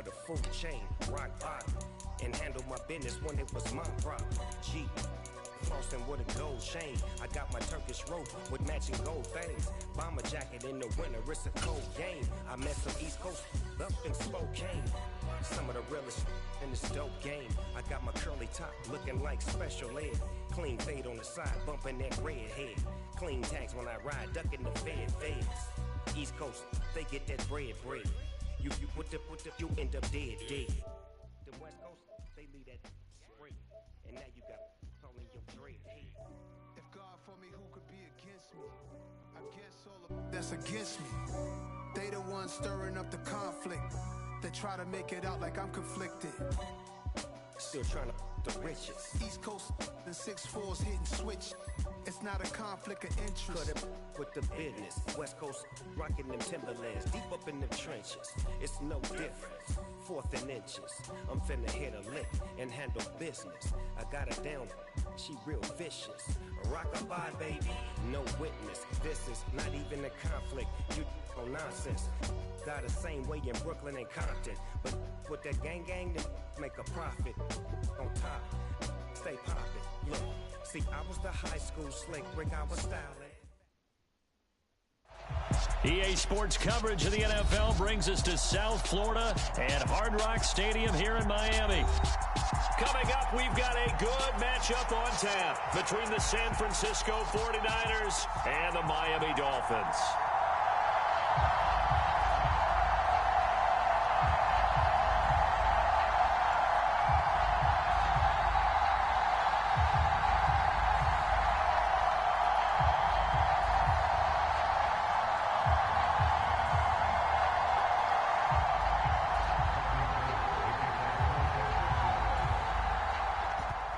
the full chain, rock bottom, and handle my business when it was my problem. G. Flossing with a gold chain. I got my Turkish rope with matching gold things. Bomber jacket in the winter, it's a cold game. I met some East Coast up in Spokane. Some of the realest in this dope game. I got my curly top looking like special ed. Clean fade on the side, bumping that red head. Clean tags when I ride, ducking the feds. East Coast, they get that bread. You you end up dead. The West Coast, they leave that spray. And now you got calling your dread. If God for me, who could be against me? I guess all of that's against me. They the ones stirring up the conflict. They try to make it out like I'm conflicted. Still trying to the riches. East Coast and 6'4s hitting switch. It's not a conflict of interest. Cut it with the business. West Coast rocking them Timberlands deep up in the trenches. It's no difference. 4th and inches. I'm finna hit a lick and handle business. I got her down. She real vicious. Rock-a-bye, baby. No witness. This is not even a conflict. You on nonsense. Got the same way in Brooklyn and Compton. But with that gang, then make a profit. On top, stay poppin'. Look, see, I was the high school slick Rick, I was styling. EA Sports coverage of the NFL brings us to South Florida and Hard Rock Stadium here in Miami. Coming up, we've got a good matchup on tap between the San Francisco 49ers and the Miami Dolphins.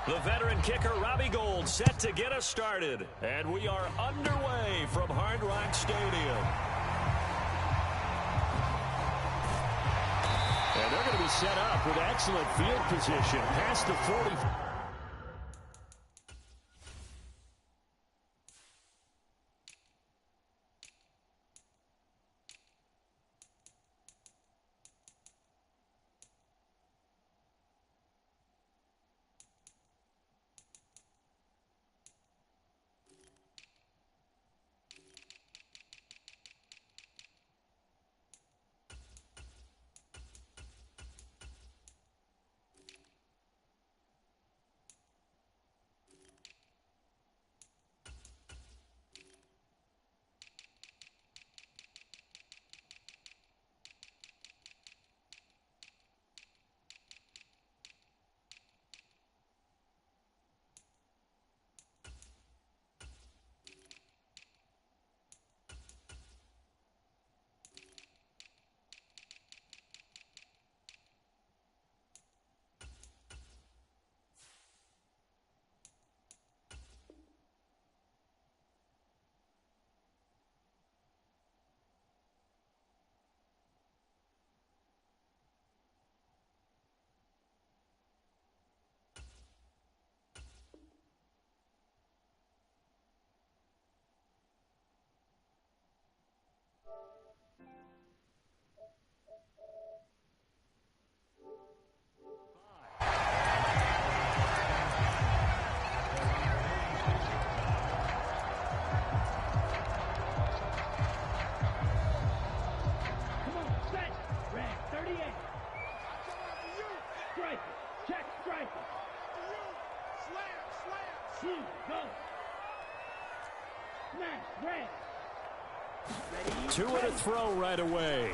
The veteran kicker, Robbie Gould, set to get us started. And we are underway from Hard Rock Stadium. And they're going to be set up with excellent field position past the 40. Two and a throw right away.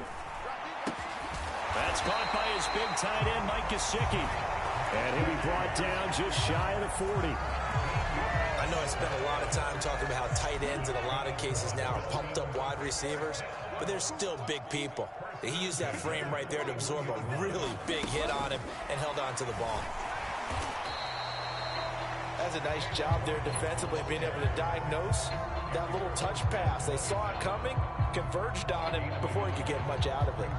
That's caught by his big tight end, Mike Gesicki. And he'll be brought down just shy of the 40. I know I spent a lot of time talking about how tight ends in a lot of cases now are pumped up wide receivers, but they're still big people. He used that frame right there to absorb a really big hit on him and held on to the ball. That's a nice job there defensively, being able to diagnose that little touch pass. They saw it coming, converged on him before he could get much out of it.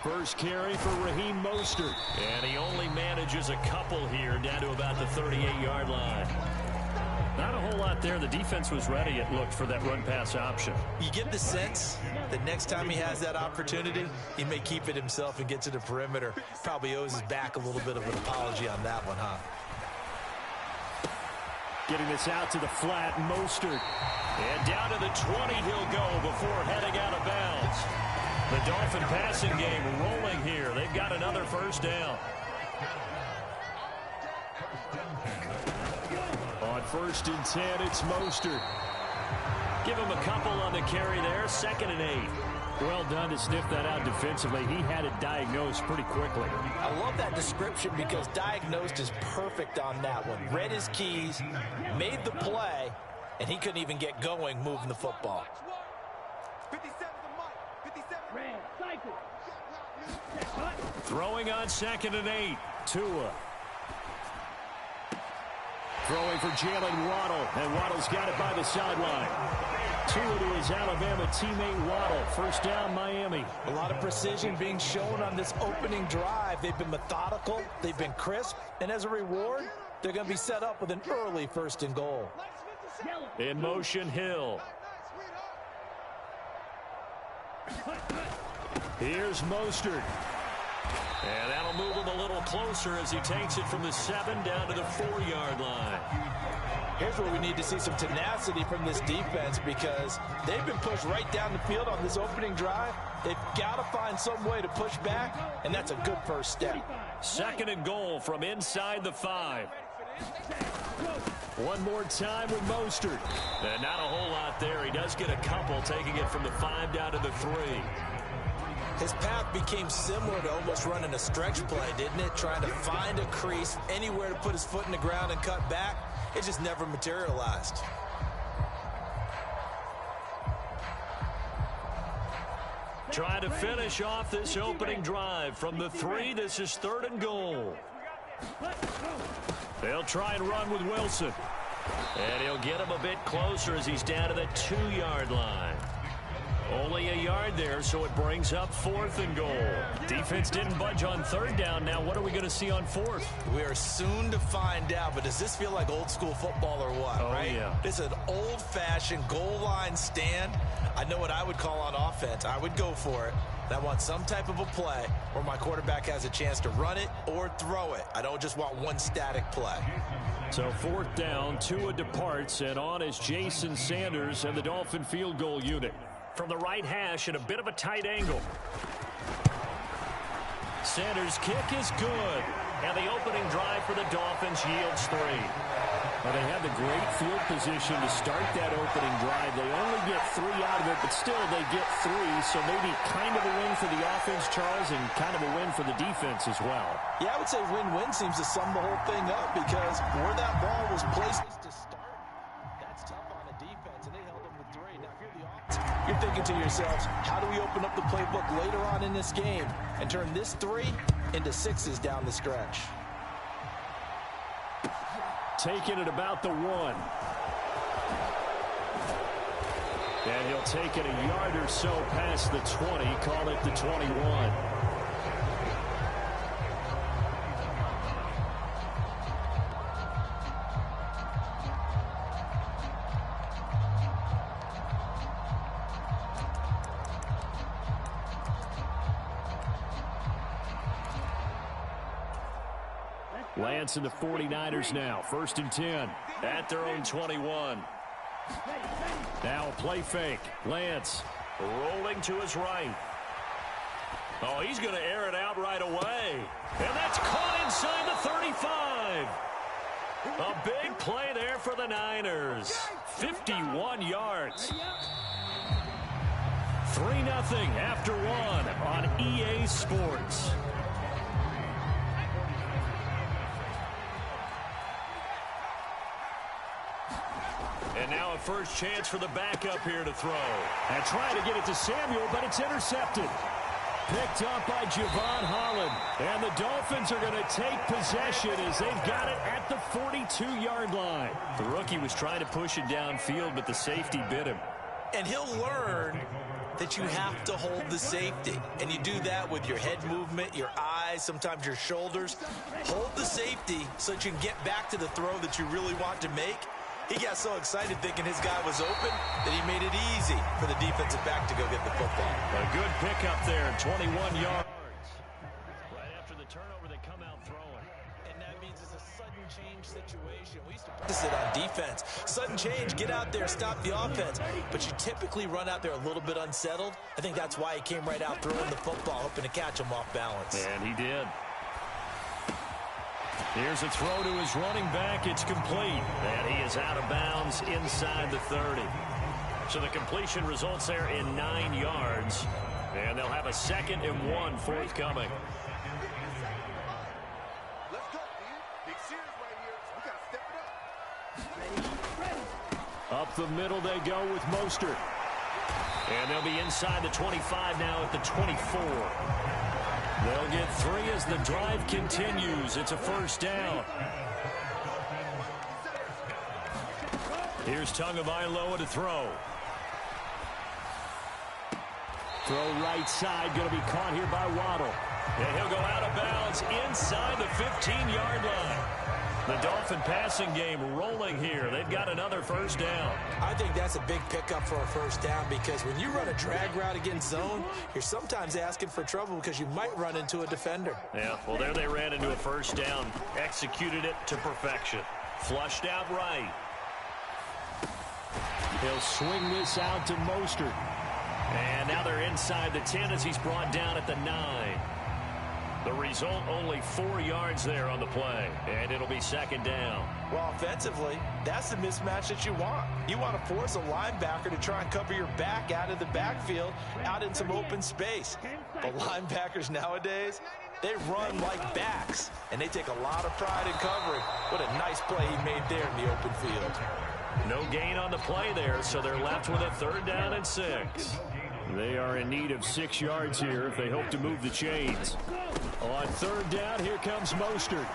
First carry for Raheem Mostert. And he only manages a couple here down to about the 38-yard line. Not a whole lot there. The defense was ready, it looked, for that run-pass option. You get the sense that next time he has that opportunity, he may keep it himself and get to the perimeter. Probably owes his back a little bit of an apology on that one, huh? Getting this out to the flat, Mostert. And down to the 20 he'll go before heading out of bounds. The Dolphin passing game rolling here. They've got another first down. On 1st and 10, it's Mostert. Give him a couple on the carry there. 2nd and 8. Well done to sniff that out defensively. He had it diagnosed pretty quickly. I love that description because diagnosed is perfect on that one. Read his keys, made the play, and he couldn't even get going moving the football. 57 Throwing on 2nd and 8. Tua. Throwing for Jalen Waddle, and Waddle's got it by the sideline. Tua to his Alabama teammate Waddle. First down, Miami. A lot of precision being shown on this opening drive. They've been methodical, they've been crisp, and as a reward, they're going to be set up with an early 1st and goal. In motion, Hill. Here's Mostert. And that'll move him a little closer as he takes it from the 7 down to the 4-yard line. Here's where we need to see some tenacity from this defense because they've been pushed right down the field on this opening drive. They've got to find some way to push back, and that's a good first step. 2nd and goal from inside the 5. One more time with Mostert. And not a whole lot there. He does get a couple, taking it from the 5 down to the 3. His path became similar to almost running a stretch play, didn't it? Trying to find a crease, anywhere to put his foot in the ground and cut back. It just never materialized. Trying to finish off this opening drive from the 3. This is 3rd and goal. They'll try and run with Wilson. And he'll get him a bit closer as he's down to the 2-yard line. Only a yard there, so it brings up 4th and goal. Defense didn't budge on 3rd down. Now what are we going to see on 4th? We are soon to find out, but does this feel like old school football or what, right? Yeah. This is an old-fashioned goal line stand. I know what I would call on offense. I would go for it. And I want some type of a play where my quarterback has a chance to run it or throw it. I don't just want one static play. So 4th down, Tua departs, and on is Jason Sanders and the Dolphin field goal unit. From the right hash at a bit of a tight angle. Sanders' kick is good. And the opening drive for the Dolphins yields 3. Well, they had the great field position to start that opening drive. They only get 3 out of it, but still they get 3. So maybe kind of a win for the offense, Charles, and kind of a win for the defense as well. Yeah, I would say win-win seems to sum the whole thing up because where that ball was placed to start, that's tough on the defense, and they held them with 3. Now, if you're the offense, you're thinking to yourselves, how do we open up the playbook later on in this game and turn this 3 into 6s down the stretch? Taking it about the 1. And he'll take it a yard or so past the 20, call it the 21. Lance and the 49ers now. 1st and 10. At their own 21. Now a play fake. Lance. Rolling to his right. Oh, he's going to air it out right away. And that's caught inside the 35. A big play there for the Niners. 51 yards. 3-0 after 1 on EA Sports. And now a first chance for the backup here to throw. And trying to get it to Samuel, but it's intercepted. Picked up by Javon Holland. And the Dolphins are going to take possession as they've got it at the 42-yard line. The rookie was trying to push it downfield, but the safety bit him. And he'll learn that you have to hold the safety. And you do that with your head movement, your eyes, sometimes your shoulders. Hold the safety so that you can get back to the throw that you really want to make. He got so excited thinking his guy was open that he made it easy for the defensive back to go get the football. A good pickup there, 21 yards. Right after the turnover, they come out throwing. And that means it's a sudden change situation. We used to practice it on defense. Sudden change, get out there, stop the offense. But you typically run out there a little bit unsettled. I think that's why he came right out throwing the football, hoping to catch him off balance. And he did. Here's a throw to his running back. It's complete. And he is out of bounds inside the 30. So the completion results there in 9 yards. And they'll have a 2nd and 1 forthcoming. Let's go, man. Big series right here. We got to step it up. Up the middle they go with Mostert. And they'll be inside the 25 now at the 24. They'll get 3 as the drive continues. It's a first down. Here's Tagovailoa to throw. Throw right side, going to be caught here by Waddle. And he'll go out of bounds inside the 15-yard line. The Dolphin passing game rolling here. They've got another first down. I think that's a big pickup for a first down because when you run a drag route against zone, you're sometimes asking for trouble because you might run into a defender. Yeah, well, there they ran into a first down. Executed it to perfection. Flushed out right. He'll swing this out to Mostert. And now they're inside the 10 as he's brought down at the 9. The result, only 4 yards there on the play, and it'll be 2nd down. Well, offensively, that's the mismatch that you want. You want to force a linebacker to try and cover your back out of the backfield, out in some open space. But linebackers nowadays, they run like backs, and they take a lot of pride in covering. What a nice play he made there in the open field. No gain on the play there, so they're left with a 3rd down and 6. They are in need of 6 yards here if they hope to move the chains. On 3rd down, here comes Mostert.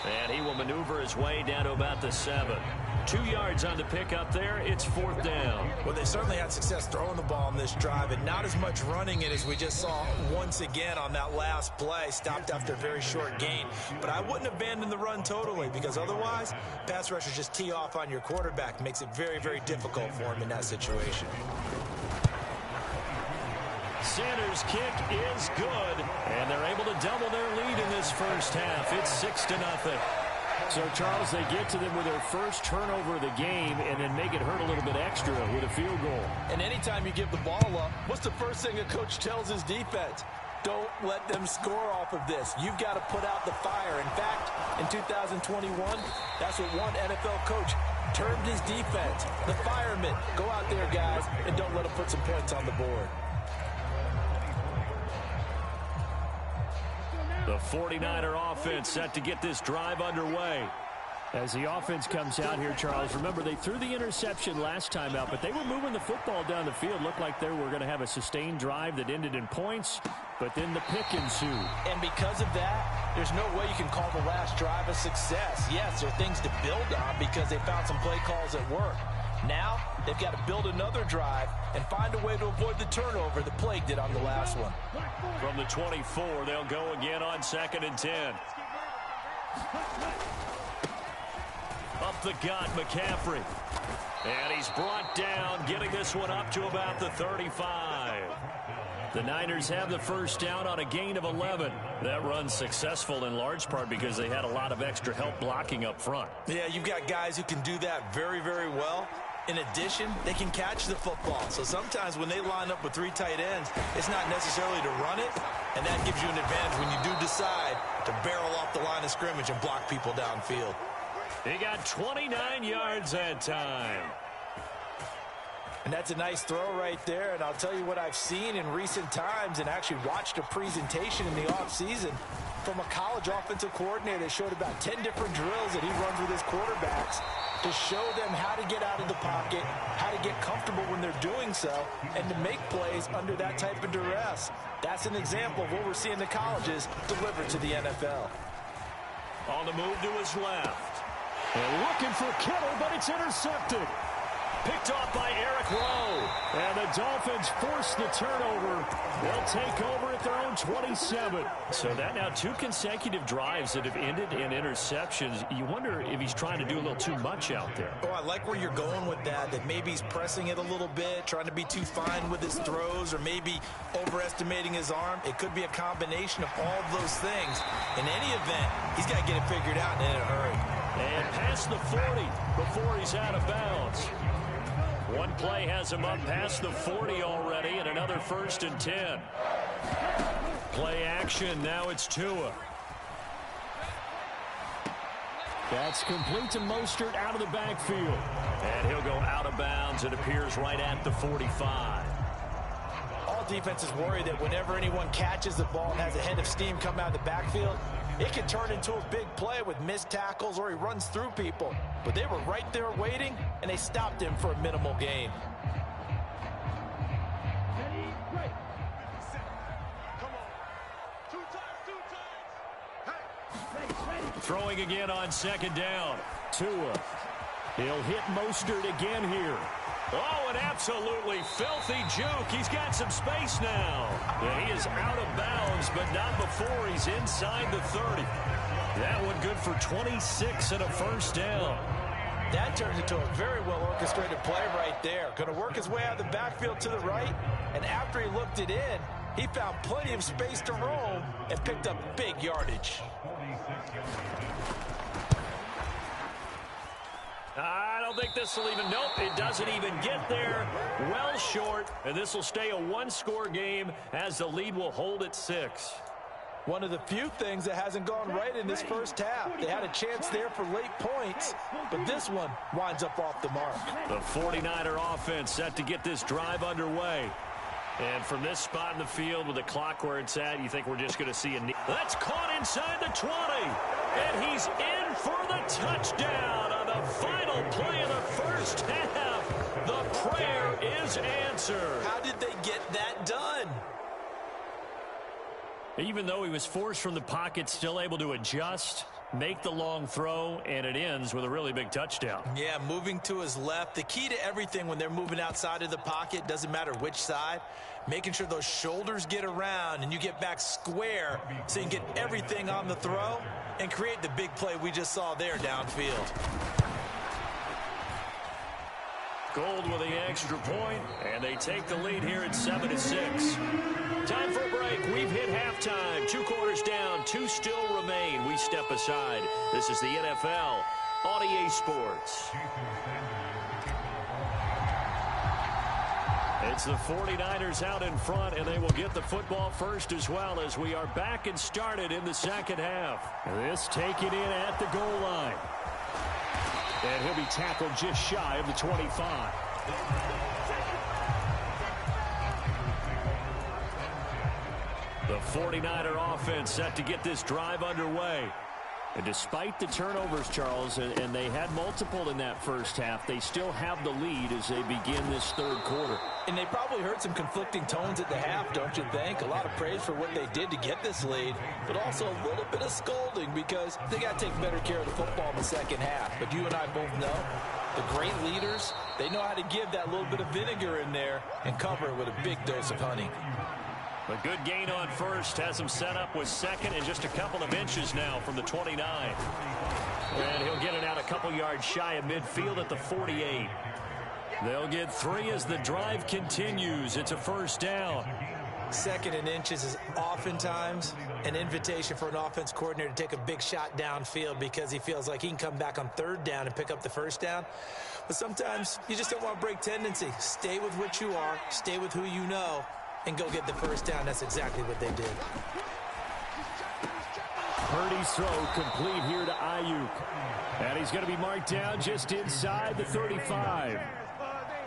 And he will maneuver his way down to about the 7. 2 yards on the pickup there. It's 4th down. Well, they certainly had success throwing the ball in this drive, and not as much running it as we just saw once again on that last play. Stopped after a very short gain. But I wouldn't abandon the run totally because otherwise, pass rushers just tee off on your quarterback. Makes it very, very difficult for him in that situation. Sanders' kick is good, and they're able to double their lead in this first half. It's 6-0. So, Charles, they get to them with their first turnover of the game and then make it hurt a little bit extra with a field goal. And anytime you give the ball up, what's the first thing a coach tells his defense? Don't let them score off of this. You've got to put out the fire. In fact, in 2021, that's what one NFL coach termed his defense. The firemen. Go out there, guys, and don't let them put some points on the board. The 49er offense set to get this drive underway. As the offense comes out here, Charles, remember they threw the interception last time out, but they were moving the football down the field. Looked like they were going to have a sustained drive that ended in points, but then the pick ensued. And because of that, there's no way you can call the last drive a success. Yes, there are things to build on because they found some play calls at work. Now, they've got to build another drive and find a way to avoid the turnover that plagued it on the last one. From the 24, they'll go again on 2nd and 10. Up the gut, McCaffrey. And he's brought down, getting this one up to about the 35. The Niners have the first down on a gain of 11. That run's successful in large part because they had a lot of extra help blocking up front. Yeah, you've got guys who can do that very, very well. In addition, they can catch the football. So sometimes when they line up with 3 tight ends, it's not necessarily to run it, and that gives you an advantage when you do decide to barrel off the line of scrimmage and block people downfield. He got 29 yards that time. And that's a nice throw right there. And I'll tell you what I've seen in recent times and actually watched a presentation in the offseason from a college offensive coordinator that showed about 10 different drills that he runs with his quarterbacks to show them how to get out of the pocket, how to get comfortable when they're doing so, and to make plays under that type of duress. That's an example of what we're seeing the colleges deliver to the NFL. On the move to his left. They're looking for Kittle, but it's intercepted. picked off by Eric Rowe. And the Dolphins force the turnover. They'll take over at their own 27. So that now 2 consecutive drives that have ended in interceptions. You wonder if he's trying to do a little too much out there. Oh, I like where you're going with that maybe he's pressing it a little bit, trying to be too fine with his throws, or maybe overestimating his arm. It could be a combination of all of those things. In any event, he's got to get it figured out and in a hurry. And past the 40 before he's out of bounds. One play has him up past the 40 already, and another 1st and 10. Play action, now it's Tua. That's complete to Mostert out of the backfield. And he'll go out of bounds. It appears right at the 45. All defenses worry that whenever anyone catches the ball and has a head of steam come out of the backfield, it can turn into a big play with missed tackles or he runs through people. But they were right there waiting, and they stopped him for a minimal gain. Throwing again on 2nd down. Tua. He'll hit Mostert again here. Oh, an absolutely filthy juke. He's got some space now. And he is out of bounds, but not before he's inside the 30. That one good for 26 and a 1st down. That turns into a very well-orchestrated play right there. Going to work his way out of the backfield to the right, and after he looked it in, he found plenty of space to roam and picked up big yardage. I don't think this will even, nope, it doesn't even get there. Well short, and this will stay a 1-score game as the lead will hold at 6. One of the few things that hasn't gone right in this first half. They had a chance there for late points, but this one winds up off the mark. The 49er offense set to get this drive underway. And from this spot in the field with the clock where it's at, you think we're just going to see a knee. That's caught inside the 20. And he's in for the touchdown on the final play of the first half. The prayer is answered. How did they get that done? Even though he was forced from the pocket, still able to adjust, make the long throw, and it ends with a really big touchdown. Yeah, moving to his left. The key to everything when they're moving outside of the pocket, doesn't matter which side, making sure those shoulders get around and you get back square so you can get everything on the throw and create the big play we just saw there downfield. Gold with the extra point, and they take the lead here at 7-6. Time for a break. We've hit halftime. 2 quarters down, 2 still remain. We step aside. This is the NFL on EA Sports. It's the 49ers out in front, and they will get the football first as well as we are back and started in the second half. This taken in at the goal line. And he'll be tackled just shy of the 25. The 49er offense set to get this drive underway. And despite the turnovers, Charles, and they had multiple in that first half, they still have the lead as they begin this third quarter. And they probably heard some conflicting tones at the half, don't you think? A lot of praise for what they did to get this lead, but also a little bit of scolding because they got to take better care of the football in the second half. But you and I both know the great leaders, they know how to give that little bit of vinegar in there and cover it with a big dose of honey. A good gain on first has him set up with second and just a couple of inches now from the 29. And he'll get it out a couple yards shy of midfield at the 48. They'll get 3 as the drive continues. It's a first down. Second and inches is oftentimes an invitation for an offense coordinator to take a big shot downfield because he feels like he can come back on third down and pick up the first down. But sometimes you just don't want to break tendency. Stay with what you are. Stay with who you know. And go get the first down. That's exactly what they did. Purdy's throw complete here to Ayuk. And he's going to be marked down just inside the 35.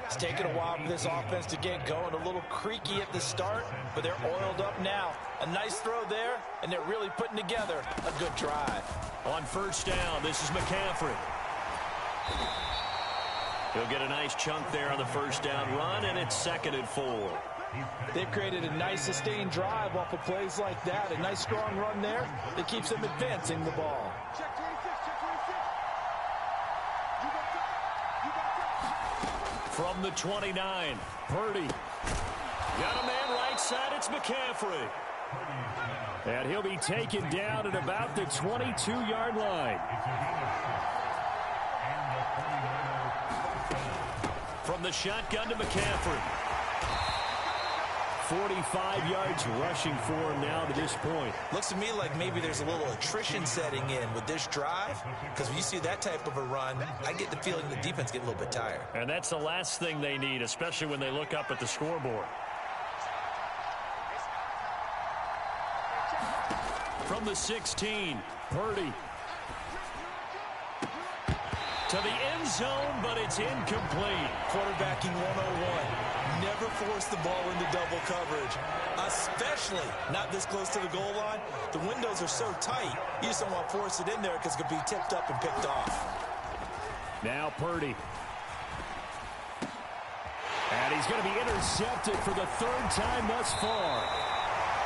It's taken a while for this offense to get going. A little creaky at the start, but they're oiled up now. A nice throw there, and they're really putting together a good drive. On first down, this is McCaffrey. He'll get a nice chunk there on the first down run, and it's 2nd and 4. They've created a nice sustained drive off of plays like that. A nice strong run there that keeps them advancing the ball. From the 29, Purdy. Got a man right side, it's McCaffrey. And he'll be taken down at about the 22-yard line. From the shotgun to McCaffrey. 45 yards rushing for him now to this point. Looks to me like maybe there's a little attrition setting in with this drive, because when you see that type of a run, I get the feeling the defense get a little bit tired. And that's the last thing they need, especially when they look up at the scoreboard. From the 16, Purdy. To the end zone, but it's incomplete. Quarterbacking 101. Never force the ball into double coverage, especially not this close to the goal line. The windows are so tight, you just don't want to force it in there because it could be tipped up and picked off. Now Purdy. And he's going to be intercepted for the third time thus far.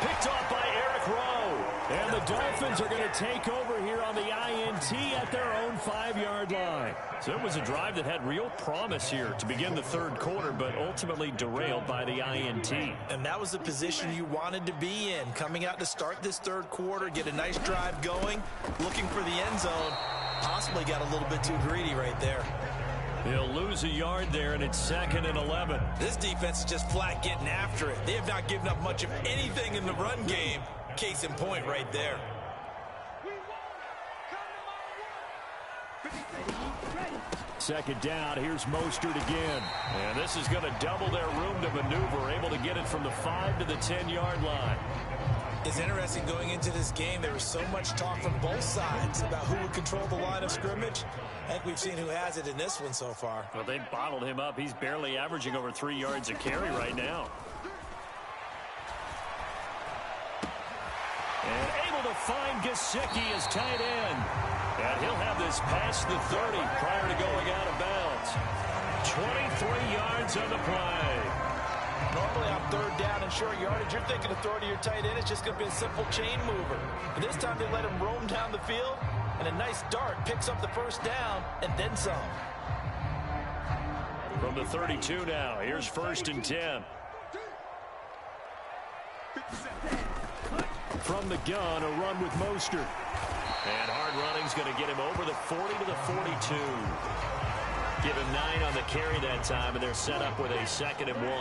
Picked off by Eric Rowe. And the Dolphins are going to take over here on the INT at their own 5-yard line. So it was a drive that had real promise here to begin the third quarter, but ultimately derailed by the INT. And that was the position you wanted to be in. Coming out to start this third quarter, get a nice drive going, looking for the end zone. Possibly got a little bit too greedy right there. He'll lose a yard there, and it's 2nd and 11. This defense is just flat getting after it. They have not given up much of anything in the run game. Case in point right there. Second down, here's Mostert again. And this is going to double their room to maneuver, able to get it from the 5 to the 10-yard line. It's interesting going into this game. There was so much talk from both sides about who would control the line of scrimmage. I think we've seen who has it in this one so far. Well, they bottled him up. He's barely averaging over 3 yards a carry right now. And able to find Gesicki as tight end. And he'll have this past the 30 prior to going out of bounds. 23 yards on the play. Normally on third down and short yardage, you're thinking of throw to your tight end. It's just going to be a simple chain mover. But this time they let him roam down the field, and a nice dart picks up the first down and then some. From the 32 now, here's 1st and 10. From the gun, a run with Mostert. And hard running's going to get him over the 40 to the 42. Give him 9 on the carry that time, and they're set up with a 2nd and 1.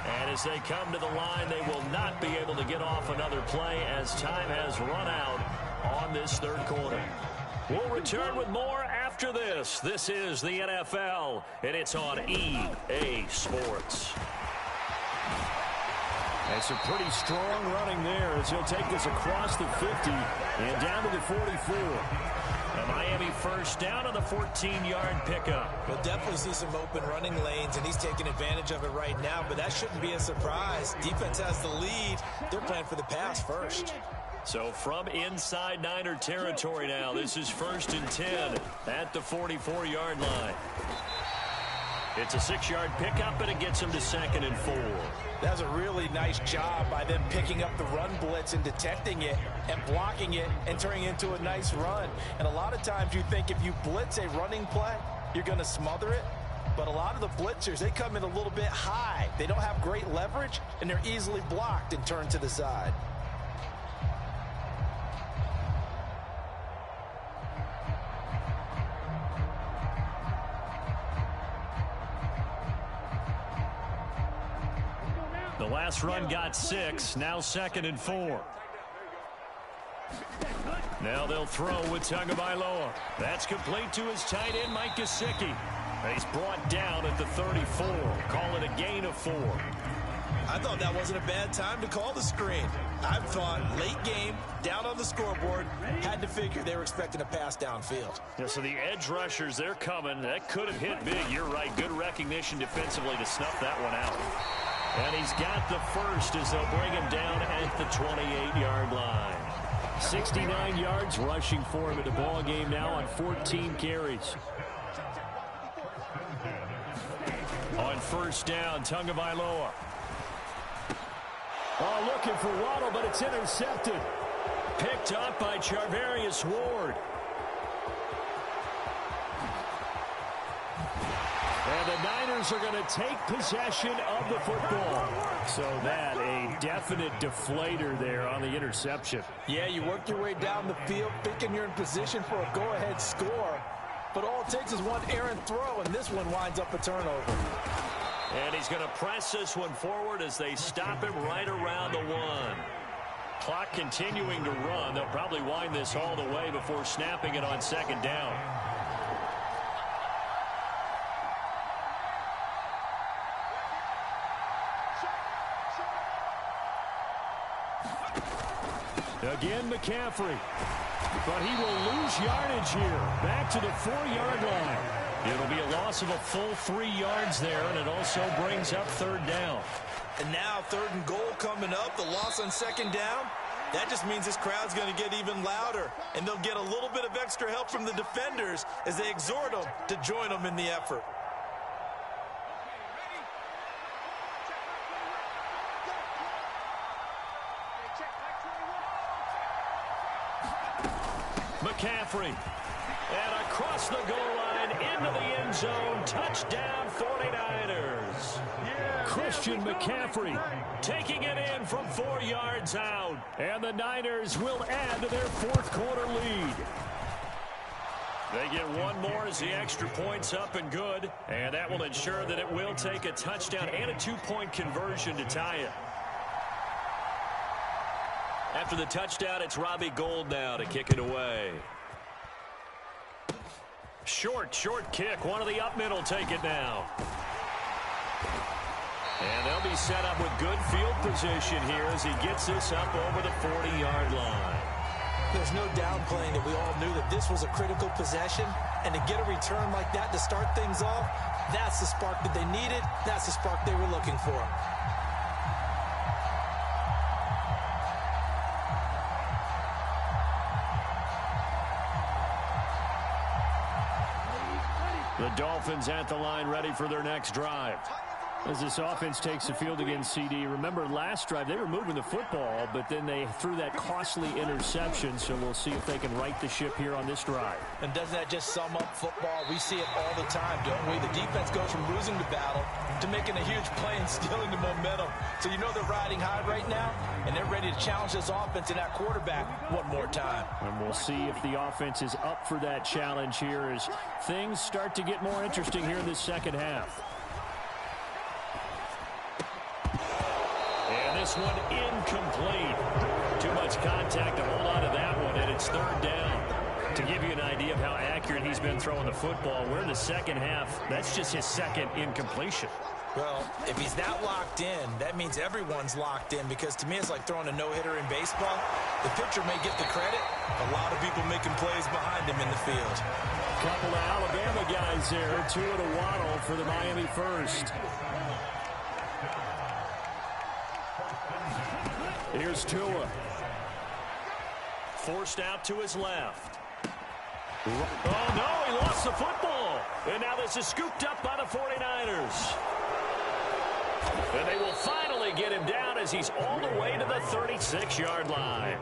And as they come to the line, they will not be able to get off another play as time has run out on this third quarter. We'll return with more after this. This is the NFL, and it's on EA Sports. And some pretty strong running there as he'll take this across the 50 and down to the 44. A Miami first down on the 14-yard pickup. We'll definitely see some open running lanes, and he's taking advantage of it right now, but that shouldn't be a surprise. Defense has the lead. They're playing for the pass first. So from inside Niner territory now, this is 1st and 10 at the 44-yard line. It's a 6-yard pickup, and it gets him to 2nd and 4. That was a really nice job by them picking up the run blitz and detecting it and blocking it and turning it into a nice run. And a lot of times you think if you blitz a running play, you're going to smother it. But a lot of the blitzers, they come in a little bit high. They don't have great leverage, and they're easily blocked and turned to the side. The last run got 6, now 2nd and 4. Now they'll throw with Tagovailoa. That's complete to his tight end, Mike Gesicki. He's brought down at the 34. Call it a gain of 4. I thought that wasn't a bad time to call the screen. I thought late game, down on the scoreboard, had to figure they were expecting a pass downfield. Yeah, so the edge rushers, they're coming. That could have hit big. You're right. Good recognition defensively to snuff that one out. And he's got the first as they'll bring him down at the 28-yard line. 69 yards rushing for him in the ball game now on 14 carries. On first down, Tagovailoa. Oh, looking for Waddle, but it's intercepted. Picked up by Charvarius Ward. And the Niners are going to take possession of the football. So that a definite deflator there on the interception. Yeah, you work your way down the field, thinking you're in position for a go-ahead score. But all it takes is one errant throw, and this one winds up a turnover. And he's going to press this one forward as they stop him right around the 1. Clock continuing to run. They'll probably wind this all the way before snapping it on 2nd down. Again, McCaffrey. But he will lose yardage here. Back to the 4-yard line. It'll be a loss of a full 3 yards there, and it also brings up 3rd down. And now 3rd and goal coming up. The loss on 2nd down. That just means this crowd's going to get even louder. And they'll get a little bit of extra help from the defenders as they exhort them to join them in the effort. McCaffrey. And across the goal line into the end zone. Touchdown 49ers. Christian McCaffrey taking it in from 4 yards out. And the Niners will add to their 4th quarter lead. They get one more as the extra point's up and good. And that will ensure that it will take a touchdown and a 2-point conversion to tie it. After the touchdown, it's Robbie Gould now to kick it away. Short kick. One of the up middle take it now. And they'll be set up with good field position here as he gets this up over the 40-yard line. There's no downplaying that we all knew that this was a critical possession. And to get a return like that to start things off, that's the spark that they needed. That's the spark they were looking for. The Dolphins at the line ready for their next drive. As this offense takes the field against CD, remember last drive they were moving the football, but then they threw that costly interception, so we'll see if they can right the ship here on this drive. And doesn't that just sum up football? We see it all the time, don't we? The defense goes from losing the battle to making a huge play and stealing the momentum. So you know they're riding high right now, and they're ready to challenge this offense and that quarterback one more time. And we'll see if the offense is up for that challenge here as things start to get more interesting here in this second half. And this one incomplete. Too much contact to hold on to that one, and it's 3rd down. To give you an idea of how accurate he's been throwing the football, we're in the second half. That's just his 2nd incompletion. Well, if he's that locked in, that means everyone's locked in, because to me it's like throwing a no-hitter in baseball. The pitcher may get the credit. A lot of people making plays behind him in the field. Couple of Alabama guys there. Tua to Waddle for the Miami first. Here's Tua. Forced out to his left. Oh, no, he lost the football. And now this is scooped up by the 49ers. And they will finally get him down as he's all the way to the 36-yard line.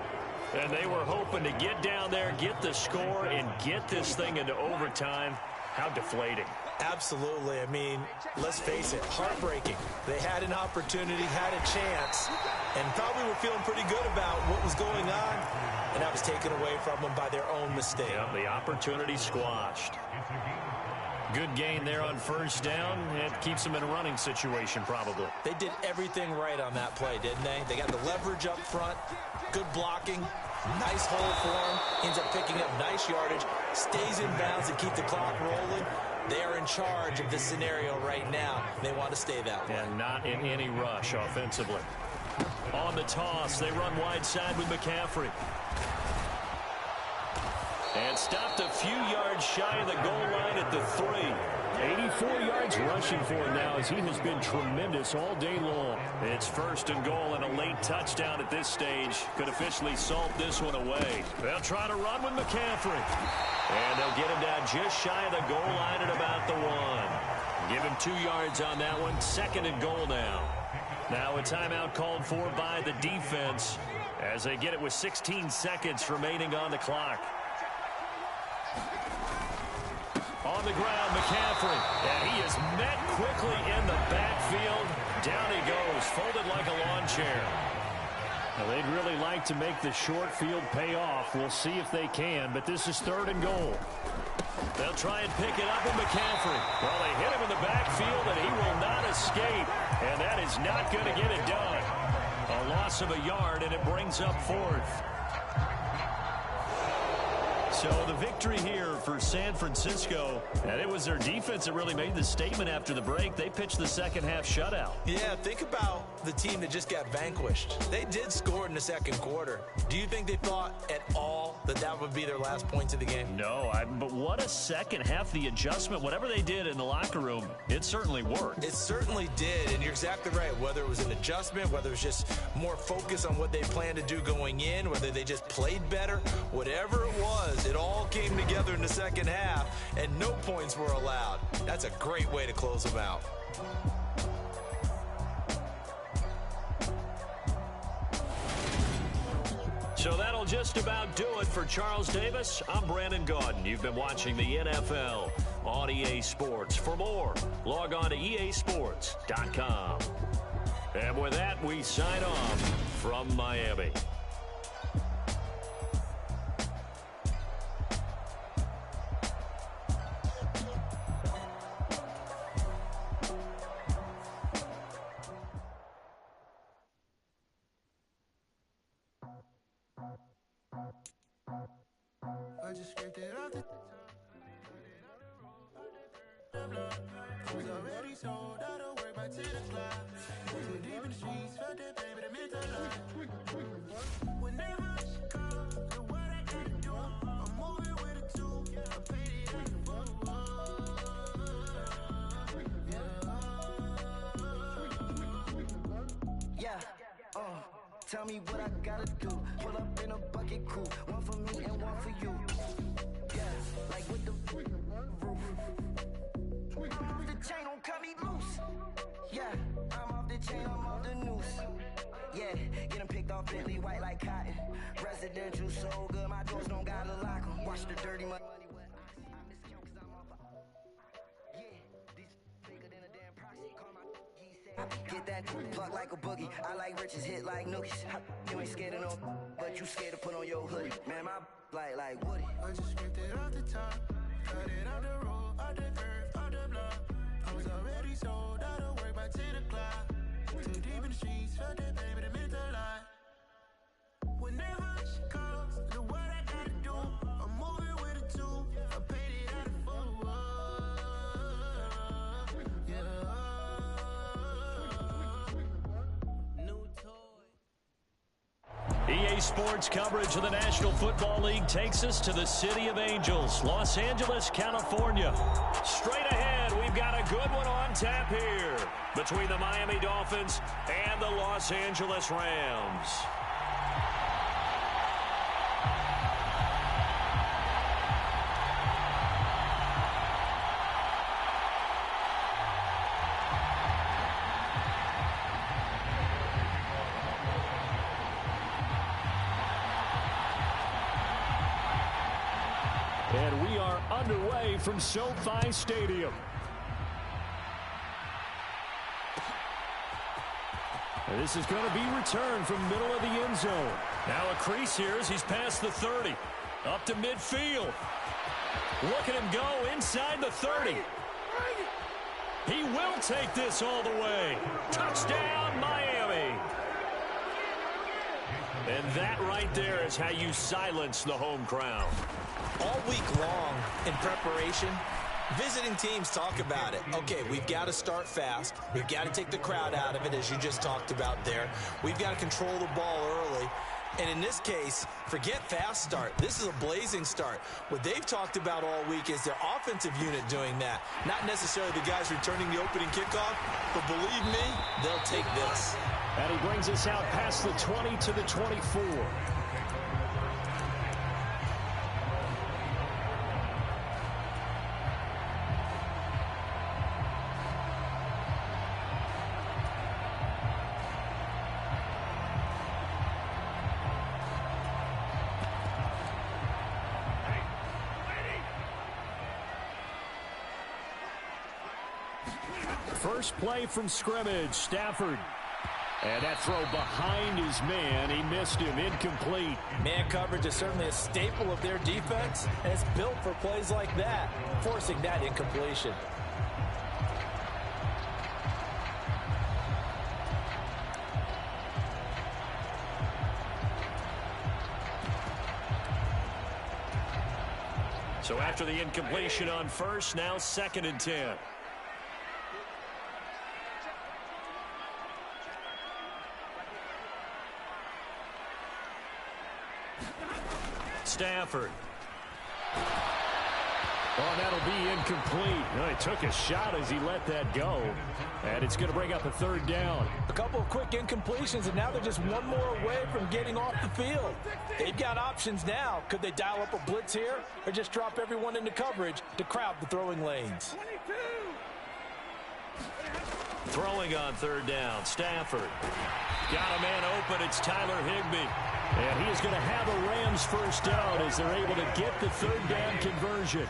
And they were hoping to get down there, get the score, and get this thing into overtime. How deflating. Absolutely. I mean, let's face it, heartbreaking. They had an opportunity, had a chance, and probably were feeling pretty good about what was going on, and that was taken away from them by their own mistake. Yep, the opportunity squashed. Good gain there on 1st down. It keeps them in a running situation, probably. They did everything right on that play, didn't they? They got the leverage up front, good blocking, nice hole for him, ends up picking up nice yardage, stays in bounds and keep the clock rolling. They are in charge of this scenario right now. They want to stay that way. And not in any rush offensively. On the toss, they run wide side with McCaffrey. And stopped a few yards shy of the goal line at the 3. 84 yards rushing for him now as he has been tremendous all day long. It's 1st and goal and a late touchdown at this stage. Could officially salt this one away. They'll try to run with McCaffrey. And they'll get him down just shy of the goal line at about the 1. Give him 2 yards on that one. 2nd and goal now. Now a timeout called for by the defense. as they get it with 16 seconds remaining on the clock. On the ground, McCaffrey, and he is met quickly in the backfield. Down he goes, folded like a lawn chair. Now, they'd really like to make the short field pay off. We'll see if they can, but this is 3rd and goal. They'll try and pick it up with McCaffrey. Well, they hit him in the backfield, and he will not escape. And that is not going to get it done. A loss of a yard, and it brings up 4th. So the victory here for San Francisco, and it was their defense that really made the statement after the break. They pitched the second half shutout. Yeah, think about the team that just got vanquished. They did score in the second quarter. Do you think they thought at all that that would be their last points of the game? No, but what a second half. The adjustment, whatever they did in the locker room, it certainly worked. It certainly did, and you're exactly right. Whether it was an adjustment, whether it was just more focus on what they planned to do going in, whether they just played better, whatever it was, it all came together in the second half, and no points were allowed. That's a great way to close them out. So that'll just about do it for Charles Davis. I'm Brandon Gaudin. You've been watching the NFL on EA Sports. For more, log on to easports.com. And with that, we sign off from Miami. I just scraped it off the I was already sold out of work by 10 o'clock. Too deep in the streets, felt that pain, but I meant a lot. Whenever she calls, the what I gotta do, I'm moving with a 2. I paid it at the tell me what I gotta do. Pull up in a bucket crew, one for me and one for you. Yeah, like with the roof. I'm off the chain, don't cut me loose. Yeah, I'm off the chain, I'm off the noose. Yeah, getting picked off Bentley white like cotton. Residential so good, my doors don't gotta lock 'em. Watch the dirty money. Get that plug like a boogie. I like riches, hit like nookies. You ain't scared of no, but you scared to put on your hoodie. Man, my like Woody. I just scraped it off the top, cut it out the road, out the curve, out the block. I was already sold out of work by 10 o'clock. Too deep in the streets, felt that pain, but it meant a lot. Whenever she calls, the what I gotta do, I'm moving with a 2. I paid it out of full. EA Sports coverage of the National Football League takes us to the City of Angels, Los Angeles, California. Straight ahead, we've got a good one on tap here between the Miami Dolphins and the Los Angeles Rams. And we are underway from SoFi Stadium. And this is going to be returned from middle of the end zone. Now a crease here as he's past the 30. Up to midfield. Look at him go inside the 30. He will take this all the way. Touchdown, Miami. And that right there is how you silence the home crowd. All week long in preparation, visiting teams talk about it. Okay, we've got to start fast. We've got to take the crowd out of it, as you just talked about there. We've got to control the ball early. And in this case, forget fast start. This is a blazing start. What they've talked about all week is their offensive unit doing that. Not necessarily the guys returning the opening kickoff, but believe me, they'll take this. And he brings us out past the 20 to the 24. first play from scrimmage. Stafford. And that throw behind his man. He missed him. Incomplete. Man coverage is certainly a staple of their defense, and it's built for plays like that, forcing that incompletion. So after the incompletion on first, now 2nd and 10. Stafford. Oh, that'll be incomplete. No, he took a shot as he let that go. And it's going to bring up a 3rd down. A couple of quick incompletions, and now they're just one more away from getting off the field. They've got options now. Could they dial up a blitz here or just drop everyone into coverage to crowd the throwing lanes? Throwing on 3rd down. Stafford. Got a man open. It's Tyler Higbee. And he is going to have a Rams first down as they're able to get the 3rd down conversion.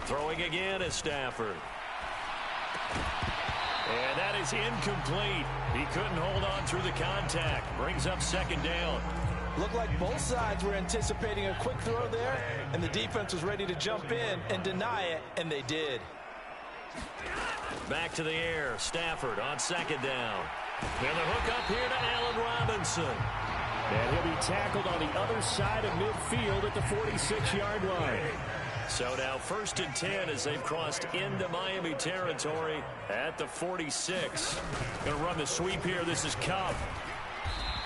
Throwing again is Stafford. And that is incomplete. He couldn't hold on through the contact. Brings up 2nd down. Looked like both sides were anticipating a quick throw there, and the defense was ready to jump in and deny it, and they did. Back to the air. Stafford on 2nd down. And the hook up here to Allen Robinson. And he'll be tackled on the other side of midfield at the 46-yard line. So now 1st and 10 as they've crossed into Miami territory at the 46. Going to run the sweep here. This is Cup.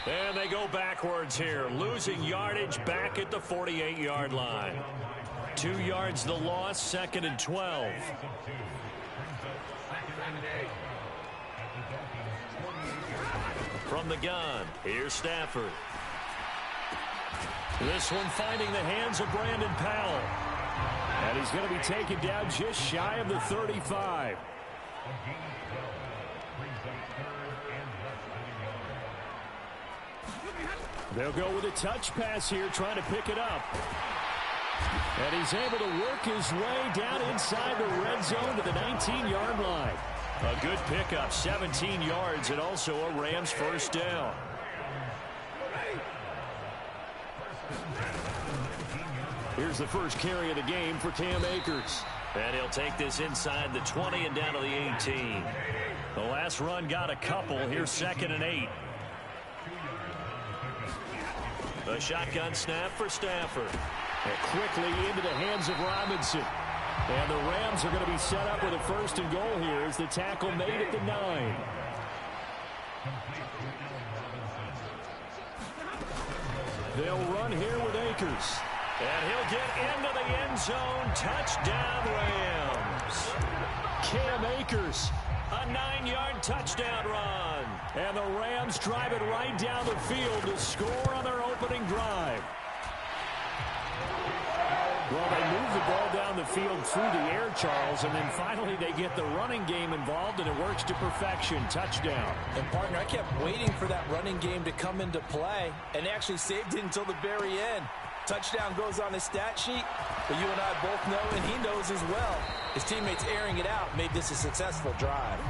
And they go backwards here. Losing yardage back at the 48-yard line. 2 yards the loss. 2nd and 12. From the gun, here's Stafford. This one finding the hands of Brandon Powell. And he's going to be taken down just shy of the 35. They'll go with a touch pass here, trying to pick it up. And he's able to work his way down inside the red zone to the 19-yard line. A good pickup, 17 yards, and also a Rams first down. Here's the first carry of the game for Cam Akers. And he'll take this inside the 20 and down to the 18. The last run got a couple. Here's 2nd and 8. A shotgun snap for Stafford. And quickly into the hands of Robinson. And the Rams are going to be set up with a 1st and goal here as the tackle made at the 9. They'll run here with Akers. And he'll get into the end zone. Touchdown, Rams. Cam Akers. A 9-yard touchdown run. And the Rams drive it right down the field to score on their opening drive. Well, they move the ball down the field through the air, Charles, and then finally they get the running game involved, and it works to perfection. Touchdown. And, partner, I kept waiting for that running game to come into play and actually saved it until the very end. Touchdown goes on his stat sheet, but you and I both know, and he knows as well, his teammates airing it out made this a successful drive.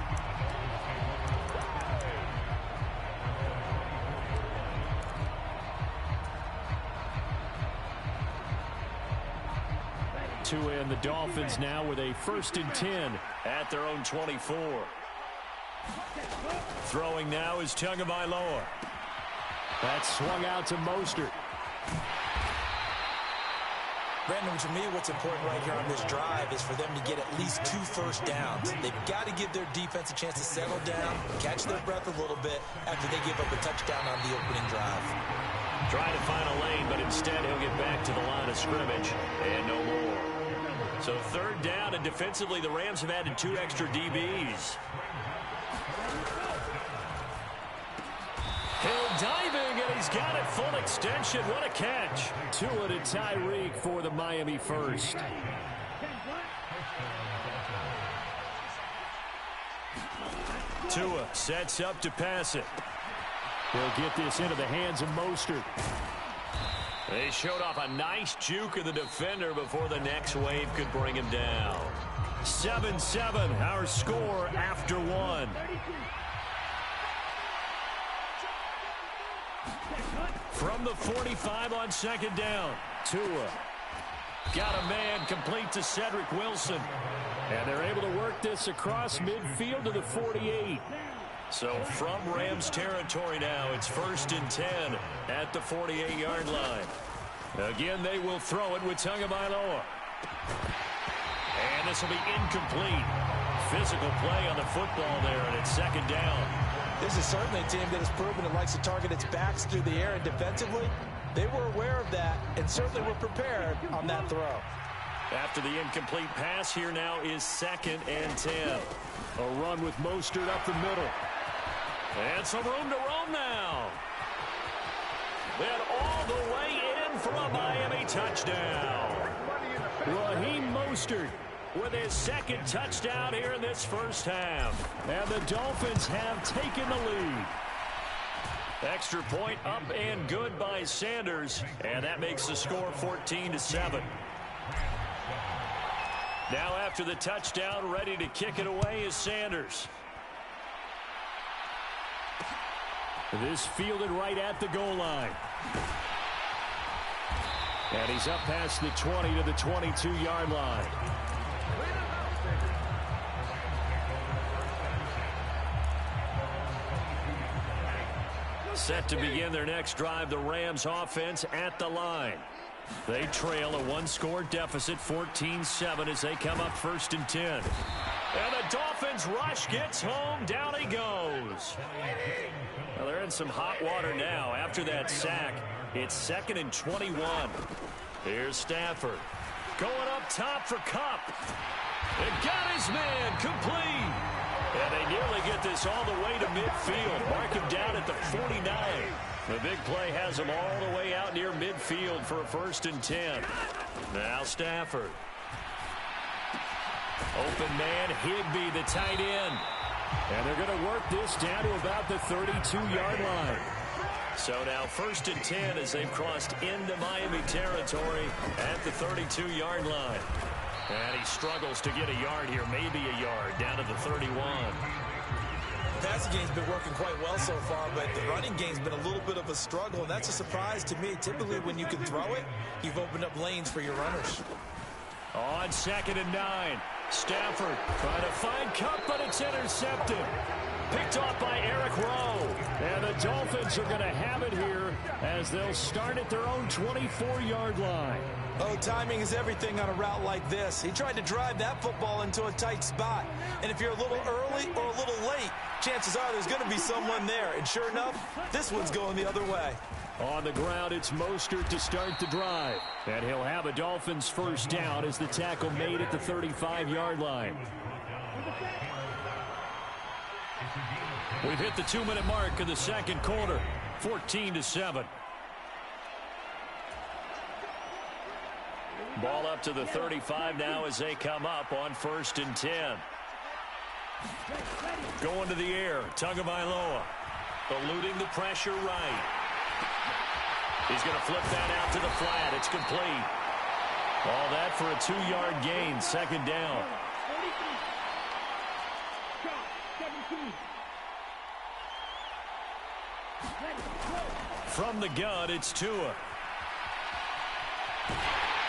Tua and the Dolphins now with a 1st and 10 at their own 24. Throwing now is Tagovailoa. That's swung out to Mostert. Brandon, to me, what's important right here on this drive is for them to get at least 2 first downs. They've got to give their defense a chance to settle down, catch their breath a little bit after they give up a touchdown on the opening drive. Trying to find a lane, but instead he'll get back to the line of scrimmage and no more. So 3rd down, and defensively the Rams have added 2 extra DBs. Hill diving, and he's got it full extension. What a catch. Tua to Tyreek for the Miami first. Tua sets up to pass it. They'll get this into the hands of Mostert. They showed off a nice juke of the defender before the next wave could bring him down. 7-7, our score after one. From the 45 on second down, Tua. Got a man complete to Cedric Wilson. And they're able to work this across midfield to the 48. So from Rams territory now, it's 1st and 10 at the 48-yard line. Again, they will throw it with Tagovailoa. And this will be incomplete. Physical play on the football there, and it's second down. This is certainly a team that has proven it likes to target its backs through the air, and defensively, they were aware of that and certainly were prepared on that throw. After the incomplete pass, here now is 2nd and 10. A run with Mostert up the middle. And some room to roam now. And all the way in for a Miami touchdown. Raheem Mostert with his 2nd touchdown here in this first half. And the Dolphins have taken the lead. Extra point up and good by Sanders. And that makes the score 14-7. Now after the touchdown, ready to kick it away is Sanders. This fielded right at the goal line. And he's up past the 20 to the 22-yard line. Set to begin their next drive, the Rams offense at the line. They trail a one-score deficit, 14-7, as they come up 1st and 10. And the Dolphins rush gets home. Down he goes. Well, they're in some hot water now. After that sack, it's 2nd and 21. Here's Stafford. Going up top for Kupp. And got his man complete. And they nearly get this all the way to midfield. Mark him down at the 49. The big play has him all the way out near midfield for a 1st and 10. Now Stafford. Open man, Higbee, the tight end. And they're going to work this down to about the 32-yard line. So now 1st and 10 as they've crossed into Miami territory at the 32-yard line. And he struggles to get a yard here, maybe a yard, down to the 31. The passing game's been working quite well so far, but the running game's been a little bit of a struggle, and that's a surprise to me. Typically, when you can throw it, you've opened up lanes for your runners. On 2nd and 9, Stafford trying to find Kupp, but it's intercepted. Picked off by Eric Rowe. And the Dolphins are going to have it here as they'll start at their own 24-yard line. Oh, timing is everything on a route like this. He tried to drive that football into a tight spot. And if you're a little early or a little late, chances are there's going to be someone there. And sure enough, this one's going the other way. On the ground, it's Mostert to start the drive. And he'll have a Dolphins first down as the tackle made at the 35-yard line. We've hit the 2-minute mark of the second quarter, 14-7. Ball up to the 35 now as they come up on 1st and 10. Going to the air, Tagovailoa, eluding the pressure right. He's going to flip that out to the flat. It's complete. All that for a 2-yard gain, 2nd down. From the gun, it's Tua.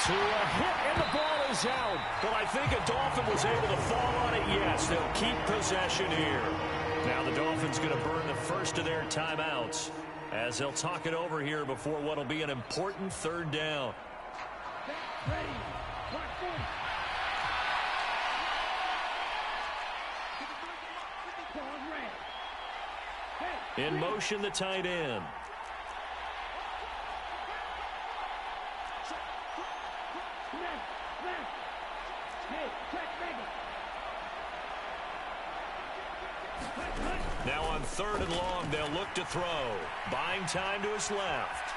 Tua hit, and the ball is out. Well, I think a Dolphin was able to fall on it. Yes, they'll keep possession here. Now the Dolphins going to burn the first of their timeouts as they'll talk it over here before what will be an important 3rd down. In motion, the tight end. Now on 3rd and long, they'll look to throw. Buying time to his left.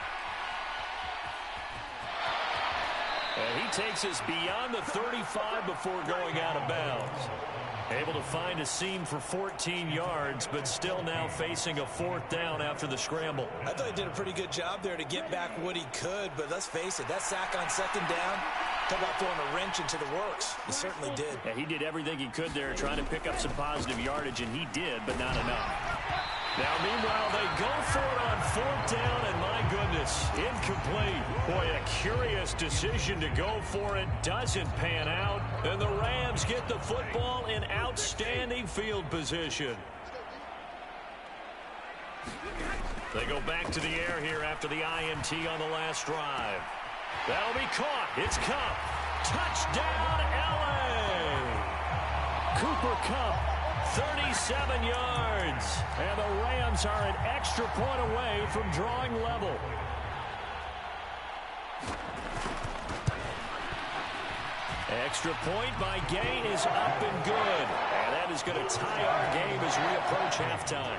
And he takes us beyond the 35 before going out of bounds. Able to find a seam for 14 yards, but still now facing a 4th down after the scramble. I thought he did a pretty good job there to get back what he could, but let's face it, that sack on 2nd down, talk about throwing a wrench into the works. He certainly did. Yeah, he did everything he could there trying to pick up some positive yardage, and he did, but not enough. Now, meanwhile, they go for it on 4th down, and my goodness, incomplete. Boy, a curious decision to go for it. Doesn't pan out, and the Rams get the football in outstanding field position. They go back to the air here after the INT on the last drive. That'll be caught. It's Kupp. Touchdown, L.A. Cooper Kupp, 37 yards. And the Rams are an extra point away from drawing level. Extra point by Gain is up and good. And that is going to tie our game as we approach halftime.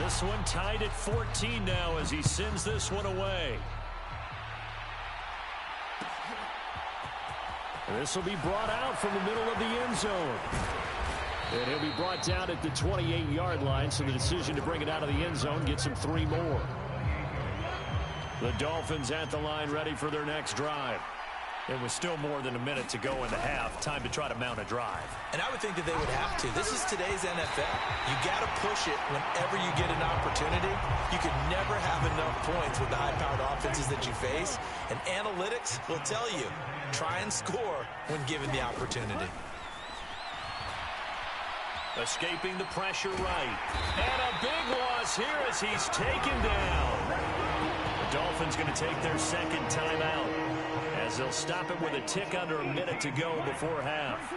This one tied at 14 now as he sends this one away. This will be brought out from the middle of the end zone. And he'll be brought down at the 28-yard line, so the decision to bring it out of the end zone gets him 3 more. The Dolphins at the line ready for their next drive. It was still more than a minute to go in the half. Time to try to mount a drive. And I would think that they would have to. This is today's NFL. You got to push it whenever you get an opportunity. You can never have enough points with the high-powered offenses that you face. And analytics will tell you, try and score when given the opportunity. Escaping the pressure right. And a big loss here as he's taken down. The Dolphins going to take their second timeout, as they'll stop it with a tick under a minute to go before half.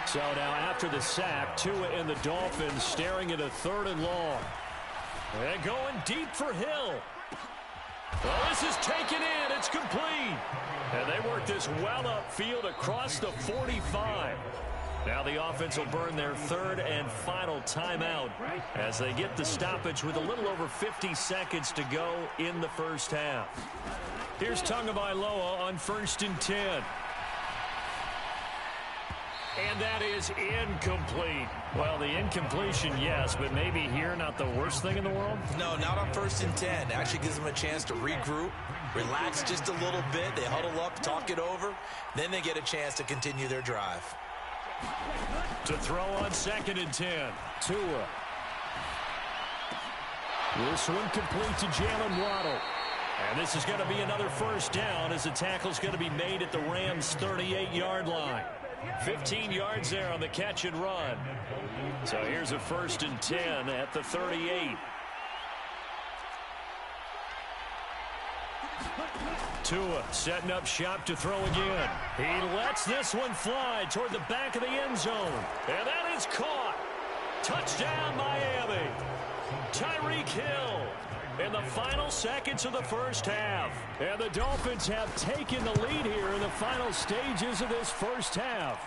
So now after the sack, Tua and the Dolphins staring at a 3rd and long. And going deep for Hill. Well, this is taken in. It's complete. And they work this well upfield across the 45. Now the offense will burn their 3rd and final timeout as they get the stoppage with a little over 50 seconds to go in the first half. Here's Tagovailoa on 1st and 10. And that is incomplete. Well, the incompletion, yes, but maybe here not the worst thing in the world? No, not on 1st and 10. It actually gives them a chance to regroup, relax just a little bit. They huddle up, talk it over. Then they get a chance to continue their drive. To throw on 2nd and 10. Tua. This one complete to Jalen Waddle. And this is going to be another 1st down as the tackle's going to be made at the Rams' 38-yard line. 15 yards there on the catch and run. So here's a 1st and 10 at the 38. Tua setting up shop to throw again. He lets this one fly toward the back of the end zone. And that is caught. Touchdown, Miami. Tyreek Hill in the final seconds of the first half. And the Dolphins have taken the lead here in the final stages of this first half.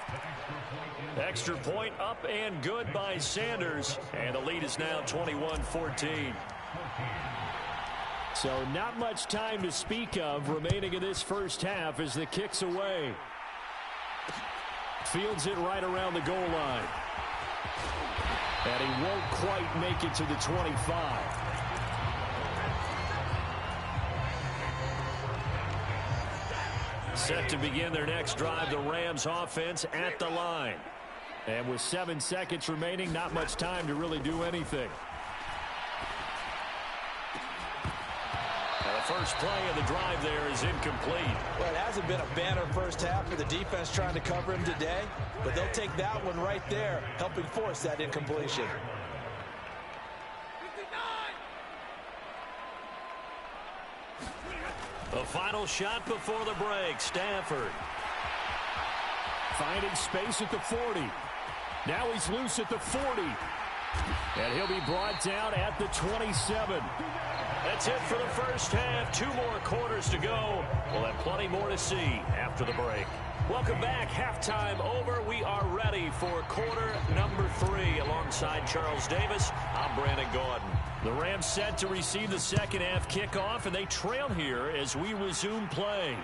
Extra point up and good by Sanders. And the lead is now 21-14. So not much time to speak of remaining in this first half as the kick's away. Fields it right around the goal line. And he won't quite make it to the 25. Set to begin their next drive, the Rams offense at the line. And with 7 seconds remaining, not much time to really do anything. The first play of the drive there is incomplete. Well, it hasn't been a banner first half for the defense trying to cover him today, but they'll take that one right there, helping force that incompletion. The final shot before the break, Stafford. Finding space at the 40. Now he's loose at the 40. And he'll be brought down at the 27. That's it for the first half. 2 more quarters to go. We'll have plenty more to see after the break. Welcome back. Halftime over. We are ready for quarter number 3. Alongside Charles Davis, I'm Brandon Gordon. The Rams set to receive the second half kickoff, and they trail here as we resume play.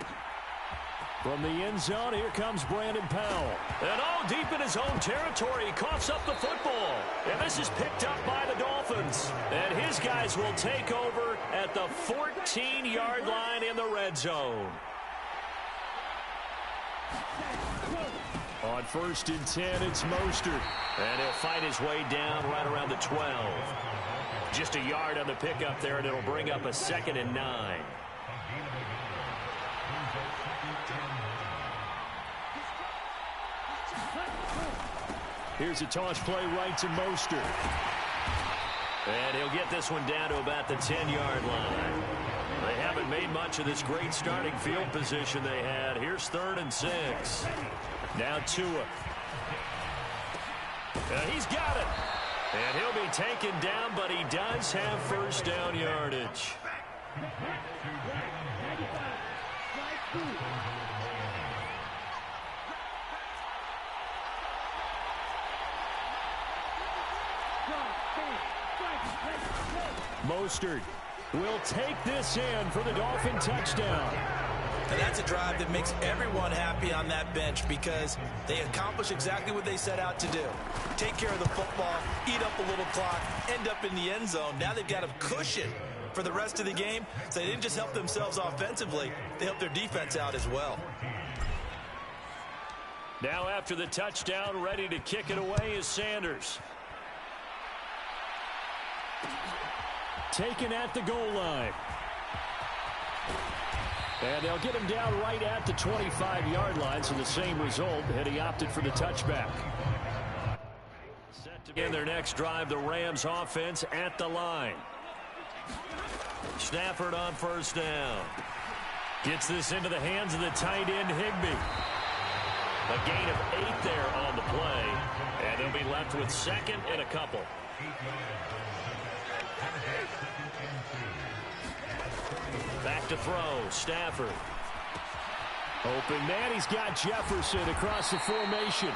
From the end zone, here comes Brandon Powell. And deep in his own territory, he coughs up the football. And this is picked up by the Dolphins. And his guys will take over at the 14-yard line in the red zone. On 1st and 10, it's Mostert. And he'll fight his way down right around the 12. Just a yard on the pickup there, and it'll bring up a 2nd and 9. Here's a toss play right to Mostert. And he'll get this one down to about the 10-yard line. They haven't made much of this great starting field position they had. Here's 3rd and 6. Now Tua. He's got it. And he'll be taken down, but he does have first down yardage. Mostert will take this in for the Dolphin touchdown. And that's a drive that makes everyone happy on that bench because they accomplish exactly what they set out to do. Take care of the football, eat up a little clock, end up in the end zone. Now they've got a cushion for the rest of the game. So they didn't just help themselves offensively, they helped their defense out as well. Now after the touchdown, ready to kick it away is Sanders. Taken at the goal line. And they'll get him down right at the 25-yard line, so the same result, and he opted for the touchback. Set to begin their next drive, the Rams offense at the line. Stafford on 1st down. Gets this into the hands of the tight end, Higbee. A gain of 8 there on the play, and they'll be left with 2nd and a couple. Back to throw, Stafford. Open man, he's got Jefferson across the formation.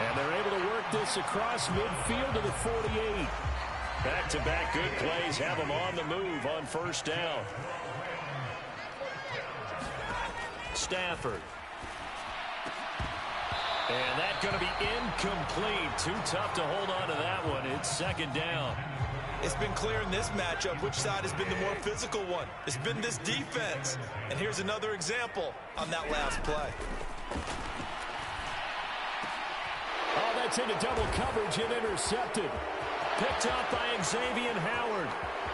And they're able to work this across midfield to the 48. Back-to-back good plays have them on the move on 1st down. Stafford. And that's going to be incomplete. Too tough to hold on to that one. It's 2nd down. It's been clear in this matchup which side has been the more physical one. It's been this defense. And here's another example on that last play. Oh, that's into double coverage and intercepted. Picked up by Xavier Howard.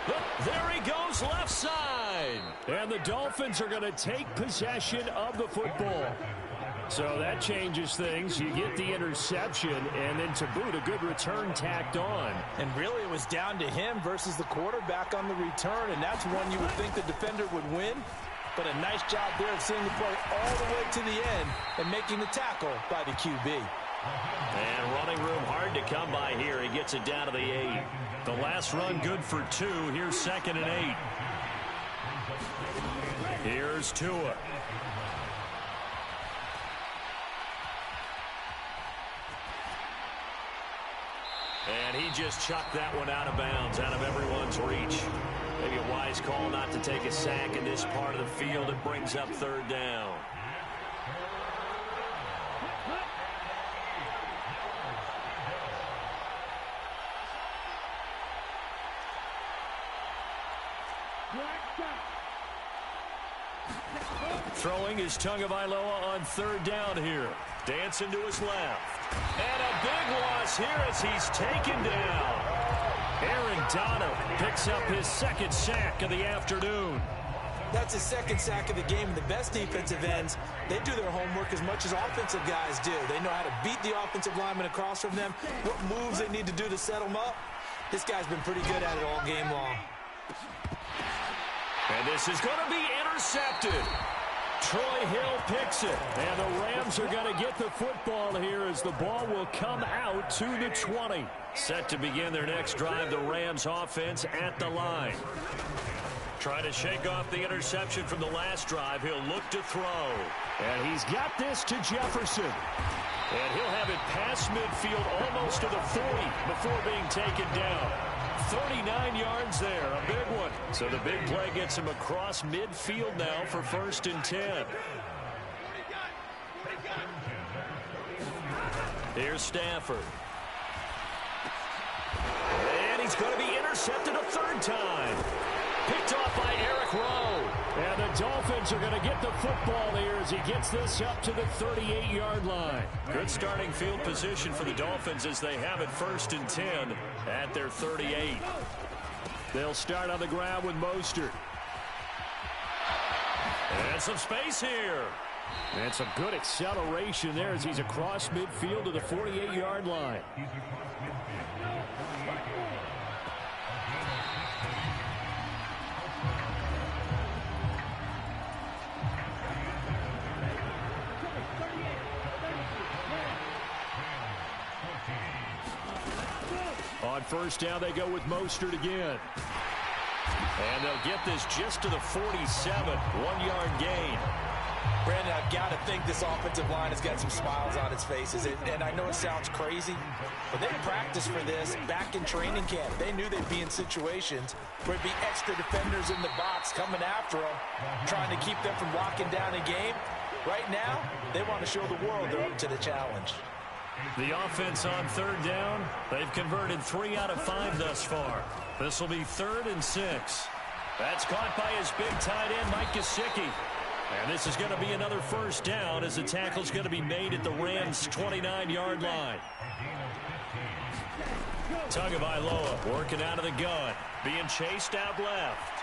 Look, there he goes left side. And the Dolphins are going to take possession of the football. So that changes things. You get the interception, and then to boot, a good return tacked on. And really, it was down to him versus the quarterback on the return, and that's one you would think the defender would win. But a nice job there of seeing the play all the way to the end and making the tackle by the QB. And running room hard to come by here. He gets it down to the 8. The last run good for 2. Here's 2nd and 8. Here's Tua. And he just chucked that one out of bounds, out of everyone's reach. Maybe a wise call not to take a sack in this part of the field. It brings up 3rd down. Throwing is Tagovailoa on 3rd down here. Dancing to his left. And a big loss here as he's taken down. Aaron Donald picks up his 2nd sack of the afternoon. That's his 2nd sack of the game. The best defensive ends, they do their homework as much as offensive guys do. They know how to beat the offensive lineman across from them, what moves they need to do to set them up. This guy's been pretty good at it all game long. And this is going to be intercepted. Troy Hill picks it, and the Rams are going to get the football here as the ball will come out to the 20. Set to begin their next drive, the Rams offense at the line. Trying to shake off the interception from the last drive. He'll look to throw. And he's got this to Jefferson. And he'll have it past midfield almost to the 40 before being taken down. 39 yards there, a big one. So the big play gets him across midfield now for 1st and 10. Here's Stafford. And he's going to be intercepted a 3rd time. Picked off by Eric Rowe. And the Dolphins are going to get the football here as he gets this up to the 38-yard line. Good starting field position for the Dolphins as they have it 1st and 10 at their 38. They'll start on the ground with Mostert. And some space here. And some good acceleration there as he's across midfield to the 48-yard line. On 1st down, they go with Mostert again. And they'll get this just to the 47, 1-yard gain. Brandon, I've got to think this offensive line has got some smiles on its faces. And I know it sounds crazy, but they practiced for this back in training camp. They knew they'd be in situations where there'd be extra defenders in the box coming after them, trying to keep them from locking down a game. Right now, they want to show the world they're up to the challenge. The offense on 3rd down, they've converted 3 out of 5 thus far. This will be 3rd and 6. That's caught by his big tight end, Mike Gesicki. And this is going to be another 1st down as the tackle's going to be made at the Rams' 29-yard line. Tagovailoa working out of the gun, being chased out left.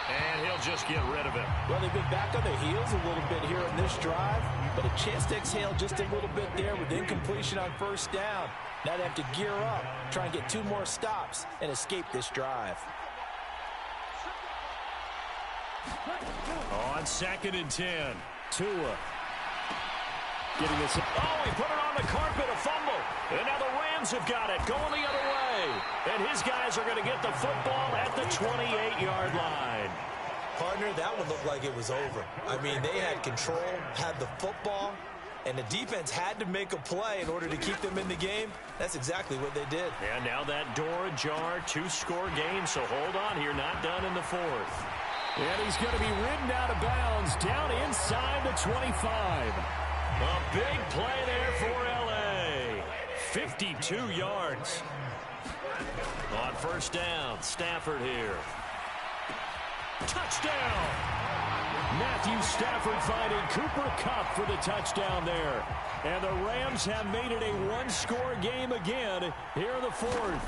And he'll just get rid of it. Well, they've been back on their heels a little bit here in this drive, but a chance to exhale just a little bit there with incompletion on 1st down. Now they have to gear up, try and get 2 more stops, and escape this drive. On 2nd and 10, Tua. Getting this. Oh, he put it on the carpet, a fumble. And now the Rams have got it, going the other way. And his guys are going to get the football at the 28-yard line. Partner, that one looked like it was over. I mean, they had control, had the football, and the defense had to make a play in order to keep them in the game. That's exactly what they did. And now that door ajar, 2-score game, so hold on here, not done in the 4th. And he's going to be ridden out of bounds down inside the 25. A big play there for L.A. 52 yards. On 1st down, Stafford here. Touchdown! Matthew Stafford finding Cooper Kupp for the touchdown there. And the Rams have made it a 1-score game again here in the 4th.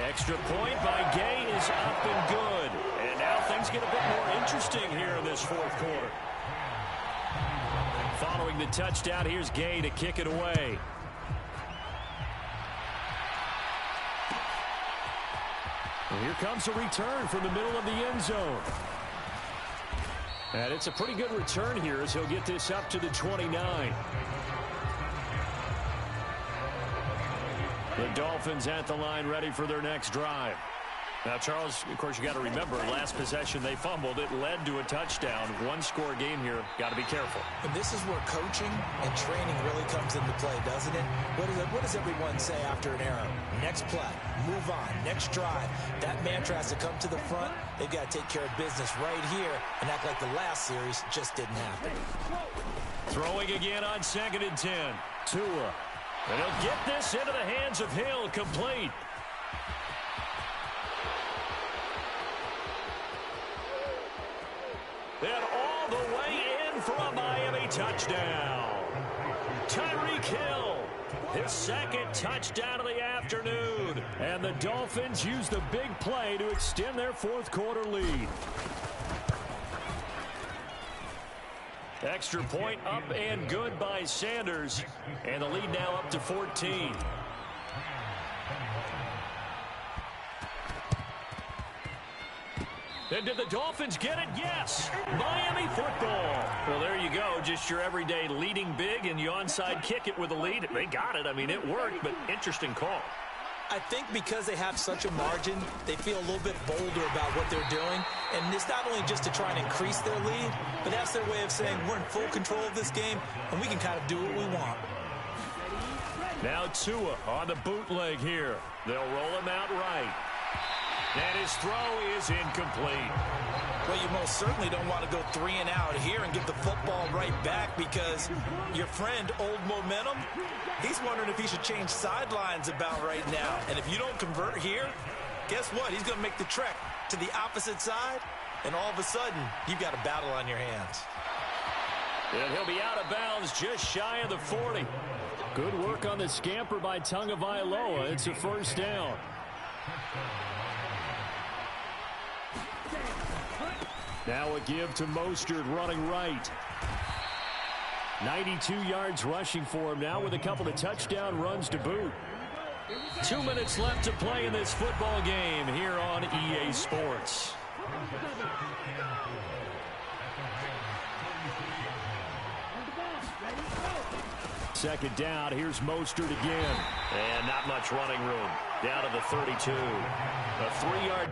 Extra point by Gay is up and good. And now things get a bit more interesting here in this 4th quarter. Following the touchdown, here's Gay to kick it away. And here comes a return from the middle of the end zone. And it's a pretty good return here as he'll get this up to the 29. The Dolphins at the line ready for their next drive. Now, Charles, of course, you got to remember, last possession they fumbled. It led to a touchdown. 1-score game here. Got to be careful. And this is where coaching and training really comes into play, doesn't it? What does everyone say after an error? Next play, move on, next drive. That mantra has to come to the front. They've got to take care of business right here and act like the last series just didn't happen. Throwing again on 2nd and 10. Tua. And he'll get this into the hands of Hill, complete. And all the way in for a Miami touchdown. Tyreek Hill, his 2nd touchdown of the afternoon. And the Dolphins use the big play to extend their 4th quarter lead. Extra point up and good by Sanders. And the lead now up to 14. And did the Dolphins get it? Yes! Miami football. Well, there you go. Just your everyday leading big, and you onside kick it with a lead. They got it. I mean, it worked, but interesting call. I think because they have such a margin, they feel a little bit bolder about what they're doing. And it's not only just to try and increase their lead, but that's their way of saying we're in full control of this game, and we can kind of do what we want. Now Tua on the bootleg here. They'll roll him out right. And his throw is incomplete. Well, you most certainly don't want to go 3 and out here and give the football right back, because your friend, Old Momentum, he's wondering if he should change sidelines about right now. And if you don't convert here, guess what? He's going to make the trek to the opposite side, and all of a sudden, you've got a battle on your hands. And he'll be out of bounds just shy of the 40. Good work on the scamper by Tagovailoa. It's a first down. Now a give to Mostert running right. 92 yards rushing for him now with a couple of touchdown runs to boot. 2 minutes left to play in this football game here on EA Sports. Second down, here's Mostert again. And not much running room. Down to the 32. A 3-yard.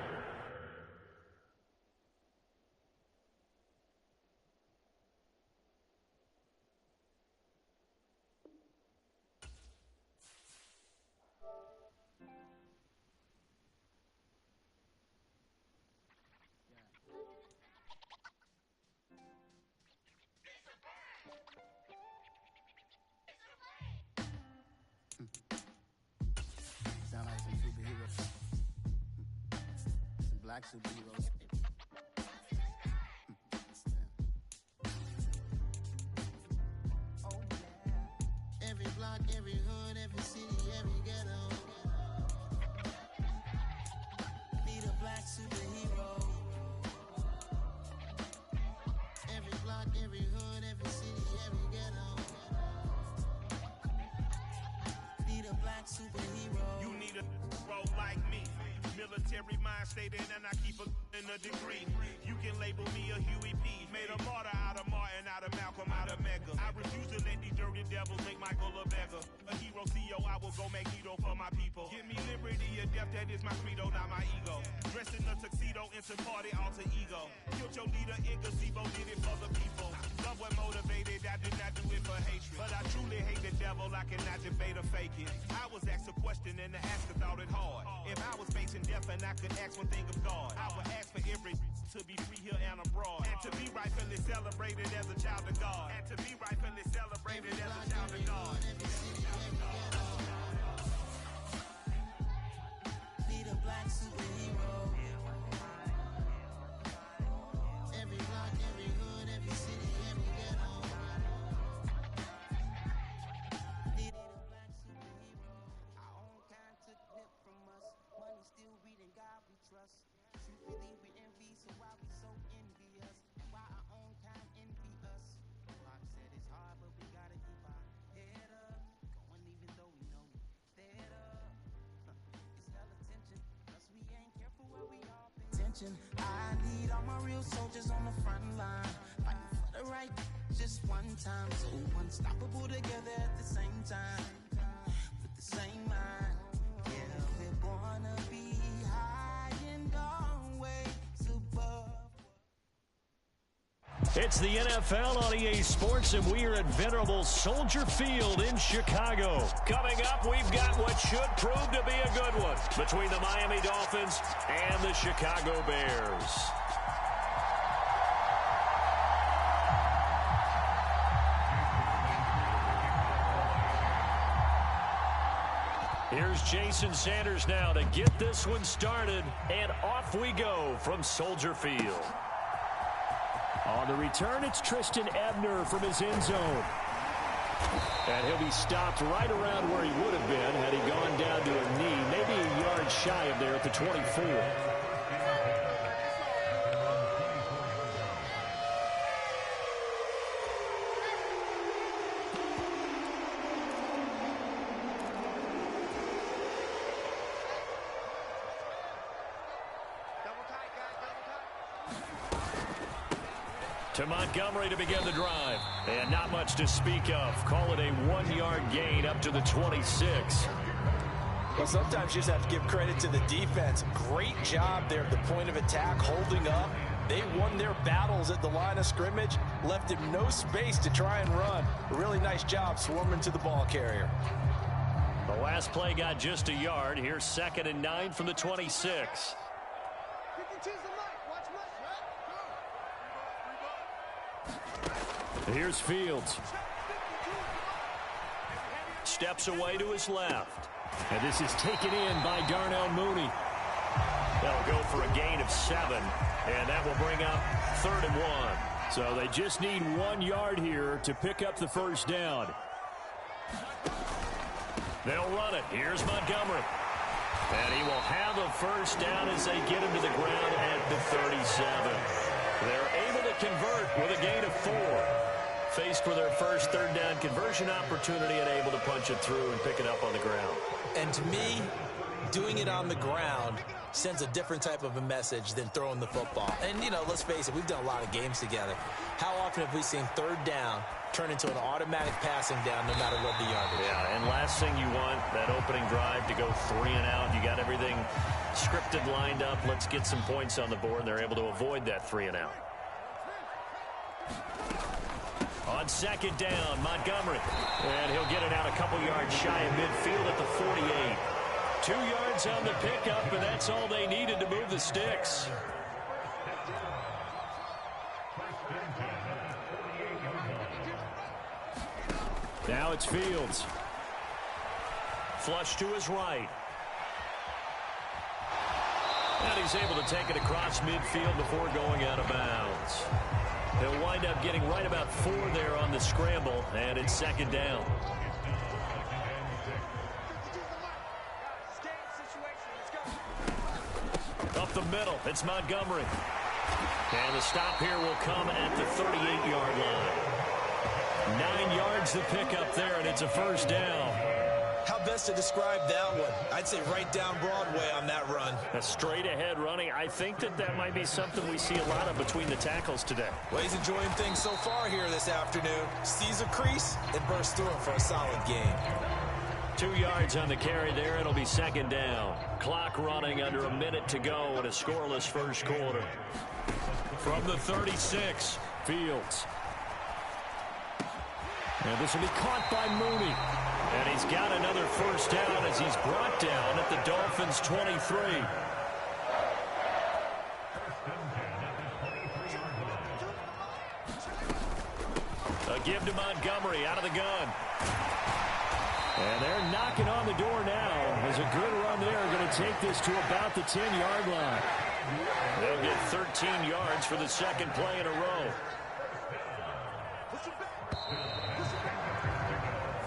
Sound like some superheroes. Some black superheroes. Oh yeah. Every block, every hood, every city, every ghetto. Need a black superhero. Every block, every hood, every city, every ghetto. Need a black superhero. You need a role like me. Military mind stated, and I keep in a degree. You can label me a Huey P. Made a martyr out of Martin, out of Malcolm, out of Mecca. I refuse to let these dirty devils make Michael a beggar. A hero CEO, I will go Magneto for my people. Give me liberty or death, that is my credo, not my ego. Dressed in a tuxedo, into party, alter ego. Killed your leader in gazebo, did it for the people. Love what motivated, I did not do it for hatred. But I truly hate the devil, I cannot debate or fake it. I was asked a question and the asker thought it hard. If I was facing death and I could ask one thing of God, I would ask for every to be free here and abroad. And to be rightfully celebrated as a child of God. And to be rightfully celebrated as a child of God. Need a black superhero. Every block, every hood, every city, every ghetto. Need a black superhero. Our own kind took nip from us. Money still reading, God we trust. Truthfully we envy, so why we so envious? Why our own kind envy us? Rock said it's hard, but we gotta keep our head up. Going even though we know we fed up. It's hella tension, plus we ain't careful where we all pay attention. I need all my real soldiers on the front line, fighting for the right just one time. So unstoppable together at the same time, with the same mind. Yeah, we're gonna be high and always above. It's the NFL on EA Sports, and we are at venerable Soldier Field in Chicago. Coming up, we've got what should prove to be a good one between the Miami Dolphins and the Chicago Bears. Here's Jason Sanders now to get this one started, and off we go from Soldier Field. On the return, it's Tristan Ebner from his end zone. And he'll be stopped right around where he would have been had he gone down to a knee, maybe a yard shy of there at the 24. To Montgomery to begin the drive. And not much to speak of. Call it a 1-yard gain up to the 26. Well, sometimes you just have to give credit to the defense. Great job there at the point of attack, holding up. They won their battles at the line of scrimmage, left him no space to try and run. A really nice job swarming to the ball carrier. Last play got just a yard. Here's 2nd and 9 from the 26. Here's Fields. Steps away to his left. And this is taken in by Darnell Mooney. They'll go for a gain of 7, and that will bring up 3rd and 1. So they just need 1 yard here to pick up the first down. They'll run it. Here's Montgomery. And he will have a first down as they get him to the ground at the 37. They're able to convert with a gain of 4. Faced with their first 3rd down conversion opportunity and able to punch it through and pick it up on the ground. And to me, doing it on the ground sends a different type of a message than throwing the football. And, you know, let's face it, we've done a lot of games together. How often have we seen 3rd down turn into an automatic passing down no matter what the yardage? Yeah, and last thing you want, that opening drive to go 3 and out. You got everything scripted, lined up. Let's get some points on the board, and they're able to avoid that 3 and out. On 2nd down, Montgomery. And he'll get it out a couple yards shy of midfield at the 48. 2 yards on the pickup, and that's all they needed to move the sticks. Now it's Fields. Flush to his right. And he's able to take it across midfield before going out of bounds. He'll wind up getting right about 4 there on the scramble, and it's 2nd down. Up the middle, it's Montgomery. And the stop here will come at the 38-yard line. 9 yards to pick up there, and it's a first down. How best to describe that one? I'd say right down Broadway on that run. A straight-ahead running. I think that might be something we see a lot of between the tackles today. Well, he's enjoying things so far here this afternoon. Sees a crease and bursts through him for a solid gain. 2 yards on the carry there. It'll be 2nd down. Clock running under a minute to go in a scoreless first quarter. From the 36, Fields. And this will be caught by Mooney. And he's got another first down as he's brought down at the Dolphins' 23. A give to Montgomery out of the gun. And they're knocking on the door now. There's a good run there. Going to take this to about the 10-yard line. They'll get 13 yards for the 2nd play in a row.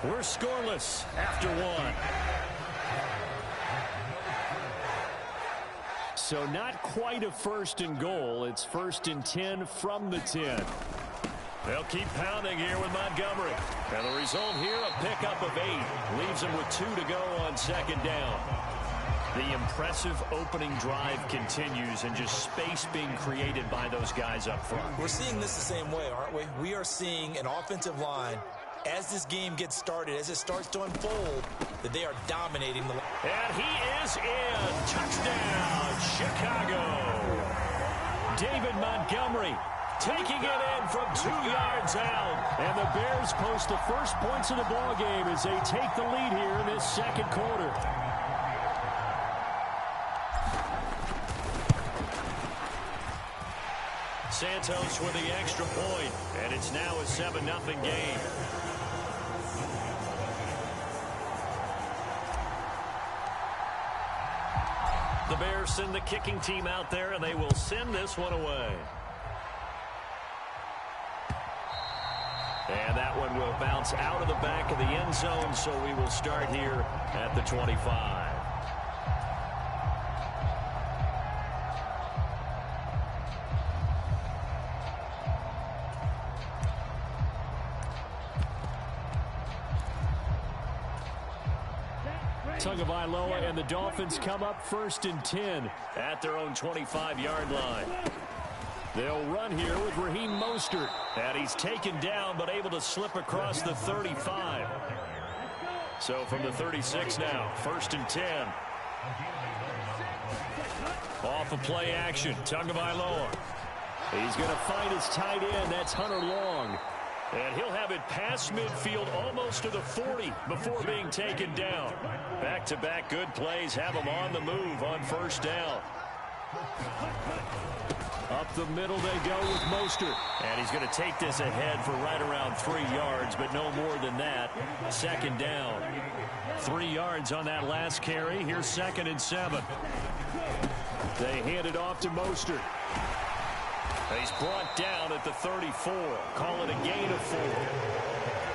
We're scoreless after 1. So not quite a 1st and goal. It's 1st and 10 from the 10. They'll keep pounding here with Montgomery. And the result here, a pickup of 8. Leaves them with 2 to go on 2nd down. The impressive opening drive continues, and just space being created by those guys up front. We're seeing this the same way, aren't we? We are seeing an offensive line, as this game gets started, as it starts to unfold, that they are dominating the line. And he is in. Touchdown, Chicago. David Montgomery taking it in from 2 yards out. And the Bears post the first points of the ball game as they take the lead here in this 2nd quarter. Santos with the extra point, and it's now a 7-0 game. The Bears send the kicking team out there, and they will send this one away. And that one will bounce out of the back of the end zone, so we will start here at the 25. Tagovailoa and the Dolphins come up 1st and 10 at their own 25-yard line. They'll run here with Raheem Mostert. And he's taken down but able to slip across the 35. So from the 36 now, 1st and 10. Off of play action, Tagovailoa. He's going to find his tight end. That's Hunter Long. And he'll have it past midfield almost to the 40 before being taken down. Back-to-back good plays have him on the move on first down. Up the middle they go with Mostert. And he's going to take this ahead for right around 3 yards, but no more than that. Second down. 3 yards on that last carry. Here's 2nd and 7. They hand it off to Mostert. He's brought down at the 34. Call it a gain of 4.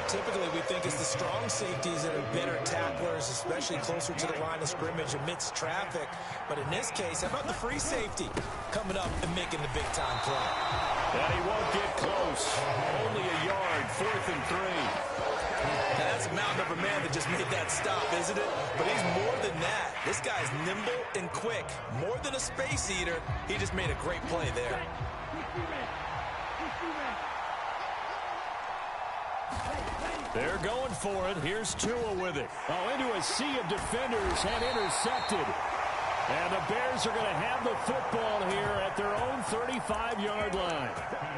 Typically, we think it's the strong safeties that are better tacklers, especially closer to the line of scrimmage amidst traffic. But in this case, how about the free safety coming up and making the big-time play? And he won't get close. Only a yard, 4th and 3. Now, that's a mountain of a man that just made that stop, isn't it? But he's more than that. This guy's nimble and quick. More than a space eater, he just made a great play there. They're going for it. Here's Tua with it. Oh, into a sea of defenders and intercepted. And the Bears are going to have the football here at their own 35-yard line.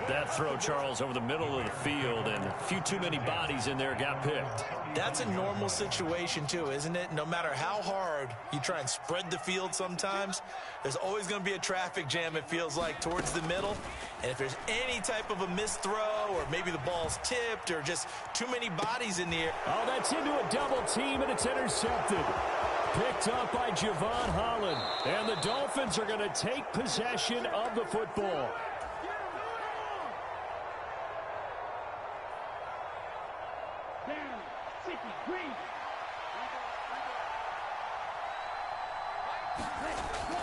That throw, Charles, over the middle of the field, and a few too many bodies in there got picked. That's a normal situation, too, isn't it? No matter how hard you try and spread the field sometimes, there's always going to be a traffic jam, it feels like, towards the middle. And if there's any type of a missed throw, or maybe the ball's tipped, or just too many bodies in the air. Oh, that's into a double team, and it's intercepted. Picked up by Javon Holland. And the Dolphins are going to take possession of the football.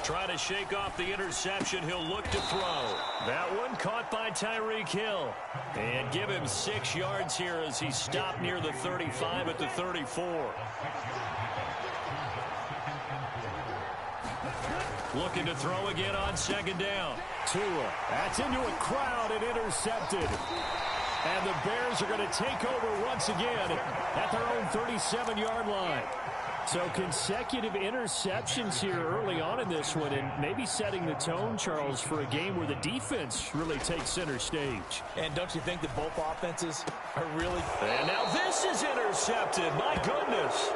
Trying to shake off the interception. He'll look to throw. That one caught by Tyreek Hill. And give him 6 yards here as he stopped near the 35 at the 34. Looking to throw again on 2nd down. Tua. That's into a crowd and intercepted. And the Bears are going to take over once again at their own 37-yard line. So consecutive interceptions here early on in this one, and maybe setting the tone, Charles, for a game where the defense really takes center stage. And don't you think that both offenses are really... And now this is intercepted. My goodness.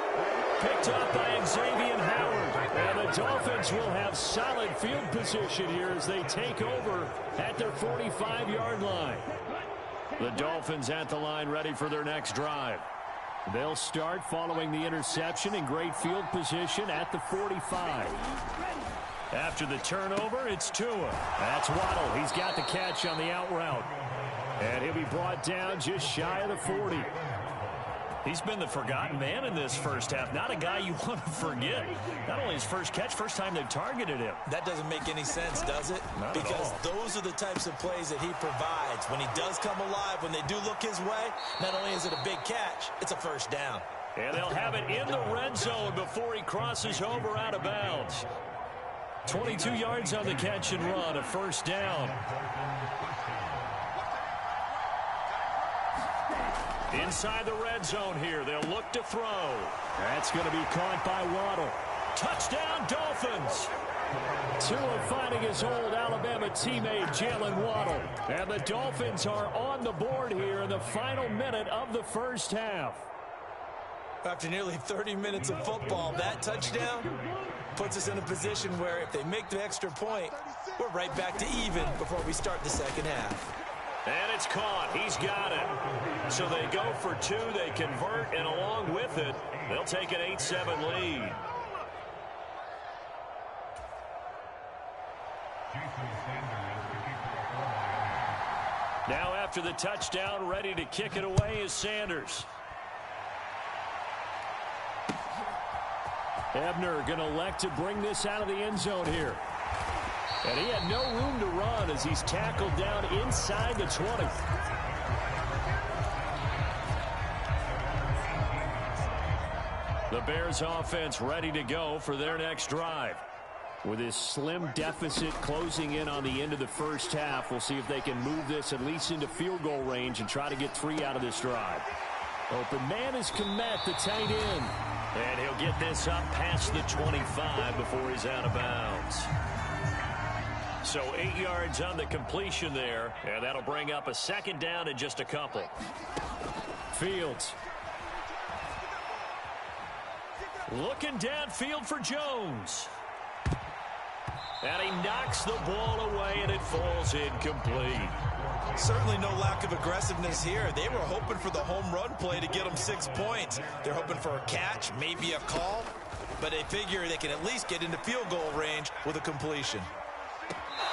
Picked up by Xavier Howard. And the Dolphins will have solid field position here as they take over at their 45-yard line. The Dolphins at the line ready for their next drive. They'll start following the interception in great field position at the 45. After the turnover, it's Tua. That's Waddle. He's got the catch on the out route. And he'll be brought down just shy of the 40. He's been the forgotten man in this first half. Not a guy you want to forget. Not only his first catch, first time they've targeted him. That doesn't make any sense, does it? Not because at all. Those are the types of plays that he provides. When he does come alive, when they do look his way, not only is it a big catch, it's a first down. And they'll have it in the red zone before he crosses over out of bounds. 22 yards on the catch and run, a first down. Inside the red zone here, they'll look to throw. That's going to be caught by Waddle. Touchdown, Dolphins! Tua finding his old Alabama teammate, Jalen Waddle. And the Dolphins are on the board here in the final minute of the first half. After nearly 30 minutes of football, that touchdown puts us in a position where if they make the extra point, we're right back to even before we start the second half. And it's caught. He's got it. So they go for 2. They convert, and along with it, they'll take an 8-7 lead. Now after the touchdown, ready to kick it away is Sanders. Ebner going to elect to bring this out of the end zone here. And he had no room to run as he's tackled down inside the 20. The Bears offense ready to go for their next drive. With his slim deficit closing in on the end of the first half, we'll see if they can move this at least into field goal range and try to get 3 out of this drive. Open man is Kmet, the tight end. And he'll get this up past the 25 before he's out of bounds. So 8 yards on the completion there, and that'll bring up a second down in just a couple. Fields. Looking downfield for Jones. And he knocks the ball away, and it falls incomplete. Certainly no lack of aggressiveness here. They were hoping for the home run play to get them 6 points. They're hoping for a catch, maybe a call, but they figure they can at least get into field goal range with a completion.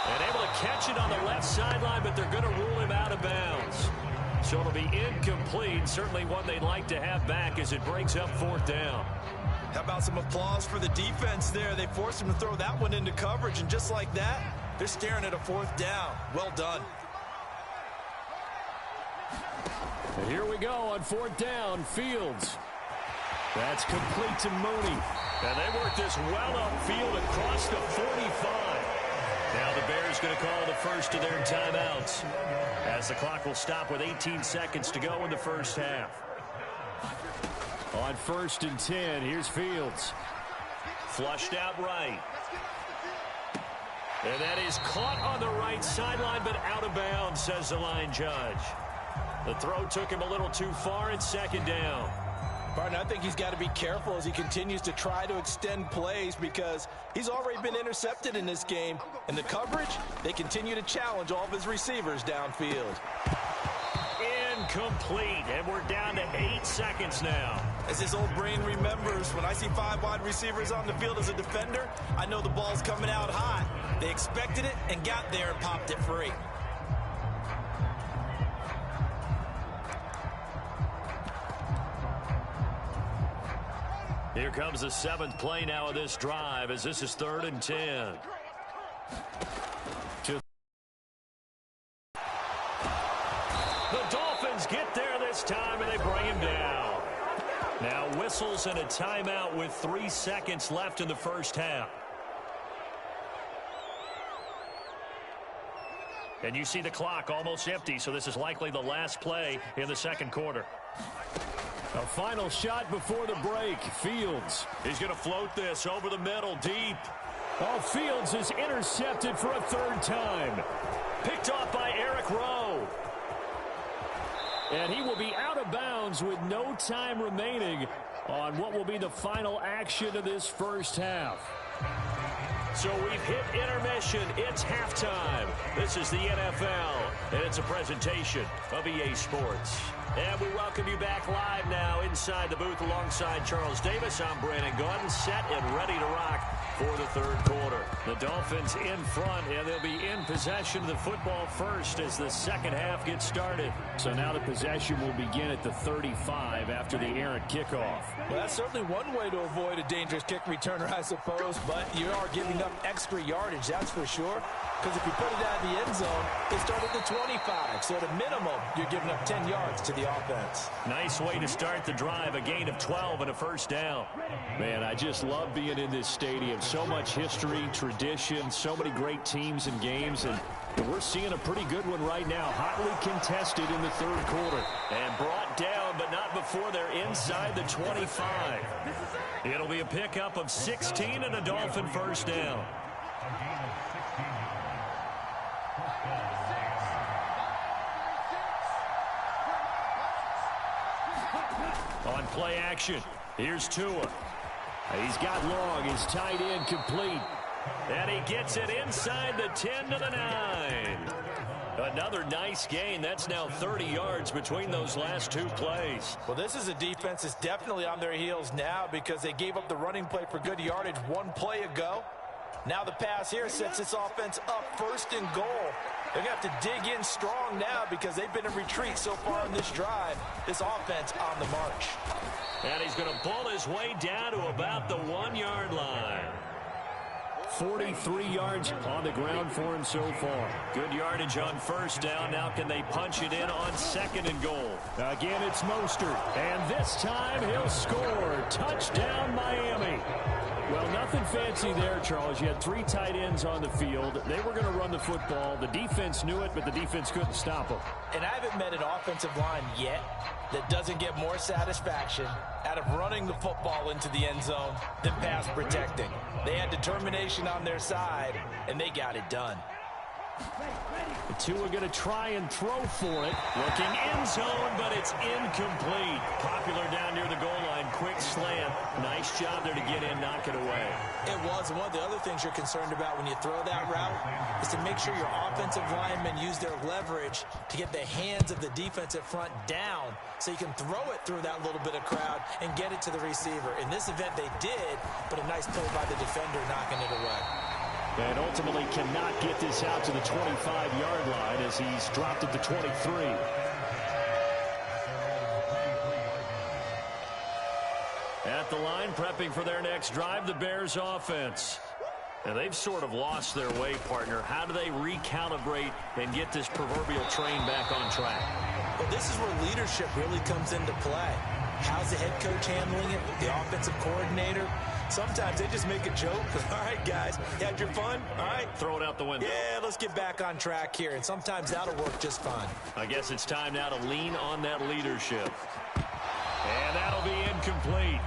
And able to catch it on the left sideline, but they're going to rule him out of bounds. So it'll be incomplete. Certainly one they'd like to have back as it brings up 4th down. How about some applause for the defense there? They forced him to throw that one into coverage, and just like that, they're staring at a 4th down. Well done. And here we go on 4th down. Fields. That's complete to Mooney. And they work this well upfield across the 45. Now the Bears going to call the first of their timeouts, as the clock will stop with 18 seconds to go in the first half. On 1st and 10, here's Fields. Flushed out right. And that is caught on the right sideline, but out of bounds, says the line judge. The throw took him a little too far. It's 2nd down. Partner, I think he's got to be careful as he continues to try to extend plays because he's already been intercepted in this game. And the coverage, they continue to challenge all of his receivers downfield. Incomplete, and we're down to 8 seconds now. As his old brain remembers, when I see 5 wide receivers on the field as a defender, I know the ball's coming out hot. They expected it and got there and popped it free. Here comes the 7th play now of this drive, as this is 3rd and 10. The Dolphins get there this time, and they bring him down. Now whistles and a timeout with 3 seconds left in the first half. And you see the clock almost empty, so this is likely the last play in the second quarter. A final shot before the break. Fields. He's going to float this over the middle, deep. Oh, Fields is intercepted for a 3rd time. Picked off by Eric Rowe. And he will be out of bounds with no time remaining on what will be the final action of this first half. So we've hit intermission. It's halftime. This is the NFL, and it's a presentation of EA Sports. And we welcome you back live now inside the booth alongside Charles Davis. I'm Brandon Gordon, set and ready to rock for the 3rd quarter. The Dolphins in front, and they'll be in possession of the football first as the second half gets started. So now the possession will begin at the 35 after the errant kickoff. Well, that's certainly one way to avoid a dangerous kick returner, I suppose, but you are giving up extra yardage, that's for sure. Because if you put it out of the end zone, they start at the 25. So at a minimum, you're giving up 10 yards to the offense. Nice way to start the drive, a gain of 12 and a first down. Man, I just love being in this stadium. So much history, tradition, so many great teams and games, and we're seeing a pretty good one right now, hotly contested in the 3rd quarter. And brought down, but not before they're inside the 25. It'll be a pickup of 16 and a Dolphin first down. On play action, here's Tua. He's got long, his tight end complete. And he gets it inside the 10 to the 9. Another nice gain. That's now 30 yards between those last 2 plays. Well, this is a defense that's definitely on their heels now because they gave up the running play for good yardage 1 play ago. Now the pass here sets this offense up 1st and goal. They're going to have to dig in strong now because they've been in retreat so far in this drive. This offense on the march. And he's going to pull his way down to about the 1-yard line. 43 yards on the ground for him so far. Good yardage on first down. Now can they punch it in on 2nd and goal? Again, it's Mostert. And this time he'll score. Touchdown, Miami. Well, nothing fancy there, Charles. You had 3 tight ends on the field. They were going to run the football. The defense knew it, but the defense couldn't stop them. And I haven't met an offensive line yet that doesn't get more satisfaction out of running the football into the end zone than pass protecting. They had determination on their side, and they got it done. The two are going to try and throw for it. Looking end zone, but it's incomplete. Popular down near the goal line. Quick slant. Nice job there to get in, knock it away. It was. And one of the other things you're concerned about when you throw that route is to make sure your offensive linemen use their leverage to get the hands of the defensive front down so you can throw it through that little bit of crowd and get it to the receiver. In this event, they did, but a nice play by the defender knocking it away. And ultimately cannot get this out to the 25-yard line as he's dropped at the 23. At the line, prepping for their next drive, the Bears offense. And they've sort of lost their way, partner. How do they recalibrate and get this proverbial train back on track? Well, this is where leadership really comes into play. How's the head coach handling it? The offensive coordinator? Sometimes they just make a joke. All right, guys, you had your fun? All right. Throw it out the window. Yeah, let's get back on track here. And sometimes that'll work just fine. I guess it's time now to lean on that leadership. And that'll be incomplete.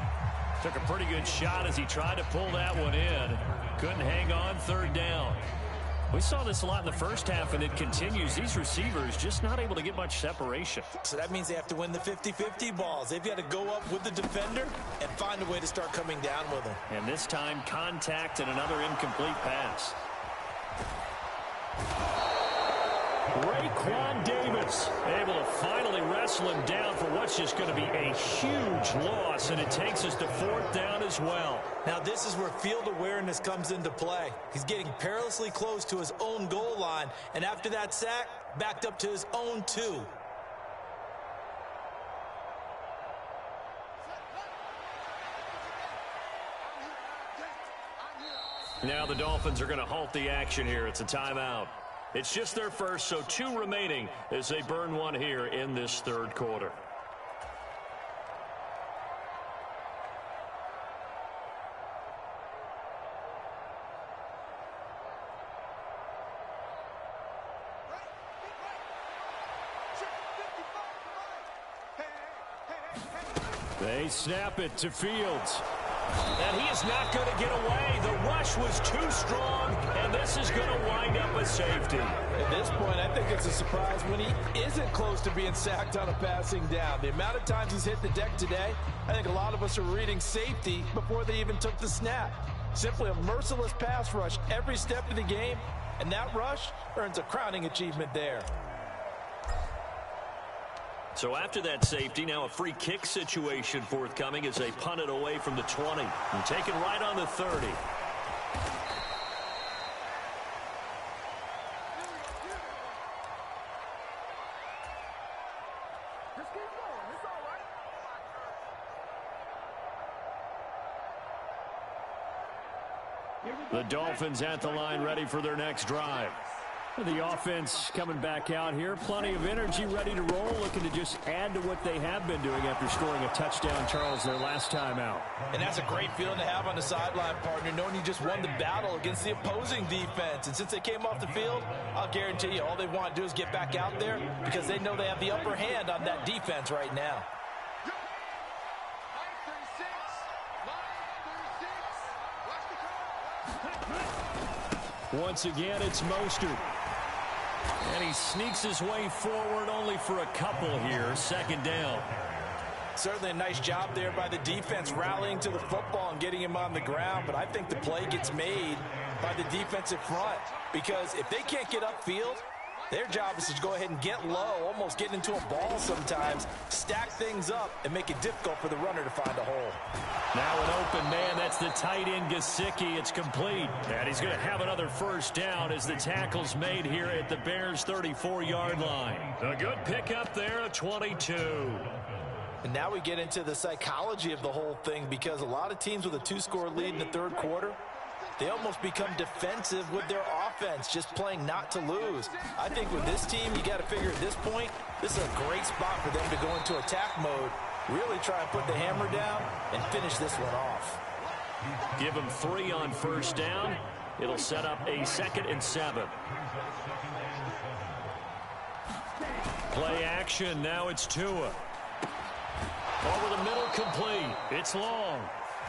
Took a pretty good shot as he tried to pull that one in. Couldn't hang on, third down. We saw this a lot in the first half, and it continues. These receivers just not able to get much separation. So that means they have to win the 50-50 balls. They've got to go up with the defender and find a way to start coming down with them. And this time, contact and another incomplete pass. Raekwon Davis able to finally wrestle him down for what's just going to be a huge loss, and it takes us to fourth down as well. Now this is where field awareness comes into play. He's getting perilously close to his own goal line, and after that sack, backed up to his own 2. Now the Dolphins are going to halt the action here. It's a timeout. It's just their first, so 2 remaining as they burn one here in this third quarter. They snap it to Fields. And he is not going to get away. The rush was too strong, and this is going to wind up a safety. At this point, I think it's a surprise when he isn't close to being sacked on a passing down. The amount of times he's hit the deck today, I think a lot of us are reading safety before they even took the snap. Simply a merciless pass rush every step of the game, and that rush earns a crowning achievement there. So after that safety, now a free kick situation forthcoming as they punt it away from the 20 and take it right on the 30. The Dolphins at the line ready for their next drive. The offense coming back out here. Plenty of energy, ready to roll, looking to just add to what they have been doing after scoring a touchdown, Charles, their last time out. And that's a great feeling to have on the sideline, partner, knowing you just won the battle against the opposing defense. And since they came off the field, I'll guarantee you all they want to do is get back out there because they know they have the upper hand on that defense right now. Once again, it's Mostert. And he sneaks his way forward only for a couple here. Second down. Certainly a nice job there by the defense rallying to the football and getting him on the ground. But I think the play gets made by the defensive front because if they can't get upfield, their job is to go ahead and get low, almost get into a ball sometimes, stack things up, and make it difficult for the runner to find a hole. Now an open man. That's the tight end, Gesicki. It's complete. And he's going to have another first down as the tackle's made here at the Bears' 34-yard line. A good pickup there, a 22. And now we get into the psychology of the whole thing because a lot of teams with a 2-score lead in the third quarter, they almost become defensive with their offense, just playing not to lose. I think with this team, you got to figure at this point, this is a great spot for them to go into attack mode, really try and put the hammer down and finish this one off. Give them 3 on first down. It'll set up a 2nd and 7. Play action. Now it's Tua. Over the middle, complete. It's long.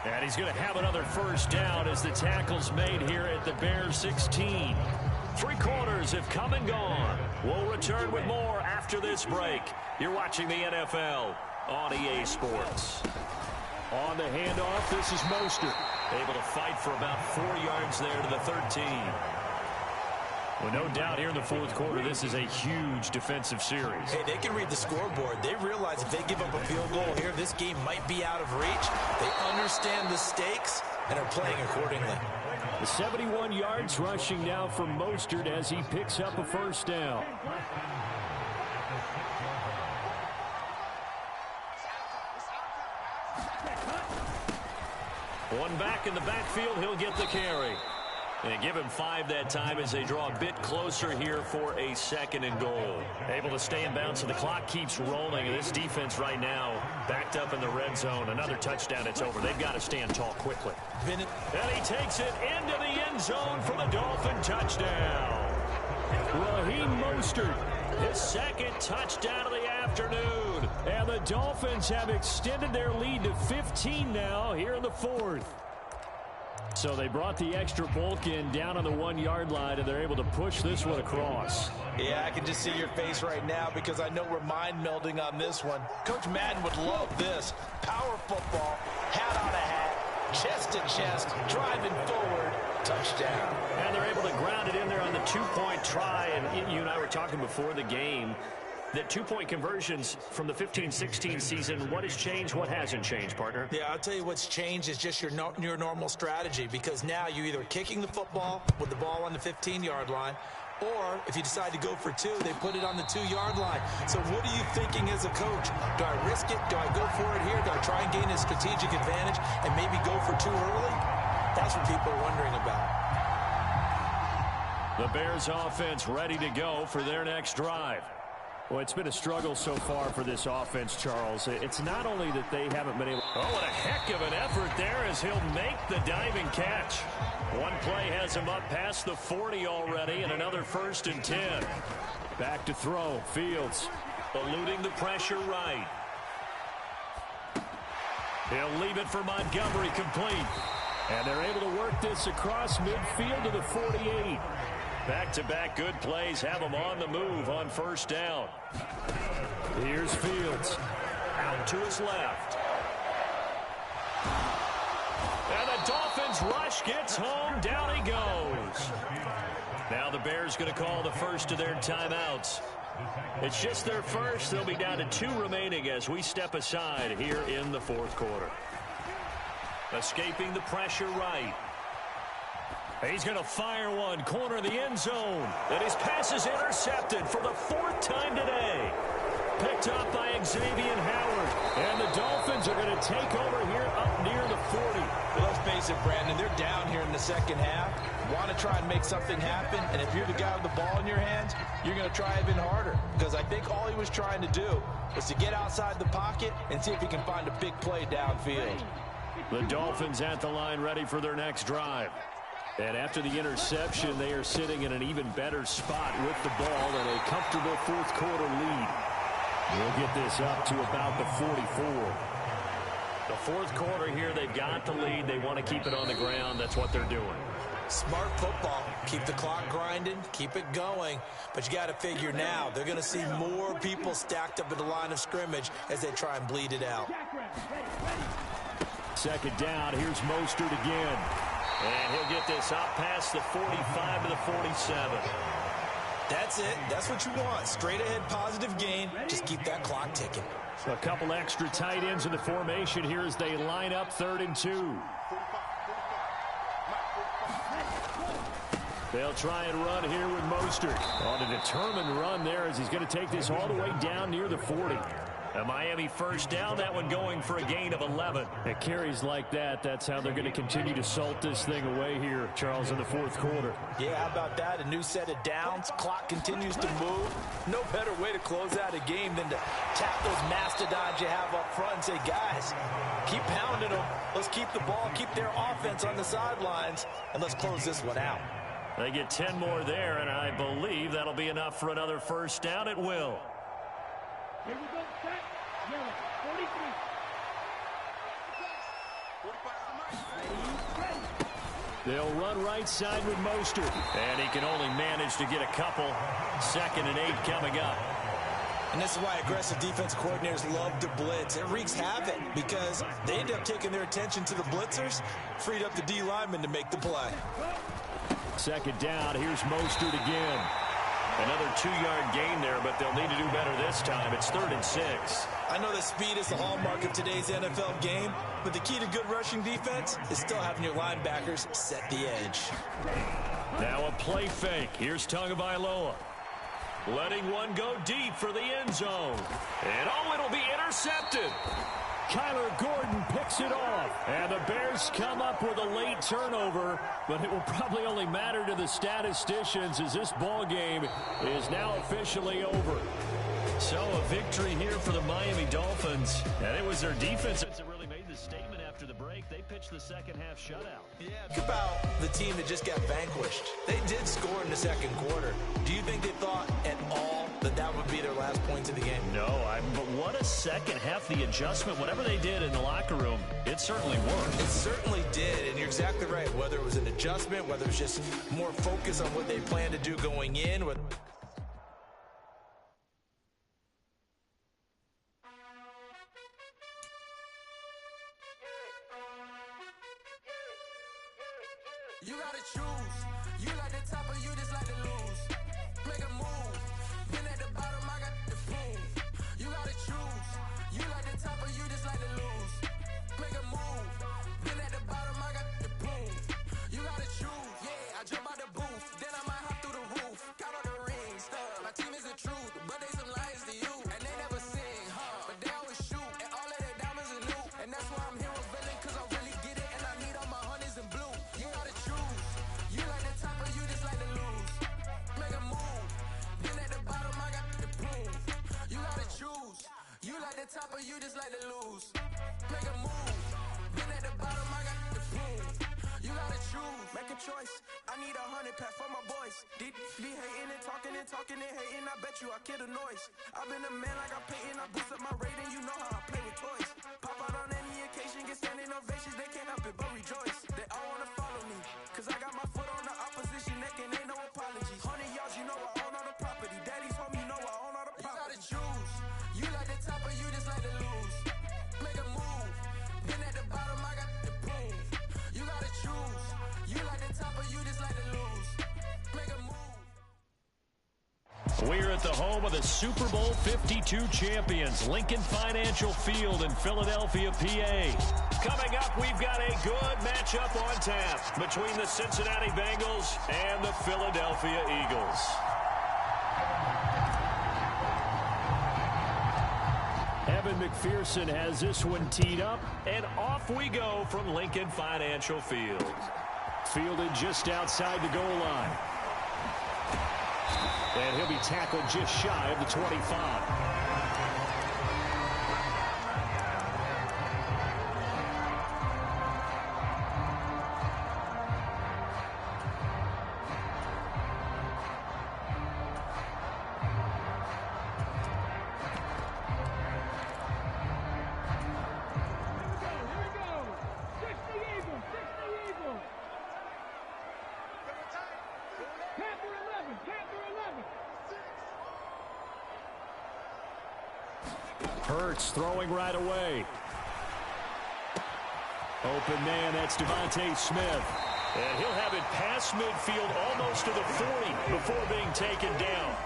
And he's going to have another first down as the tackle's made here at the Bears 16. 3 quarters have come and gone. We'll return with more after this break. You're watching the NFL on EA Sports. On the handoff, this is Mostert. Able to fight for about 4 yards there to the 13. Well, no doubt here in the fourth quarter, this is a huge defensive series. Hey, they can read the scoreboard. They realize if they give up a field goal here, this game might be out of reach. They understand the stakes and are playing accordingly. The 71 yards rushing now for Mostert as he picks up a first down. One back in the backfield, he'll get the carry. And give him 5 that time as they draw a bit closer here for a 2nd and goal. Able to stay in bounds, so the clock keeps rolling. And this defense right now backed up in the red zone. Another touchdown, it's over. They've got to stand tall quickly. And he takes it into the end zone for the Dolphin touchdown. Raheem Mostert, his 2nd touchdown of the afternoon. And the Dolphins have extended their lead to 15 now here in the 4th. So they brought the extra bulk in down on the 1-yard line, and they're able to push this one across. Yeah, I can just see your face right now because I know we're mind melding on this one. Coach Madden would love this. Power football, hat on a hat, chest to chest, driving forward, touchdown. And they're able to ground it in there on the 2-point try. And you and I were talking before the game that 2-point conversions from the 15-16 season, what has changed, what hasn't changed, partner? Yeah, I'll tell you what's changed is just your normal strategy, because now you're either kicking the football with the ball on the 15-yard line, or if you decide to go for 2, they put it on the 2-yard line. So what are you thinking as a coach? Do I risk it? Do I go for it here? Do I try and gain a strategic advantage and maybe go for 2 early? That's what people are wondering about. The Bears offense ready to go for their next drive. Well, it's been a struggle so far for this offense, Charles. It's not only that they haven't been able... Oh, what a heck of an effort there as he'll make the diving catch. One play has him up past the 40 already, and another 1st and 10. Back to throw. Fields eluding the pressure right. He'll leave it for Montgomery, complete. And they're able to work this across midfield to the 48. Back-to-back good plays have them on the move on 1st down. Here's Fields. Out to his left. And the Dolphins rush gets home. Down he goes. Now the Bears going to call the first of their timeouts. It's just their first. They'll be down to 2 remaining as we step aside here in the 4th quarter. Escaping the pressure right. He's going to fire one, corner of the end zone. And his pass is intercepted for the 4th time today. Picked up by Xavier Howard. And the Dolphins are going to take over here up near the 40. Well, let's face it, Brandon, they're down here in the 2nd half. Want to try and make something happen. And if you're the guy with the ball in your hands, you're going to try even harder. Because I think all he was trying to do was to get outside the pocket and see if he can find a big play downfield. The Dolphins at the line ready for their next drive. And after the interception, they are sitting in an even better spot with the ball and a comfortable 4th quarter lead. We'll get this up to about the 44. The 4th quarter here, they've got the lead. They want to keep it on the ground. That's what they're doing. Smart football. Keep the clock grinding. Keep it going. But you got to figure now, they're going to see more people stacked up at the line of scrimmage as they try and bleed it out. 2nd down. Here's Mostert again. And he'll get this out past the 45 to the 47. That's it. That's what you want. Straight ahead positive gain. Just keep that clock ticking. A couple extra tight ends in the formation here as they line up 3rd and 2. They'll try and run here with Mostert. On a determined run there as he's going to take this all the way down near the 40. A Miami 1st down, that one going for a gain of 11. It carries like that. That's how they're going to continue to salt this thing away here, Charles, in the 4th quarter. Yeah, how about that? A new set of downs. Clock continues to move. No better way to close out a game than to tap those mastodons you have up front and say, guys, keep pounding them. Let's keep the ball, keep their offense on the sidelines, and let's close this one out. They get 10 more there, and I believe that'll be enough for another 1st down. It will. Here we go, set, yellow, 43. They'll run right side with Mostert. And he can only manage to get a couple. 2nd and 8 coming up. And this is why aggressive defense coordinators love to blitz. It wreaks havoc because they end up taking their attention to the blitzers, freed up the D lineman to make the play. 2nd down. Here's Mostert again. Another 2-yard gain there, but they'll need to do better this time. It's 3rd and 6. I know that speed is the hallmark of today's NFL game, but the key to good rushing defense is still having your linebackers set the edge. Now a play fake. Here's Tagovailoa. Letting one go deep for the end zone. And it'll be intercepted. Kyler Gordon picks it off. And the Bears come up with a late turnover, but it will probably only matter to the statisticians as this ball game is now officially over. So a victory here for the Miami Dolphins. And it was their defense that really made the statement after the break. They pitched the second half shutout. Yeah, think about the team that just got vanquished. They did score in the 2nd quarter. Do you think they thought at all that that would be their last points of the game? No, but what a second half. The adjustment, whatever they did in the locker room, it certainly worked. It certainly did, and you're exactly right. Whether it was an adjustment, whether it was just more focus on what they planned to do going in. You gotta choose. You like the top or you just like to lose. Make a move. Been at the bottom, I got the boom. You gotta choose. You like the top or you just like to lose. Make a move. Been at the bottom, I got the boom. You gotta choose. Yeah, I jump out the booth. Then I might hop through the roof. Got all the rings. My team is the truth, but they some liars to you. And they never sing, but they always shoot. And all of their diamonds are loot. And that's why I'm here with villain, cause I really get it. And I need all my honeys in blue. You gotta choose. You like the top or you just like to lose. Make a move. Been at the bottom, I got the boom. You gotta choose. You like the top or you just like to lose. Make a move. Been at the bottom, I got the boom. You gotta choose. Make a choice. I need 100 pack for my boys. Be hating and talking and hating. I bet you I kill the noise. I've been a man like I'm Peyton. I boost up my rating. You know how I play with toys. Pop out on any occasion, get standing ovations. They can't help it but rejoice. They all wanna follow me, cause I got my foot on the opposition neck and ain't no apologies. 100 yards, you know I own all the property. Daddy's home, you know I own all the property. You gotta choose. You like the top or you just like to lose. Make a move. Been at the bottom, I got the boom. You gotta choose. You like the top or you just like to lose. Make a move. We're at the home of the Super Bowl 52 champions, Lincoln Financial Field in Philadelphia, PA. Coming up, we've got a good matchup on tap between the Cincinnati Bengals and the Philadelphia Eagles. Evan McPherson has this one teed up, and off we go from Lincoln Financial Field. Fielded just outside the goal line. And he'll be tackled just shy of the 25. Hurts throwing right away. Open man, that's Devontae Smith. And he'll have it past midfield almost to the 40 before being taken down.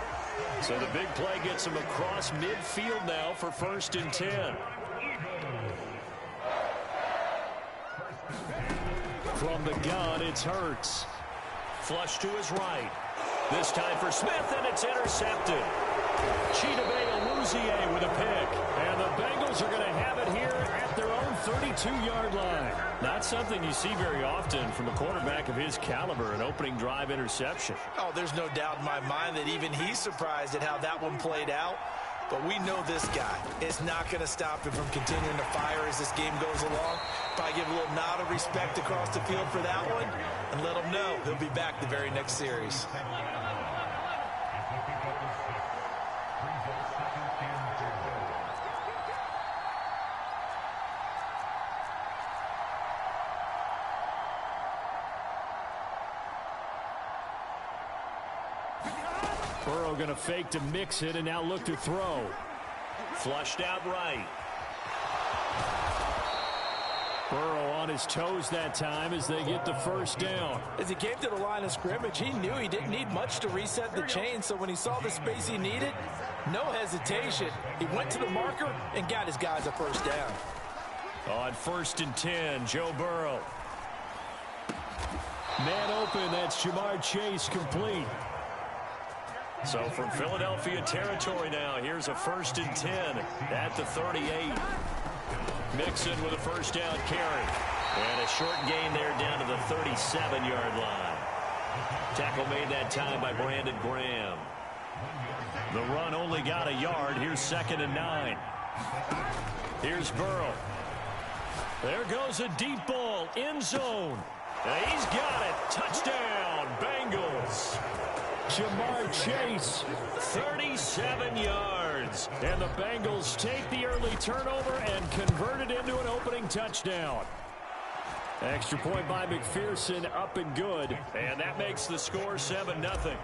So the big play gets him across midfield now for 1st and 10. From the gun, it's Hurts. Flush to his right. This time for Smith, and it's intercepted. Chidobe Awuzie with a pick. And the Bengals are going to have it here at their own 32-yard line. Not something you see very often from a quarterback of his caliber, an opening drive interception. Oh, there's no doubt in my mind that even he's surprised at how that one played out. But we know this guy is not going to stop him from continuing to fire as this game goes along. Probably give a little nod of respect across the field for that one and let him know he'll be back the very next series. Burrow going to fake to mix it and now look to throw. Flushed out right. Burrow on his toes that time as they get the first down. As he came to the line of scrimmage, he knew he didn't need much to reset the chain, so when he saw the space he needed, no hesitation. He went to the marker and got his guys a first down. On 1st and 10, Joe Burrow. Man open, that's Jamar Chase complete. So from Philadelphia territory now, here's a 1st and 10 at the 38. Mixon with a first down carry. And a short gain there down to the 37-yard line. Tackle made that time by Brandon Graham. The run only got a yard. Here's 2nd and 9. Here's Burrow. There goes a deep ball, end zone. And he's got it. Touchdown, Bengals. Jamar Chase, 37 yards. And the Bengals take the early turnover and convert it into an opening touchdown. Extra point by McPherson, up and good. And that makes the score 7-0.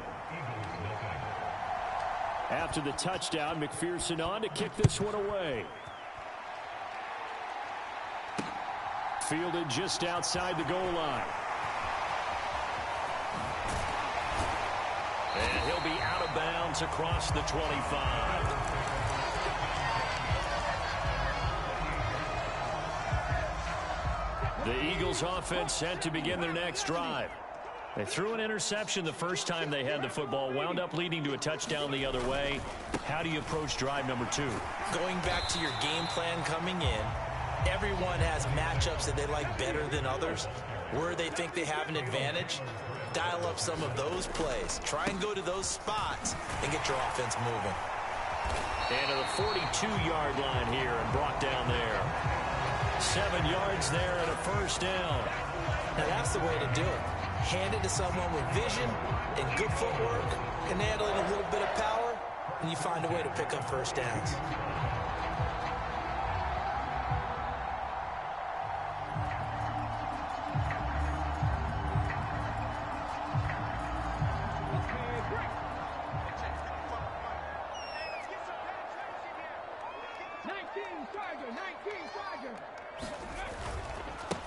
After the touchdown, McPherson on to kick this one away. Fielded just outside the goal line. And he'll be out of bounds across the 25. The Eagles offense set to begin their next drive. They threw an interception the first time they had the football, wound up leading to a touchdown the other way. How do you approach drive number 2? Going back to your game plan coming in, everyone has matchups that they like better than others. Where they think they have an advantage, dial up some of those plays. Try and go to those spots and get your offense moving. And to the 42-yard line here and brought down there. 7 yards there and a first down. Now that's the way to do it. Hand it to someone with vision and good footwork and handle it a little bit of power, and you find a way to pick up first downs.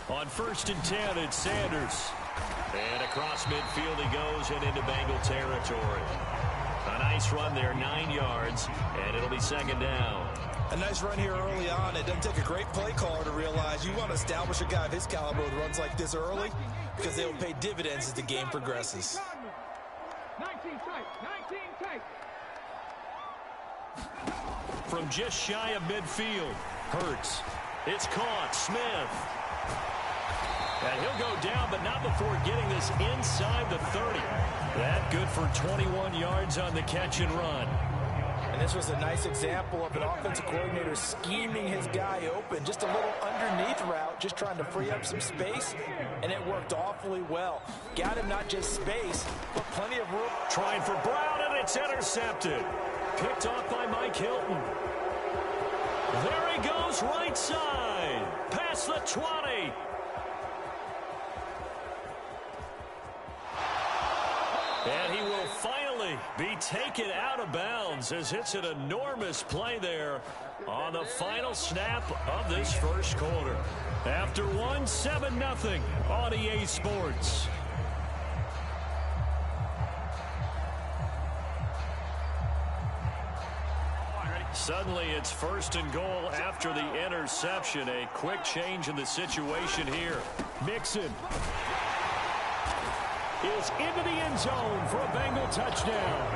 On 1st and 10, it's Sanders. And across midfield he goes and into Bengal territory. A nice run there, 9 yards, and it'll be 2nd down. A nice run here early on. It doesn't take a great play caller to realize you want to establish a guy of his caliber with runs like this early because they will pay dividends as the game progresses. 19 tight, 19 tight. From just shy of midfield, Hurts. It's caught. Smith. And he'll go down, but not before getting this inside the 30. That good for 21 yards on the catch and run. And this was a nice example of an offensive coordinator scheming his guy open. Just a little underneath route, just trying to free up some space, and it worked awfully well. Got him not just space, but plenty of room. Trying for Brown, and it's intercepted. Picked off by Mike Hilton. There he goes, right side. Past the 20. And he will finally be taken out of bounds as it's an enormous play there on the final snap of this first quarter. After 7-0 on EA Sports. Suddenly it's 1st and goal after the interception. A quick change in the situation here. Mixon is into the end zone for a Bengal touchdown.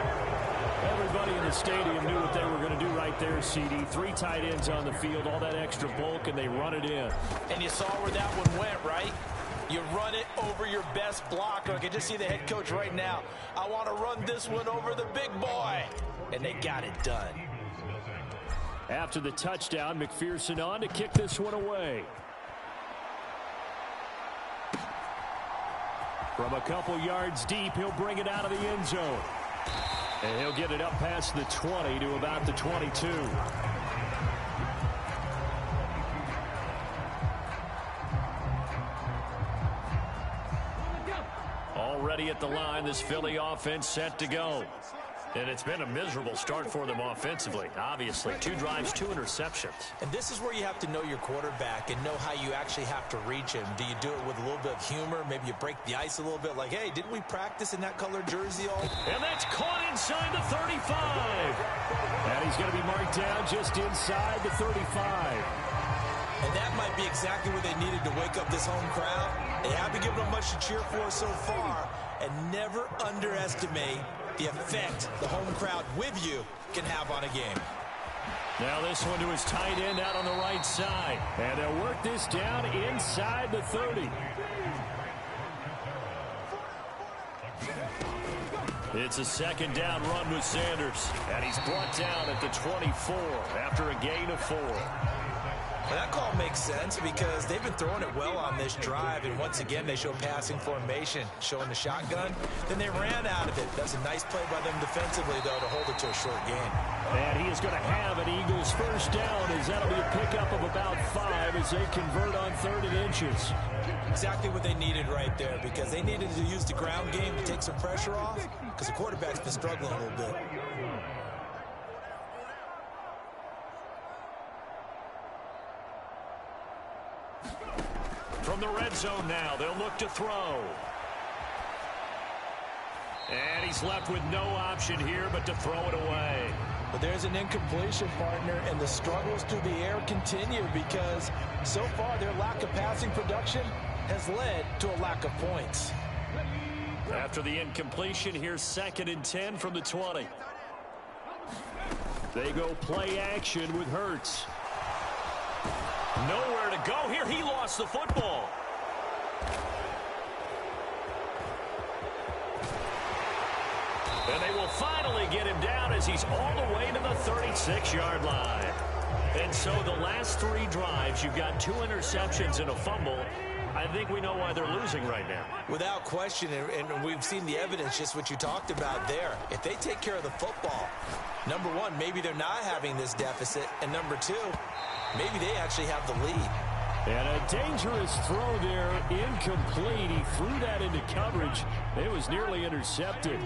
Everybody in the stadium knew what they were going to do right there, CD. 3 tight ends on the field, all that extra bulk, and they run it in. And you saw where that one went, right? You run it over your best blocker. I can just see the head coach right now. I want to run this one over the big boy. And they got it done. After the touchdown, McPherson on to kick this one away. From a couple yards deep, he'll bring it out of the end zone. And he'll get it up past the 20 to about the 22. Already at the line, this Philly offense set to go. And it's been a miserable start for them offensively, obviously. 2 drives, 2 interceptions. And this is where you have to know your quarterback and know how you actually have to reach him. Do you do it with a little bit of humor? Maybe you break the ice a little bit like, hey, didn't we practice in that colored jersey all? And that's caught inside the 35. And he's going to be marked down just inside the 35. And that might be exactly what they needed to wake up this home crowd. They haven't given them much to cheer for so far. And never underestimate the effect the home crowd with you can have on a game. Now this one to his tight end out on the right side. And they'll work this down inside the 30. It's a second down run with Sanders. And he's brought down at the 24 after a gain of 4. Well, that call makes sense because they've been throwing it well on this drive, and once again they show passing formation, showing the shotgun. Then they ran out of it. That's a nice play by them defensively, though, to hold it to a short gain. And he is going to have an Eagles first down as that'll be a pickup of about 5 as they convert on 3rd and inches. Exactly what they needed right there because they needed to use the ground game to take some pressure off because the quarterback's been struggling a little bit. From the red zone now, they'll look to throw. And he's left with no option here but to throw it away. But there's an incompletion, partner, and the struggles through the air continue because so far their lack of passing production has led to a lack of points. After the incompletion, here's 2nd and 10 from the 20. They go play action with Hurts. Nowhere to go here. He lost the football. And they will finally get him down as he's all the way to the 36-yard line. And so the last 3 drives, you've got 2 interceptions and a fumble. I think we know why they're losing right now. Without question, and we've seen the evidence, just what you talked about there. If they take care of the football, number 1, maybe they're not having this deficit, and number 2, maybe they actually have the lead. And a dangerous throw there, incomplete. He threw that into coverage. It was nearly intercepted.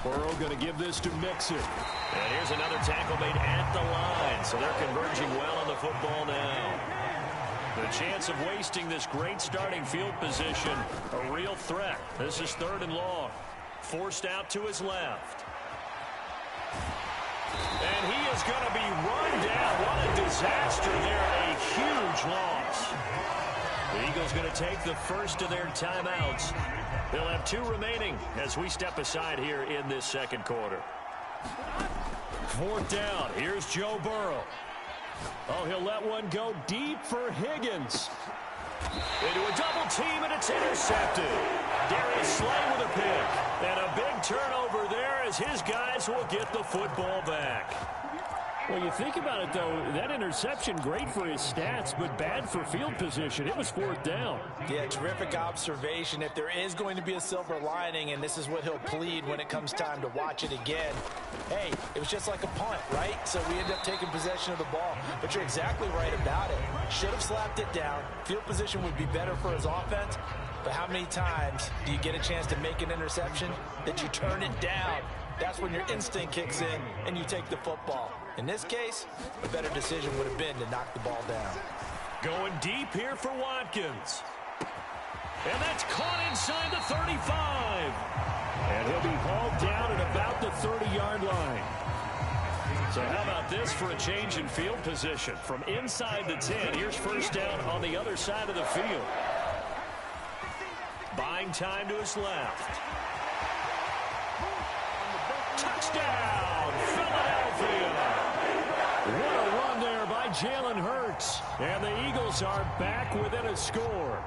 Burrow going to give this to Mixon. And here's another tackle made at the line. So they're converging well on the football now. The chance of wasting this great starting field position, a real threat. This is 3rd and long. Forced out to his left. And he is going to be run down. What a disaster there. A huge loss. The Eagles going to take the first of their timeouts. They'll have 2 remaining as we step aside here in this 2nd quarter. 4th down. Here's Joe Burrow. Oh, he'll let one go deep for Higgins. Into a double team, and it's intercepted. Darius Slay with a pick. And a big turnover there as his guys will get the football back. Well, you think about it, though, that interception, great for his stats, but bad for field position. It was 4th down. Yeah, terrific observation. If there is going to be a silver lining, and this is what he'll plead when it comes time to watch it again, hey, it was just like a punt, right? So we end up taking possession of the ball. But you're exactly right about it. Should have slapped it down. Field position would be better for his offense. But how many times do you get a chance to make an interception that you turn it down? That's when your instinct kicks in and you take the football. In this case, a better decision would have been to knock the ball down. Going deep here for Watkins. And that's caught inside the 35. And he'll be hauled down at about the 30-yard line. So how about this for a change in field position? From inside the 10, here's 1st down on the other side of the field. Buying time to his left. Touchdown, Philadelphia. What a run there by Jalen Hurts. And the Eagles are back within a score.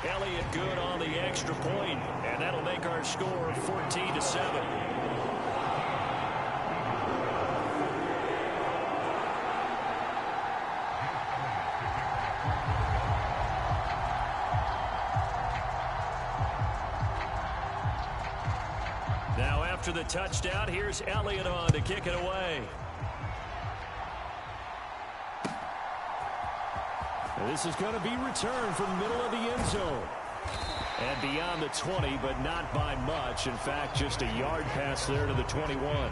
Elliott good on the extra point, and that'll make our score 14-7. Now after the touchdown, here's Elliott on to kick it away. This is going to be returned from the middle of the end zone. And beyond the 20, but not by much. In fact, just a yard pass there to the 21.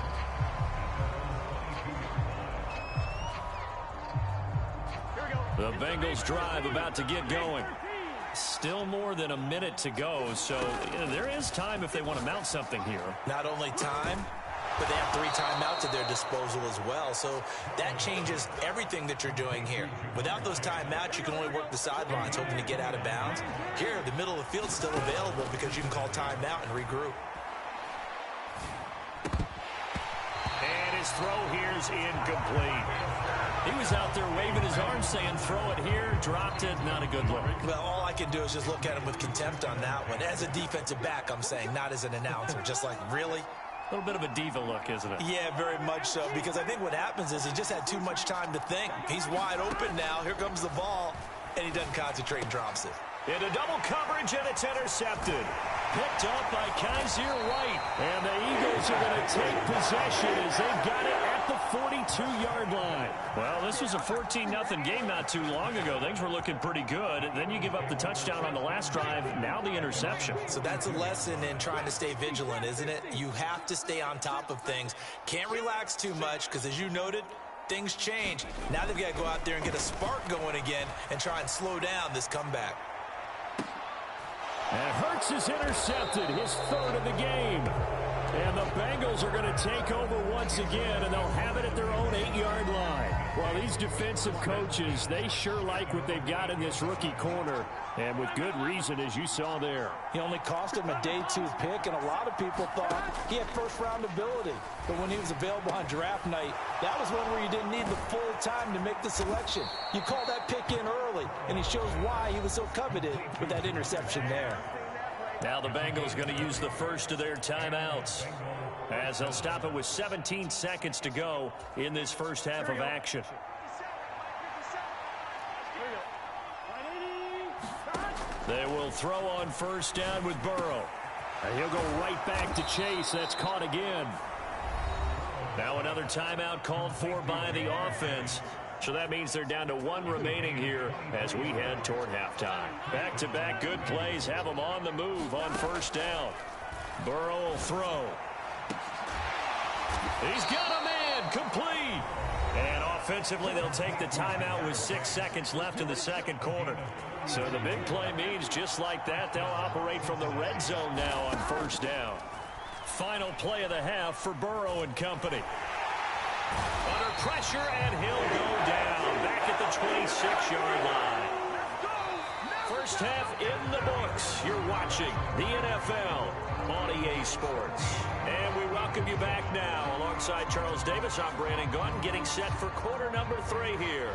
The Bengals drive about to get going. Still more than a minute to go, so there is time if they want to mount something here. Not only time, but they have 3 timeouts at their disposal as well, so that changes everything that you're doing here. Without those timeouts, you can only work the sidelines, hoping to get out of bounds. Here, the middle of the field's still available because you can call timeout and regroup. And his throw here's incomplete. He was out there waving his arms saying, throw it here, dropped it, not a good look. Well, all I can do is just look at him with contempt on that one. As a defensive back, I'm saying, not as an announcer. Just like, really? A little bit of a diva look, isn't it? Yeah, very much so, because I think what happens is he just had too much time to think. He's wide open now. Here comes the ball, and he doesn't concentrate and drops it. Into double coverage, and it's intercepted. Picked up by Kaiser White. And the Eagles are going to take possession as they've got it at the 42-yard line. Well, this was a 14-0 game not too long ago. Things were looking pretty good. Then you give up the touchdown on the last drive. Now the interception. So that's a lesson in trying to stay vigilant, isn't it? You have to stay on top of things. Can't relax too much because, as you noted, things change. Now they've got to go out there and get a spark going again and try and slow down this comeback. And Hurts is intercepted, his 3rd of the game. And the Bengals are going to take over once again, and they'll have it at their own 8-yard line. Well, these defensive coaches, they sure like what they've got in this rookie corner, and with good reason, as you saw there. He only cost him a day 2 pick, and a lot of people thought he had first-round ability. But when he was available on draft night, that was one where you didn't need the full time to make the selection. You call that pick in early, and he shows why he was so coveted with that interception there. Now the Bengals going to use the first of their timeouts, as they'll stop it with 17 seconds to go in this first half of action. They will throw on first down with Burrow. And he'll go right back to Chase. That's caught again. Now another timeout called for by the offense. So that means they're down to 1 remaining here as we head toward halftime. Back-to-back good plays have them on the move on first down. Burrow will throw. He's got a man, complete. And offensively, they'll take the timeout with 6 seconds left in the second quarter. So the big play means just like that, they'll operate from the red zone now on first down. Final play of the half for Burrow and company. Under pressure, and he'll go down back at the 26-yard line. First half in the books. You're watching the NFL on EA Sports. And we welcome you back now. Alongside Charles Davis, I'm Brandon Gaudin, getting set for quarter number 3 here.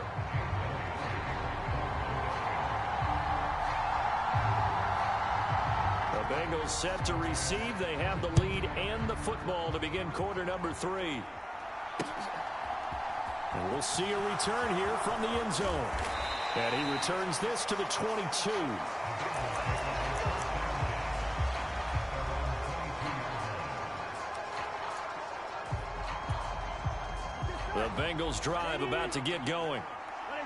The Bengals set to receive. They have the lead and the football to begin quarter number 3. And we'll see a return here from the end zone. And he returns this to the 22. The Bengals drive about to get going.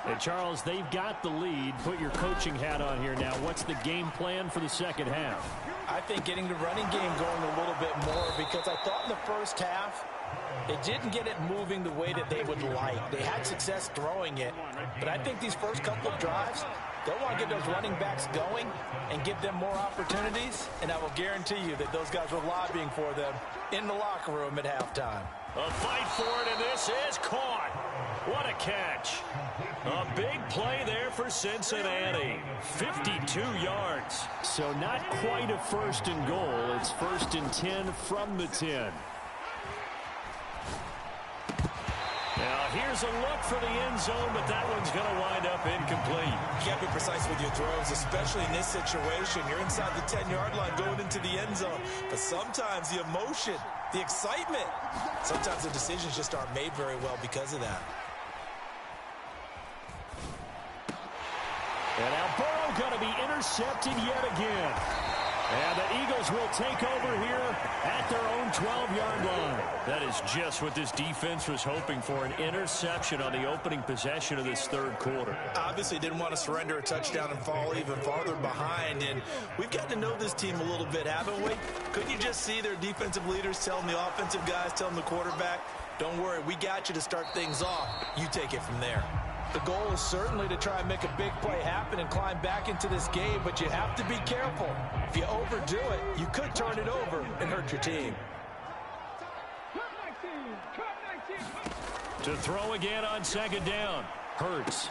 And Charles, they've got the lead. Put your coaching hat on here now. What's the game plan for the second half? I think getting the running game going a little bit more, because I thought in the first half they didn't get it moving the way that they would like. They had success throwing it, but I think these first couple of drives, they'll want to get those running backs going and give them more opportunities, and I will guarantee you that those guys were lobbying for them in the locker room at halftime. A fight for it, and this is caught. What a catch. A big play there for Cincinnati. 52 yards. So not quite a first and goal. It's 1st and 10 from the 10. Now here's a look for the end zone, but that one's going to wind up incomplete. You can't be precise with your throws, especially in this situation. You're inside the 10-yard line going into the end zone. But sometimes the emotion, the excitement, sometimes the decisions just aren't made very well because of that. And now Burrow going to be intercepted yet again. And the Eagles will take over here at their own 12-yard line. That is just what this defense was hoping for, an interception on the opening possession of this third quarter. Obviously didn't want to surrender a touchdown and fall even farther behind. And we've gotten to know this team a little bit, haven't we? Couldn't you just see their defensive leaders telling the offensive guys, telling the quarterback, don't worry, we got you to start things off. You take it from there. The goal is certainly to try and make a big play happen and climb back into this game, but you have to be careful. If you overdo it, you could turn it over and hurt your team. To throw again on second down. Hurts.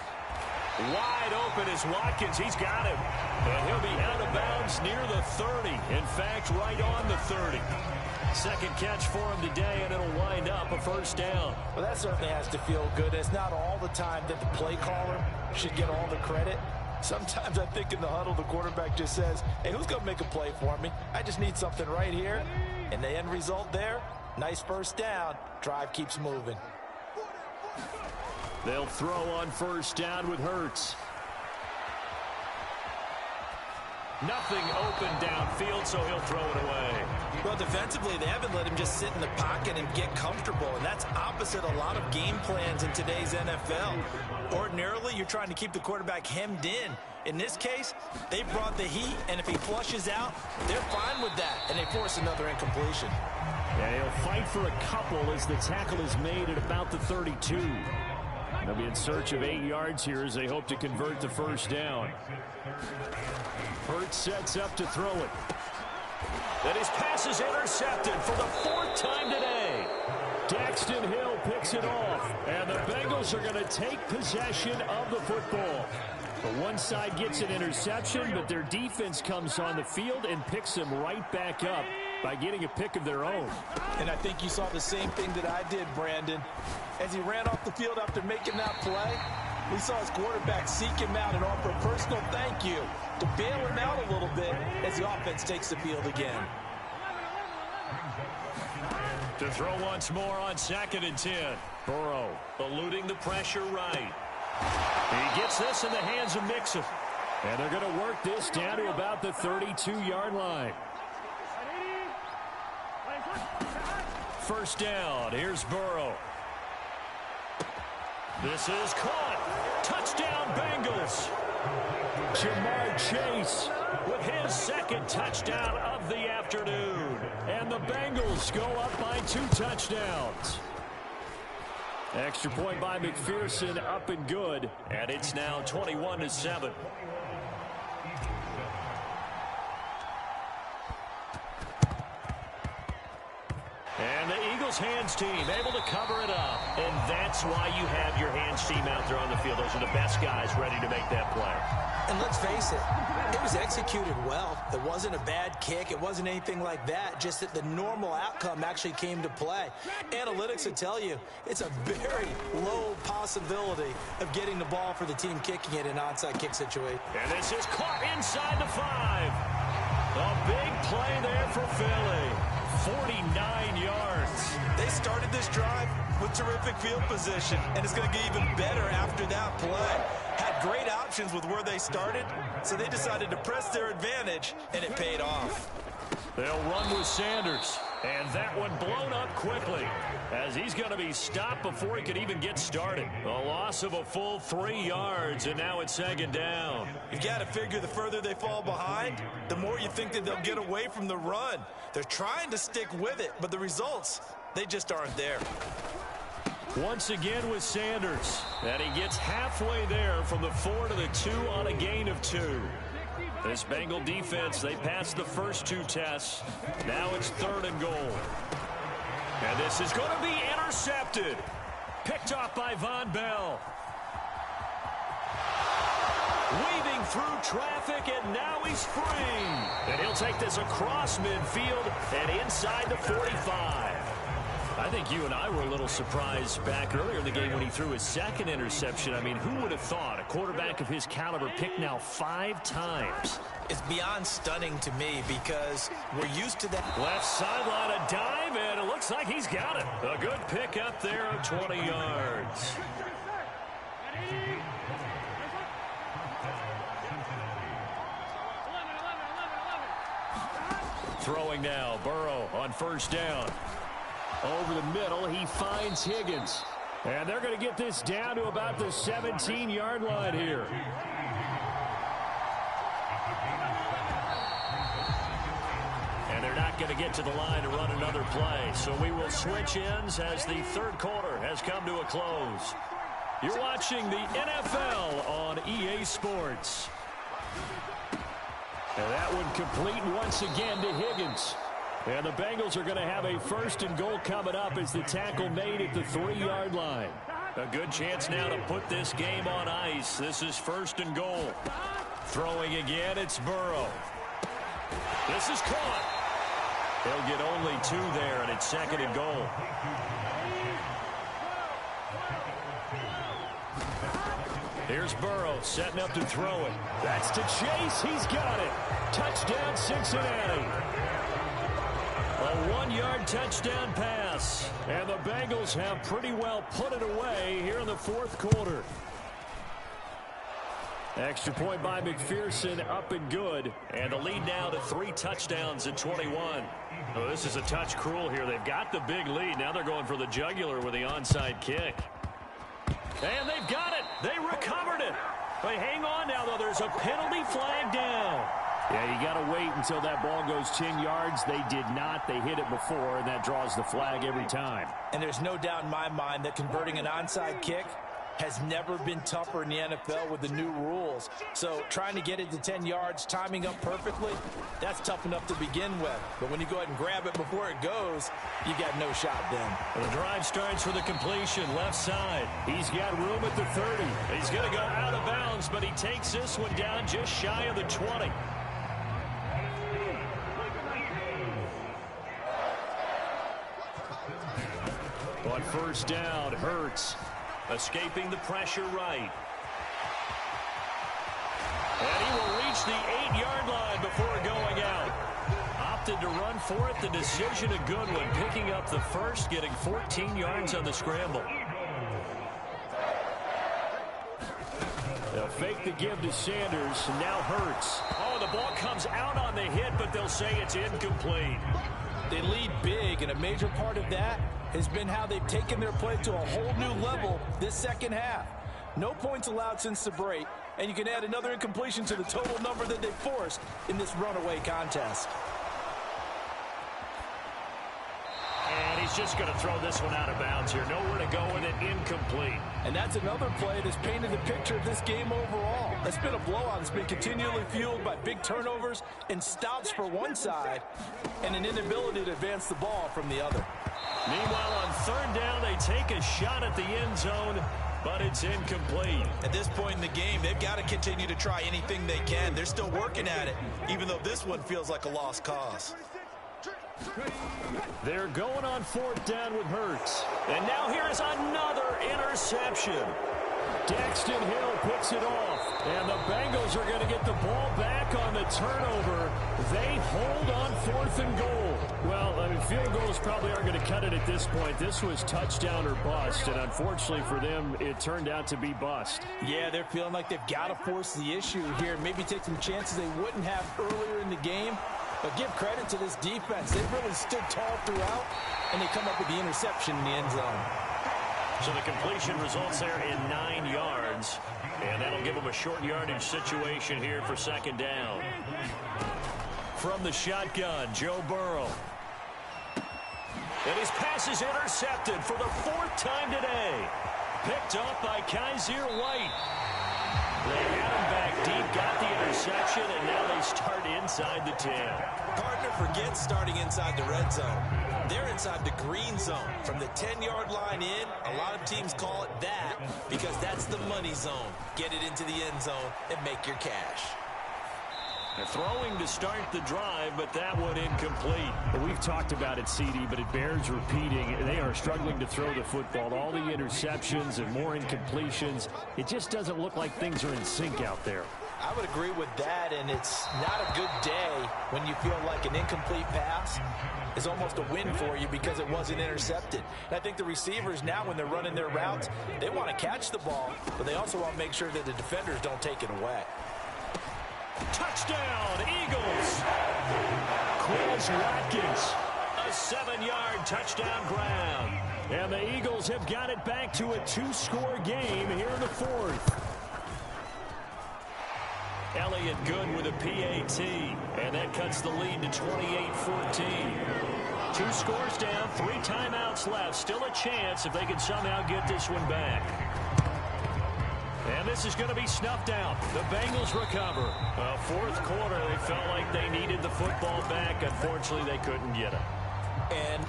Wide open is Watkins. He's got him. And he'll be out of bounds near the 30. In fact, right on the 30. Second catch for him today, and it'll wind up a first down. Well, that certainly has to feel good. It's not all the time that the play caller should get all the credit. Sometimes I think in the huddle, the quarterback just says, hey, who's going to make a play for me? I just need something right here. And the end result there, nice first down. Drive keeps moving. They'll throw on first down with Hurts. Nothing open downfield, so he'll throw it away. Well, defensively, they haven't let him just sit in the pocket and get comfortable, and that's opposite a lot of game plans in today's NFL. Ordinarily, you're trying to keep the quarterback hemmed in. In this case, they brought the heat, and if he flushes out, they're fine with that, and they force another incompletion. Yeah, he'll fight for a couple as the tackle is made at about the 32. They'll be in search of 8 yards here as they hope to convert the first down. Hurts sets up to throw it. And his pass is intercepted for the 4th time today. Daxton Hill picks it off, and the Bengals are going to take possession of the football. But one side gets an interception, but their defense comes on the field and picks them right back up by getting a pick of their own. And I think you saw the same thing that I did, Brandon. As he ran off the field after making that play, we saw his quarterback seek him out and offer a personal thank you to bail him out a little bit as the offense takes the field again. To throw once more on 2nd and 10. Burrow eluding the pressure right. He gets this in the hands of Mixon. And they're going to work this down to about the 32-yard line. First down. Here's Burrow. This is caught. Touchdown, Bengals. Jamar Chase with his 2nd touchdown of the afternoon. And the Bengals go up by 2 touchdowns. Extra point by McPherson, up and good. And it's now 21-7. And the Eagles hands team able to cover it up. And that's why you have your hands team out there on the field. Those are the best guys ready to make that play. And let's face it, it was executed well. It wasn't a bad kick. It wasn't anything like that. Just that the normal outcome actually came to play. Analytics would tell you it's a very low possibility of getting the ball for the team kicking it in an onside kick situation. And this is caught inside the 5. A big play there for Philly. 49 yards. They started this drive with terrific field position, and it's going to get even better after that play. Had great options with where they started, so they decided to press their advantage, and it paid off. They'll run with Sanders, and that one blown up quickly as he's going to be stopped before he could even get started. A loss of a full 3 yards, and now it's 2nd down. You've got to figure the further they fall behind, the more you think that they'll get away from the run. They're trying to stick with it, but the results, they just aren't there. Once again with Sanders, and he gets halfway there from the 4 to the 2 on a gain of 2. This Bengal defense, they passed the first 2 tests. Now it's 3rd and goal. And this is going to be intercepted. Picked off by Von Bell. Weaving through traffic, and now he's free. And he'll take this across midfield and inside the 45. I think you and I were a little surprised back earlier in the game when he threw his 2nd interception. I mean, who would have thought a quarterback of his caliber picked now 5 times? It's beyond stunning to me because we're used to that. Left sideline, a dive, and it looks like he's got it. A good pick up there of 20 yards. Throwing now, Burrow on first down. Over the middle, he finds Higgins. And they're going to get this down to about the 17-yard line here. And they're not going to get to the line to run another play. So we will switch ends as the third quarter has come to a close. You're watching the NFL on EA Sports. And that one complete once again to Higgins. And the Bengals are going to have a first and goal coming up as the tackle made at the 3-yard line. A good chance now to put this game on ice. This is first and goal. Throwing again, it's Burrow. This is caught. They'll get only 2 there, and it's second and goal. Here's Burrow setting up to throw it. That's to Chase. He's got it. Touchdown, Cincinnati. A 1-yard touchdown pass. And the Bengals have pretty well put it away here in the fourth quarter. Extra point by McPherson, up and good. And the lead now to 3 touchdowns at 21. Oh, this is a touch cruel here. They've got the big lead. Now they're going for the jugular with the onside kick. And they've got it. They recovered it. But hang on now, though. There's a penalty flag down. Yeah, you got to wait until that ball goes 10 yards. They did not. They hit it before, and that draws the flag every time. And there's no doubt in my mind that converting an onside kick has never been tougher in the NFL with the new rules. So trying to get it to 10 yards, timing up perfectly, that's tough enough to begin with. But when you go ahead and grab it before it goes, you got no shot then. The drive starts for the completion, left side. He's got room at the 30. He's going to go out of bounds, but he takes this one down just shy of the 20. On first down, Hurts. Escaping the pressure right. And he will reach the 8-yard line before going out. Opted to run for it. The decision a good one. Picking up the first, getting 14 yards on the scramble. They'll fake the give to Sanders. And now Hurts. Oh, the ball comes out on the hit, but they'll say it's incomplete. They lead big, and a major part of that has been how they've taken their play to a whole new level this second half. No points allowed since the break, and you can add another incompletion to the total number that they forced in this runaway contest. And he's just going to throw this one out of bounds here. Nowhere to go with it, incomplete. And that's another play that's painted the picture of this game overall. It's been a blowout. It's been continually fueled by big turnovers and stops for one side and an inability to advance the ball from the other. Meanwhile, on third down, they take a shot at the end zone, but it's incomplete. At this point in the game, they've got to continue to try anything they can. They're still working at it, even though this one feels like a lost cause. They're going on fourth down with Hurts. And now here's another interception. Daxton Hill picks it off. And the Bengals are going to get the ball back on the turnover. They hold on fourth and goal. Well, I mean, field goals probably aren't going to cut it at this point. This was touchdown or bust, and unfortunately for them, it turned out to be bust. Yeah, they're feeling like they've got to force the issue here. Maybe take some chances they wouldn't have earlier in the game. But give credit to this defense. They've really stood tall throughout, and they come up with the interception in the end zone. So the completion results there in 9 yards, and that'll give them a short yardage situation here for second down. From the shotgun, Joe Burrow. And his pass is intercepted for the 4th time today. Picked up by Kaiser White. They had him back deep, got the interception, and now they start inside the 10. Partner forgets starting inside the red zone. They're inside the green zone. From the 10-yard line in, a lot of teams call it that because that's the money zone. Get it into the end zone and make your cash. They're throwing to start the drive, but that one incomplete. We've talked about it, CD, but it bears repeating. They are struggling to throw the football. All the interceptions and more incompletions. It just doesn't look like things are in sync out there. I would agree with that, and it's not a good day when you feel like an incomplete pass is almost a win for you because it wasn't intercepted. And I think the receivers now, when they're running their routes, they want to catch the ball, but they also want to make sure that the defenders don't take it away. Touchdown, Eagles! Chris Watkins. A 7-yard touchdown grab. And the Eagles have got it back to a 2-score game here in the fourth. Elliott good with a PAT, and that cuts the lead to 28-14. 2 scores down, 3 timeouts left. Still a chance if they can somehow get this one back. And this is going to be snuffed out. The Bengals recover. Fourth quarter, they felt like they needed the football back. Unfortunately, they couldn't get it. And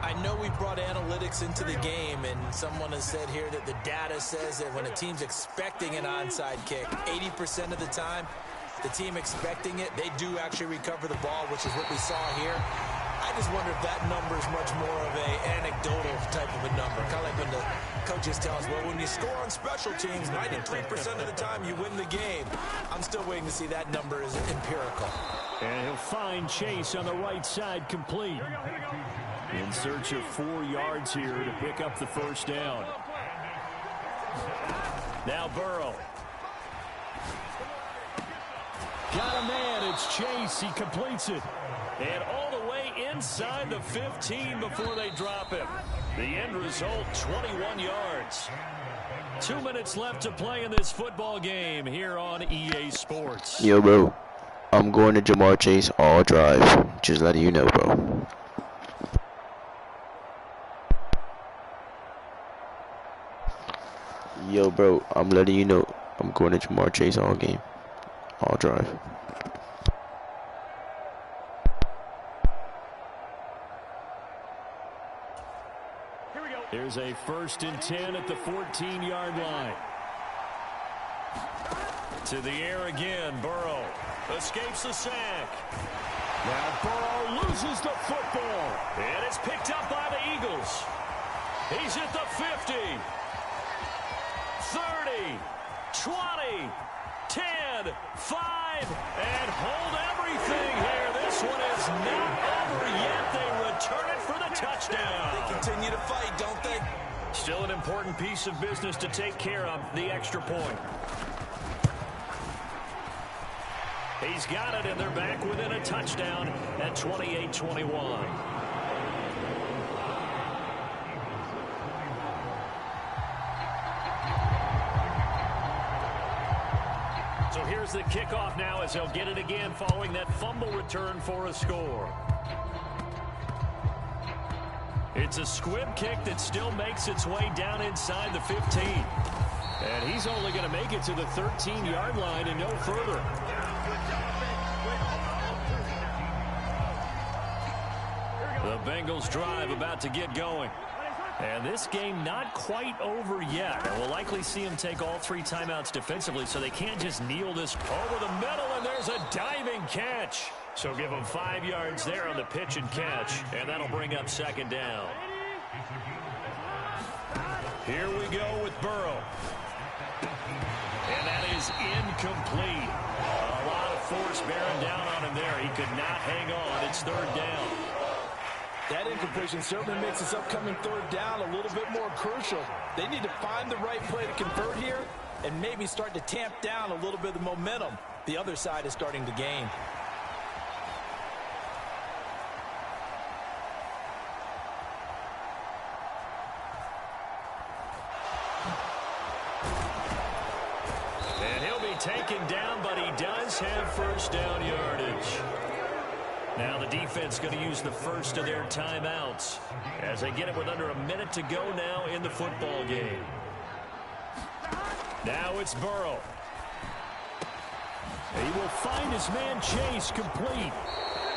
I know we brought analytics into the game, and someone has said here that the data says that when a team's expecting an onside kick, 80% of the time, the team expecting it, they do actually recover the ball, which is what we saw here. I just wonder if that number is much more of an anecdotal type of a number. Kind of like when the coaches tell us, well, when you score on special teams, 93% of the time you win the game. I'm still waiting to see that number is empirical. And he'll find Chase on the right side complete. In search of 4 yards here to pick up the first down. Now Burrow. Got a man. It's Chase. He completes it. And all the way inside the 15 before they drop him. The end result, 21 yards. 2 minutes left to play in this football game here on EA Sports. Yo, bro. I'm going to Jamar Chase all drive. Just letting you know, bro. Yo, bro, I'm letting you know I'm going to Jamar Chase all game. All drive. Here we go. Here's a 1st and 10 at the 14-yard line. To the air again, Burrow. Escapes the sack. Now Burrow loses the football. And it's picked up by the Eagles. He's at the 50. 30, 20, 10, 5, and hold everything here. This one is not over yet. They return it for the touchdown. They continue to fight, don't they? Still an important piece of business to take care of, the extra point. He's got it, and they're back within a touchdown at 28-21. So here's the kickoff now as they'll get it again following that fumble return for a score. It's a squib kick that still makes its way down inside the 15. And he's only going to make it to the 13-yard line and no further. The Bengals drive about to get going. And this game not quite over yet. And we'll likely see him take all 3 timeouts defensively, so they can't just kneel this over the middle, and there's a diving catch. So give them 5 yards there on the pitch and catch, and that'll bring up 2nd down. Here we go with Burrow. And that is incomplete. A lot of force bearing down on him there. He could not hang on. It's 3rd down. That incompletion certainly makes this upcoming 3rd down a little bit more crucial. They need to find the right play to convert here and maybe start to tamp down a little bit of the momentum the other side is starting to gain. And he'll be taken down, but he does have 1st down yardage. Now the defense going to use the first of their timeouts as they get it with under a minute to go now in the football game. Now it's Burrow. He will find his man Chase complete.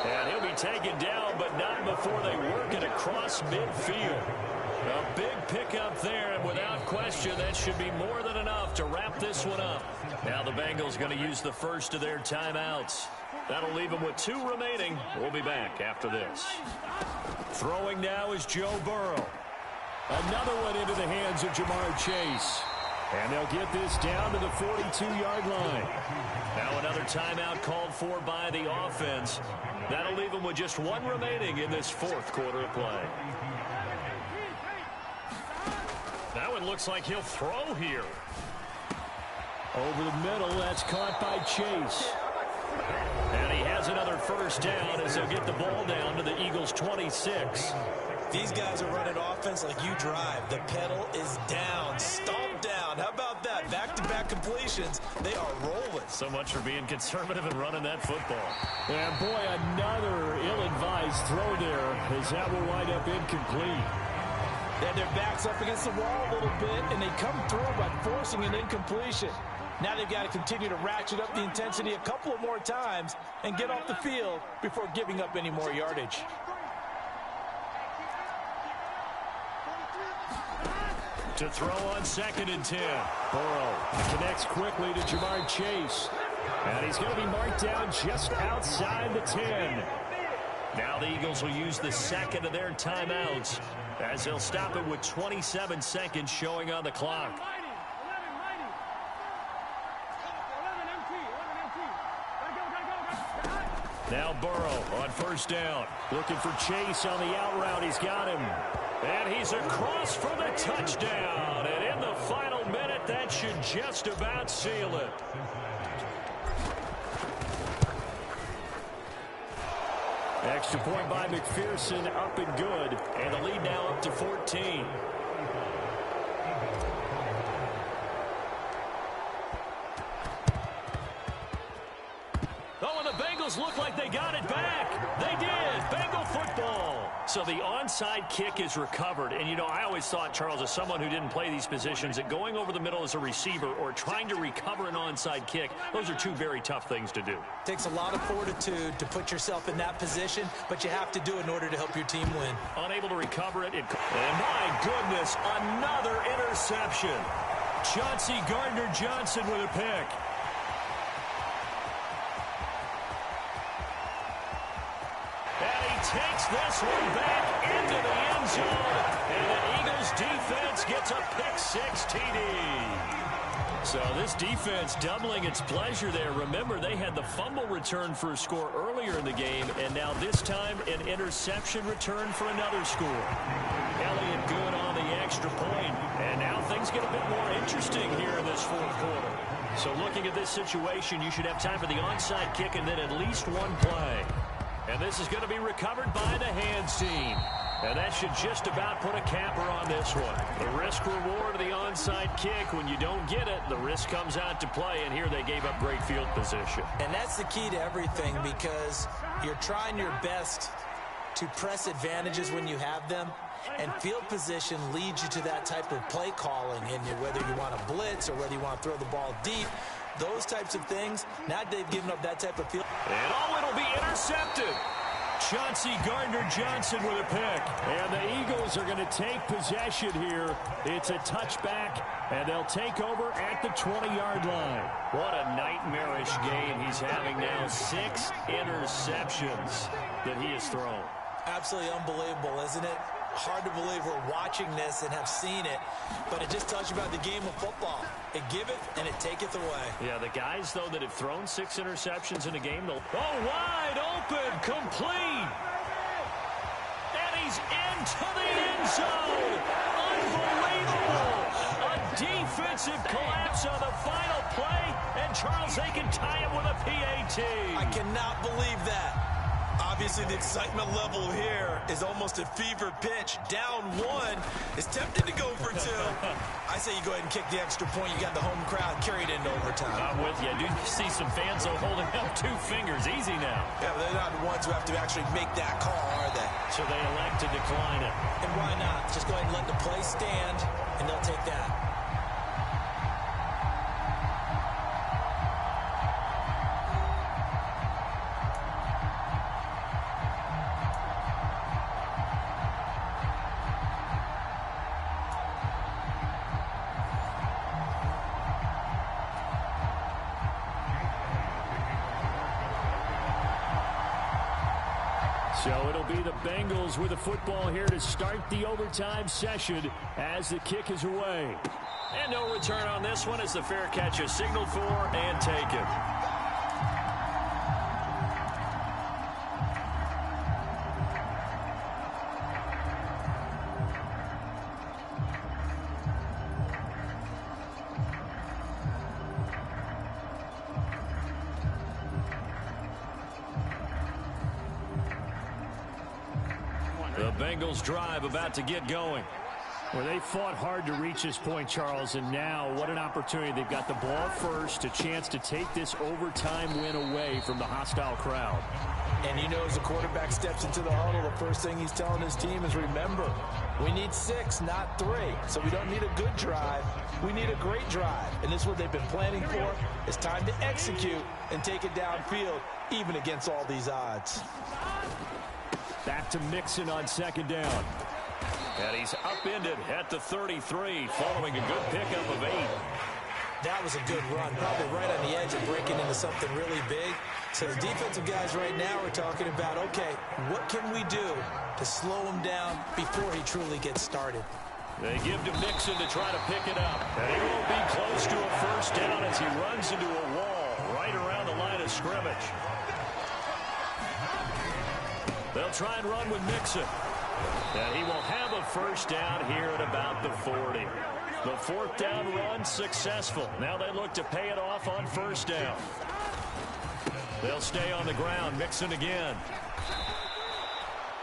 And he'll be taken down, but not before they work it across midfield. A big pickup there, and without question, that should be more than enough to wrap this one up. Now the Bengals going to use the first of their timeouts. That'll leave them with 2 remaining. We'll be back after this. Throwing now is Joe Burrow. Another one into the hands of Jamar Chase. And they'll get this down to the 42-yard line. Now another timeout called for by the offense. That'll leave them with just 1 remaining in this 4th quarter of play. That one looks like he'll throw here. Over the middle, that's caught by Chase. And he has has another first down as they'll get the ball down to the Eagles' 26. These guys are running offense like you drive. The pedal is down, stomped down. How about that? Back-to-back completions. They are rolling. So much for being conservative and running that football. And boy, another ill-advised throw there as that will wind up incomplete. They had their backs up against the wall a little bit, and they come through by forcing an incompletion. Now they've got to continue to ratchet up the intensity a couple of more times and get off the field before giving up any more yardage. To throw on 2nd and 10. Burrow connects quickly to Jamar Chase. And he's going to be marked down just outside the 10. Now the Eagles will use the second of their timeouts as they'll stop it with 27 seconds showing on the clock. Now Burrow on first down. Looking for Chase on the out route. He's got him. And he's across for the touchdown. And in the final minute, that should just about seal it. Extra point by McPherson, up and good. And the lead now up to 14. Oh, and the Bengals look like they got it back. They did. Bengal football. So the onside kick is recovered. And, you know, I always thought, Charles, as someone who didn't play these positions, that going over the middle as a receiver or trying to recover an onside kick, those are two very tough things to do. Takes a lot of fortitude to put yourself in that position, but you have to do it in order to help your team win. Unable to recover it. And my goodness, another interception. Chauncey Gardner-Johnson with a pick. Takes this one back into the end zone, and the Eagles defense gets a pick-6 TD. So this defense doubling its pleasure there. Remember, they had the fumble return for a score earlier in the game, and now this time an interception return for another score. Elliott good on the extra point, and now things get a bit more interesting here in this fourth quarter. So looking at this situation, you should have time for the onside kick and then at least one play. And this is going to be recovered by the hands team. And that should just about put a capper on this one. The risk-reward of the onside kick, when you don't get it, the risk comes out to play, and here they gave up great field position. And that's the key to everything, because you're trying your best to press advantages when you have them, and field position leads you to that type of play calling, and whether you want to blitz or whether you want to throw the ball deep. Those types of things, now they've given up that type of field. And it'll be intercepted. Chauncey Gardner-Johnson with a pick. And the Eagles are going to take possession here. It's a touchback, and they'll take over at the 20-yard line. What a nightmarish game he's having now. 6 interceptions that he has thrown. Absolutely unbelievable, isn't it? Hard to believe we're watching this and have seen it, but it just tells you about the game of football. It giveth and it taketh away. Yeah, the guys, though, that have thrown 6 interceptions in a game, they'll... Oh, wide open, complete! And he's into the end zone! Unbelievable! A defensive collapse on the final play, and Charles, they can tie him with a PAT. I cannot believe that. Obviously, the excitement level here is almost at fever pitch. Down 1 is tempted to go for 2. I say you go ahead and kick the extra point. You got the home crowd carried into overtime. I'm with you. I do see some fans holding up 2 fingers. Easy now. Yeah, but they're not the ones who have to actually make that call, are they? So they elect to decline it. And why not? Just go ahead and let the play stand, and they'll take that. So it'll be the Bengals with the football here to start the overtime session as the kick is away. And no return on this one as the fair catch is signaled for and taken. Bengals drive about to get going. Well, they fought hard to reach this point, Charles, and now what an opportunity. They've got the ball first, a chance to take this overtime win away from the hostile crowd. And you know, as the quarterback steps into the huddle, the first thing he's telling his team is, remember, we need 6, not 3. So we don't need a good drive. We need a great drive. And this is what they've been planning for. It's time to execute and take it downfield, even against all these odds. Back to Mixon on second down. And he's upended at the 33, following a good pickup of 8. That was a good run, probably right on the edge of breaking into something really big. So the defensive guys right now are talking about, okay, what can we do to slow him down before he truly gets started? They give to Mixon to try to pick it up. And he will be close to a first down as he runs into a wall right around the line of scrimmage. They'll try and run with Mixon. And he will have a first down here at about the 40. The fourth down run successful. Now they look to pay it off on first down. They'll stay on the ground. Mixon again.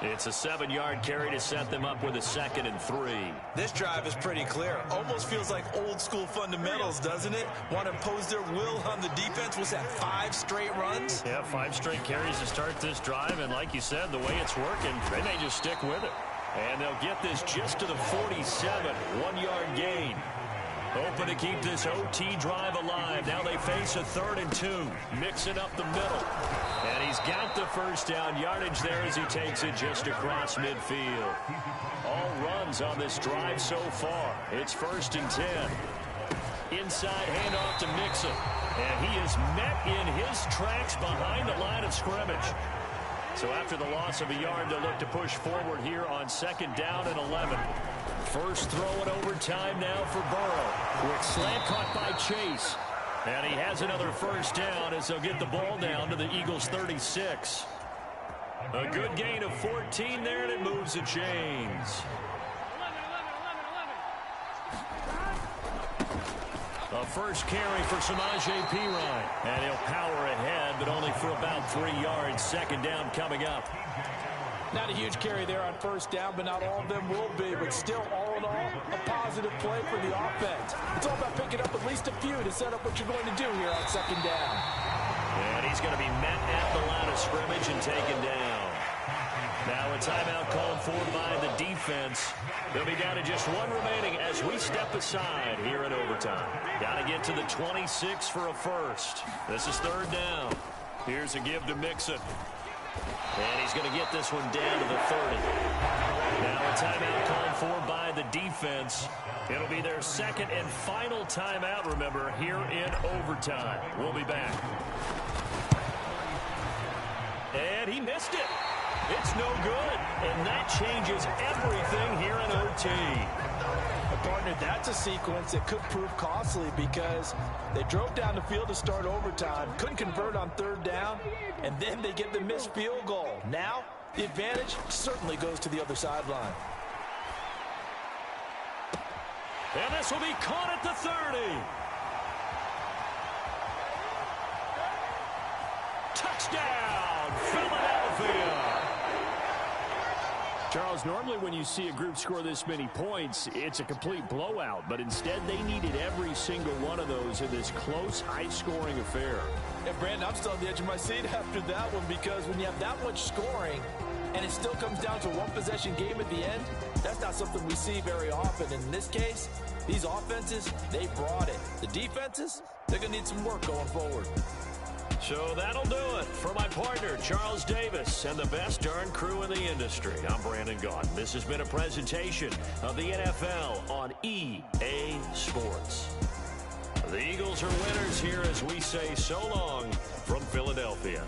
It's a 7-yard carry to set them up with a 2nd and 3. This drive is pretty clear. Almost feels like old school fundamentals, doesn't it? Want to impose their will on the defense. Was that 5 straight runs? Yeah, 5 straight carries to start this drive. And like you said, the way it's working, they may just stick with it. And they'll get this just to the 47. 1-yard gain. Open to keep this OT drive alive. Now they face a 3rd and 2. Mixing up the middle. And he's got the first down yardage there as he takes it just across midfield. All runs on this drive so far. It's 1st and 10. Inside handoff to Mixon. And he is met in his tracks behind the line of scrimmage. So after the loss of a yard, they'll look to push forward here on 2nd down and 11. First throw in overtime now for Burrow. Quick slant caught by Chase. And he has another first down as they'll get the ball down to the Eagles' 36. A good gain of 14 there, and it moves the chains. A first carry for Samaje Perine. And he'll power ahead, but only for about 3 yards. 2nd down coming up. Not a huge carry there on first down, but not all of them will be. But still, all in all, a positive play for the offense. It's all about picking up at least a few to set up what you're going to do here on 2nd down. And he's going to be met at the line of scrimmage and taken down. Now a timeout called for by the defense. They'll be down to just 1 remaining as we step aside here in overtime. Got to get to the 26 for a first. This is 3rd down. Here's a give to Mixon. And he's going to get this one down to the 30. Now a timeout called for by the defense. It'll be their 2nd and final timeout, remember, here in overtime. We'll be back. And he missed it. It's no good. And that changes everything here in OT. Partner, that's a sequence that could prove costly because they drove down the field to start overtime, couldn't convert on 3rd down, and then they get the missed field goal. Now, the advantage certainly goes to the other sideline. And this will be caught at the 30. Touchdown, Philadelphia. Charles, normally when you see a group score this many points, it's a complete blowout. But instead, they needed every single one of those in this close, high-scoring affair. And, Brandon, I'm still on the edge of my seat after that one because when you have that much scoring and it still comes down to a one-possession game at the end, that's not something we see very often. And in this case, these offenses, they brought it. The defenses, they're going to need some work going forward. So that'll do it for my partner, Charles Davis, and the best darn crew in the industry. I'm Brandon Gaudin. This has been a presentation of the NFL on EA Sports. The Eagles are winners here as we say so long from Philadelphia.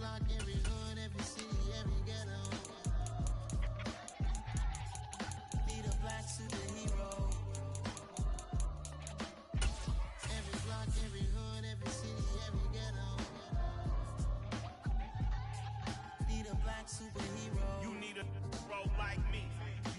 block, every hood, every city, every ghetto. Need a black superhero. Every block, every hood, every city, every ghetto. Need a black superhero. You need a bro like me.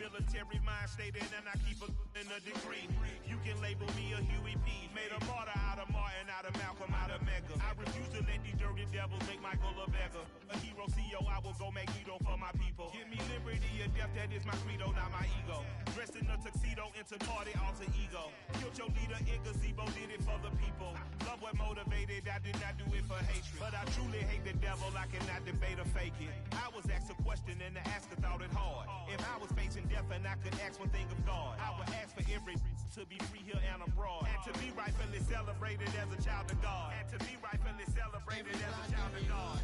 Military mind state and I keep in a degree. You can label me a Huey P. Made a martyr out of Martin, out of Malcolm, out of Mega. I refuse to let these dirty devils make Michael a beggar. A hero CEO, I will go Magneto for my people. Give me liberty or death, that is my credo, not my ego. Dressed in a tuxedo, into party, alter ego. Killed your leader in gazebo, did it for the people. Love what motivated, I did not do it for hatred. But I truly hate the devil, I cannot debate or fake it. I was asked a question and the asker thought it hard. If I was facing death and I could ask one thing of God, I would ask for every to be free here and abroad, and to be rightfully celebrated as a child of God, and to be rightfully celebrated as a child of God.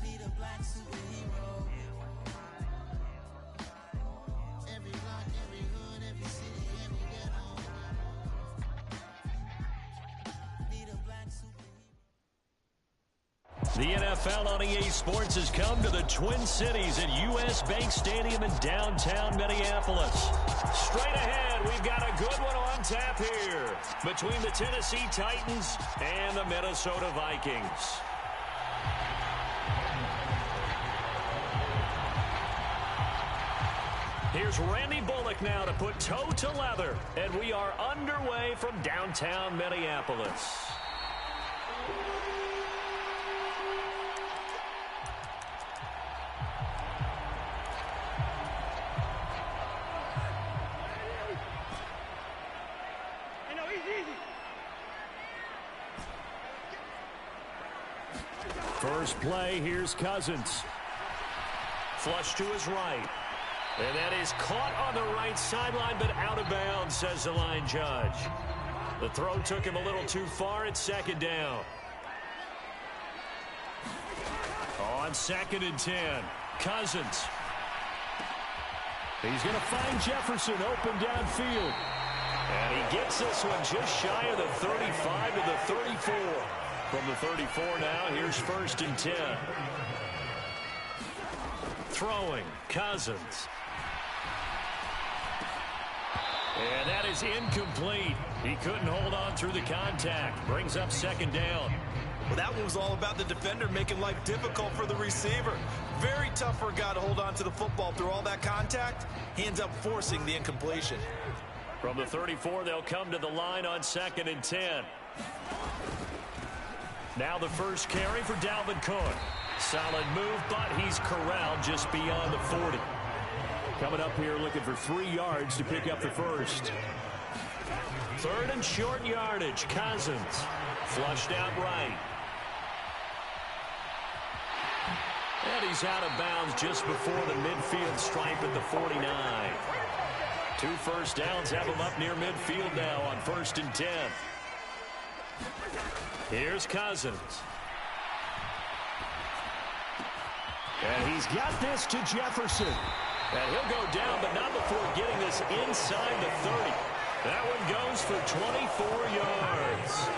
Need a black superhero. Every block, every hood, every city, every ghetto. Need a black superhero. The NFL on EA Sports has come to the Twin Cities at US Bank Stadium in downtown Minneapolis. Straight ahead, we've got a good one on tap here between the Tennessee Titans and the Minnesota Vikings. Here's Randy Bullock now to put toe to leather, and we are underway from downtown Minneapolis. First play, here's Cousins. Flush to his right. And that is caught on the right sideline, but out of bounds, says the line judge. The throw took him a little too far at second down. On 2nd and 10, Cousins. He's going to find Jefferson open downfield. And he gets this one just shy of the 35 to the 34. From the 34 now, here's 1st and 10. Throwing, Cousins. And that is incomplete. He couldn't hold on through the contact. Brings up 2nd down. Well, that one was all about the defender making life difficult for the receiver. Very tough for a guy to hold on to the football through all that contact. He ends up forcing the incompletion. From the 34, they'll come to the line on 2nd and 10. Now the first carry for Dalvin Cook. Solid move, but he's corralled just beyond the 40. Coming up here looking for 3 yards to pick up the first. 3rd and short yardage. Cousins flushed out right. And he's out of bounds just before the midfield stripe at the 49. 2 first downs have him up near midfield now on 1st and 10. Here's Cousins. And he's got this to Jefferson. And he'll go down, but not before getting this inside the 30. That one goes for 24 yards.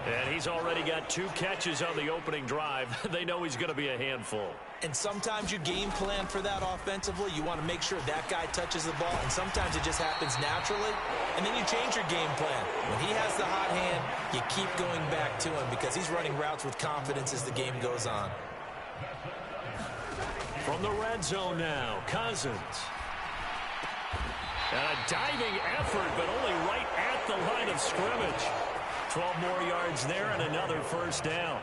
And he's already got 2 catches on the opening drive. They know he's going to be a handful. And sometimes you game plan for that offensively. You want to make sure that guy touches the ball, and sometimes it just happens naturally. And then you change your game plan. When he has the hot hand, you keep going back to him because he's running routes with confidence as the game goes on. From the red zone now, Cousins. And a diving effort, but only right at the line of scrimmage. 12 more yards there and another first down.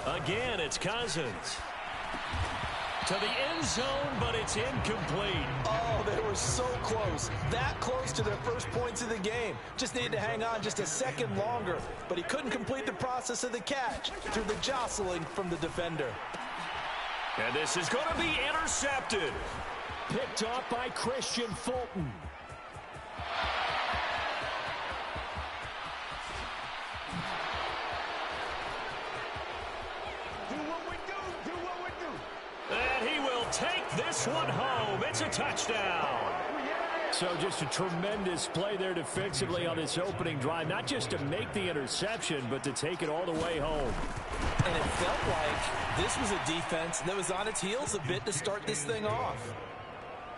Again, it's Cousins. To the end zone, but it's incomplete. Oh, they were so close. That close to their first points of the game. Just needed to hang on just a second longer. But he couldn't complete the process of the catch through the jostling from the defender. And this is going to be intercepted. Picked off by Christian Fulton. And he will take this one home. It's a touchdown. So just a tremendous play there defensively on this opening drive. Not just to make the interception, but to take it all the way home. And it felt like this was a defense that was on its heels a bit to start this thing off.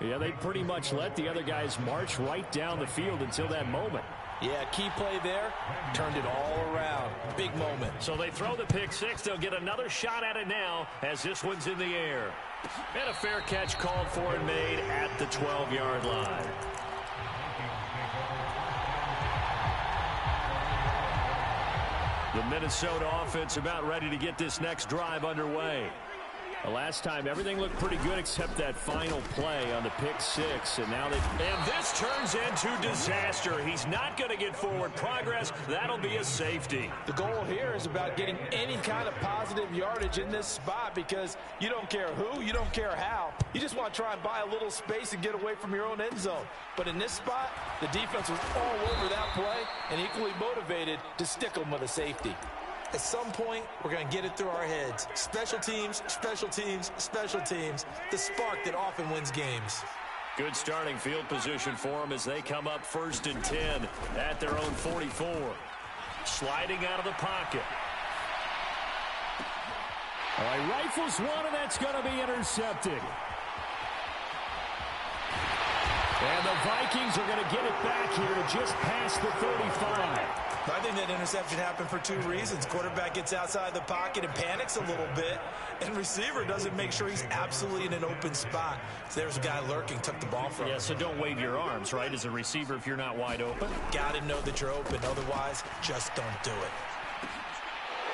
Yeah, they pretty much let the other guys march right down the field until that moment. Yeah, key play there, turned it all around. Big moment. So they throw the pick six. They'll get another shot at it now as this one's in the air. And a fair catch called for and made at the 12-yard line. The Minnesota offense about ready to get this next drive underway. The last time, everything looked pretty good except that final play on the pick six. And now and this turns into disaster. He's not going to get forward progress. That'll be a safety. The goal here is about getting any kind of positive yardage in this spot because you don't care who, you don't care how. You just want to try and buy a little space and get away from your own end zone. But in this spot, the defense was all over that play and equally motivated to stick them with a safety. At some point, we're going to get it through our heads. Special teams, special teams, special teams. The spark that often wins games. Good starting field position for them as they come up 1st and 10 at their own 44. Sliding out of the pocket. All right, rifles one, and that's going to be intercepted. And the Vikings are going to get it back here to just past the 35. I think that interception happened for two reasons. Quarterback gets outside the pocket and panics a little bit, and receiver doesn't make sure he's absolutely in an open spot. So there's a guy lurking, took the ball from him. Yeah, so don't wave your arms, right, as a receiver if you're not wide open. Got to know that you're open. Otherwise, just don't do it.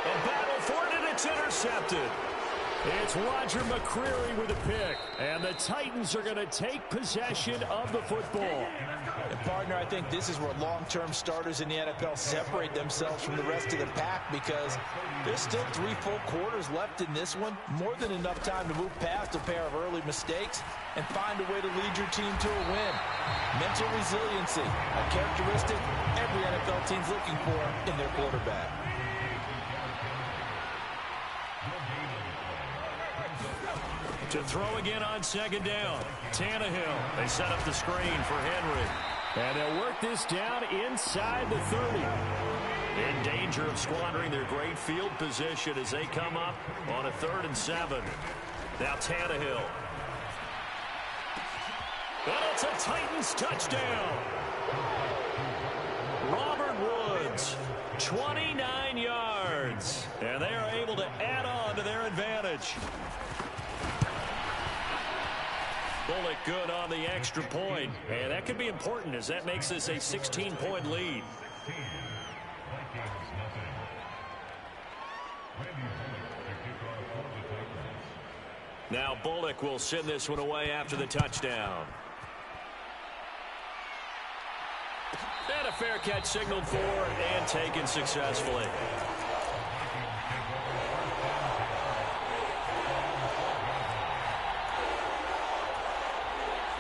A battle for it, and it's intercepted. It's Roger McCreary with a pick. And the Titans are going to take possession of the football. And partner, I think this is where long-term starters in the NFL separate themselves from the rest of the pack because there's still 3 full quarters left in this one. More than enough time to move past a pair of early mistakes and find a way to lead your team to a win. Mental resiliency, a characteristic every NFL team's looking for in their quarterback. To throw again on 2nd down. Tannehill. They set up the screen for Henry. And they'll work this down inside the 30. In danger of squandering their great field position as they come up on a 3rd and 7. Now Tannehill. And it's a Titans touchdown. Robert Woods, 29 yards. And they are able to add on to their advantage. Bullock good on the extra point. And that could be important as that makes this a 16-point lead. Now Bullock will send this one away after the touchdown. And a fair catch signaled for and taken successfully.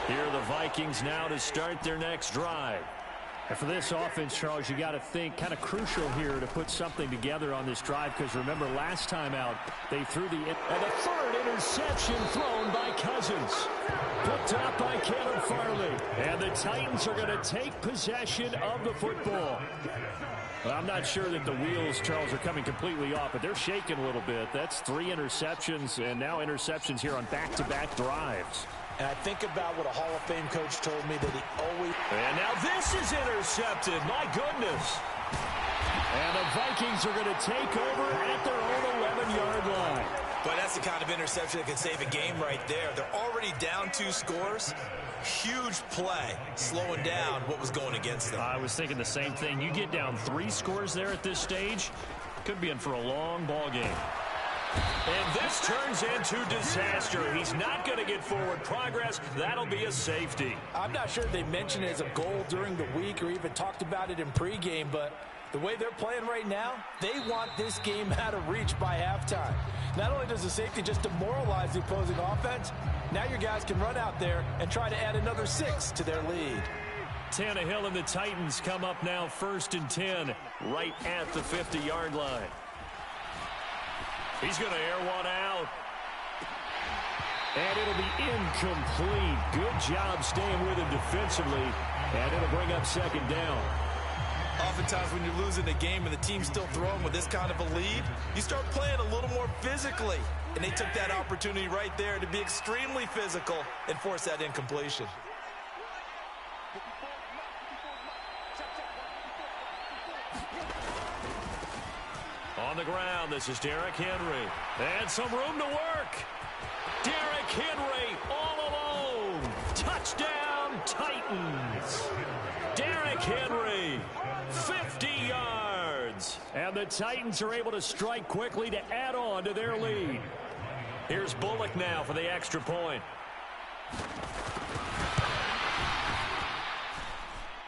Here are the Vikings now to start their next drive. And for this offense, Charles, you got to think kind of crucial here to put something together on this drive because remember last time out they threw the 3rd interception thrown by Cousins. Picked up by Caleb Farley. And the Titans are going to take possession of the football. Well, I'm not sure that the wheels, Charles, are coming completely off, but they're shaking a little bit. That's 3 interceptions and now interceptions here on back-to-back drives. And I think about what a Hall of Fame coach told me that he always... And now this is intercepted. My goodness. And the Vikings are going to take over at their own 11-yard line. But that's the kind of interception that can save a game right there. They're already down 2 scores. Huge play, slowing down what was going against them. I was thinking the same thing. You get down 3 scores there at this stage, could be in for a long ball game. And this turns into disaster. He's not going to get forward progress. That'll be a safety. I'm not sure they mentioned it as a goal during the week or even talked about it in pregame, but the way they're playing right now, they want this game out of reach by halftime. Not only does the safety just demoralize the opposing offense, now your guys can run out there and try to add another 6 to their lead. Tannehill and the Titans come up now 1st and 10 right at the 50-yard line. He's going to air one out. And it'll be incomplete. Good job staying with him defensively. And it'll bring up second down. Oftentimes when you're losing a game and the team's still throwing with this kind of a lead, you start playing a little more physically. And they took that opportunity right there to be extremely physical and force that incompletion. On the ground, this is Derrick Henry. And some room to work. Derrick Henry all alone. Touchdown, Titans. Derrick Henry, 50 yards. And the Titans are able to strike quickly to add on to their lead. Here's Bullock now for the extra point.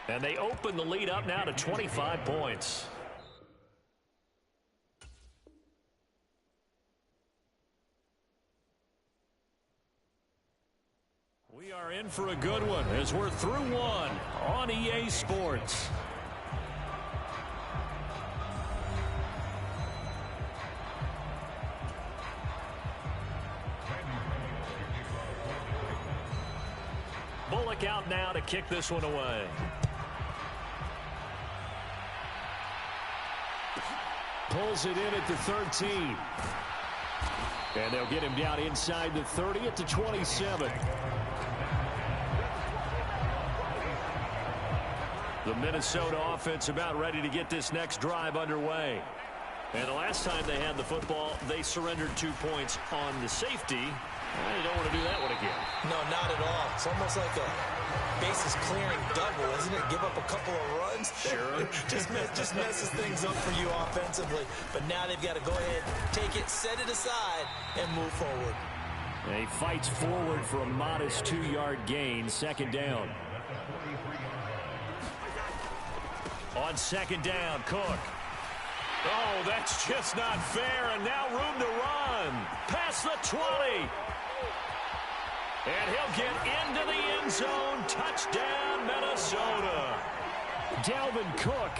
And they open the lead up now to 25 points. We are in for a good one as we're through one on EA Sports. Bullock out now to kick this one away. Pulls it in at the 13. And they'll get him down inside the 30 at the 27. The Minnesota offense about ready to get this next drive underway. And the last time they had the football, they surrendered 2 points on the safety. You don't want to do that one again. No, not at all. It's almost like a bases clearing double, isn't it? Give up a couple of runs. Sure. just messes things up for you offensively. But now they've got to go ahead, take it, set it aside, and move forward. And he fights forward for a modest 2-yard gain, second down. On second down, Cook. Oh, that's just not fair, and now room to run. Past the 20. And he'll get into the end zone. Touchdown, Minnesota. Dalvin Cook,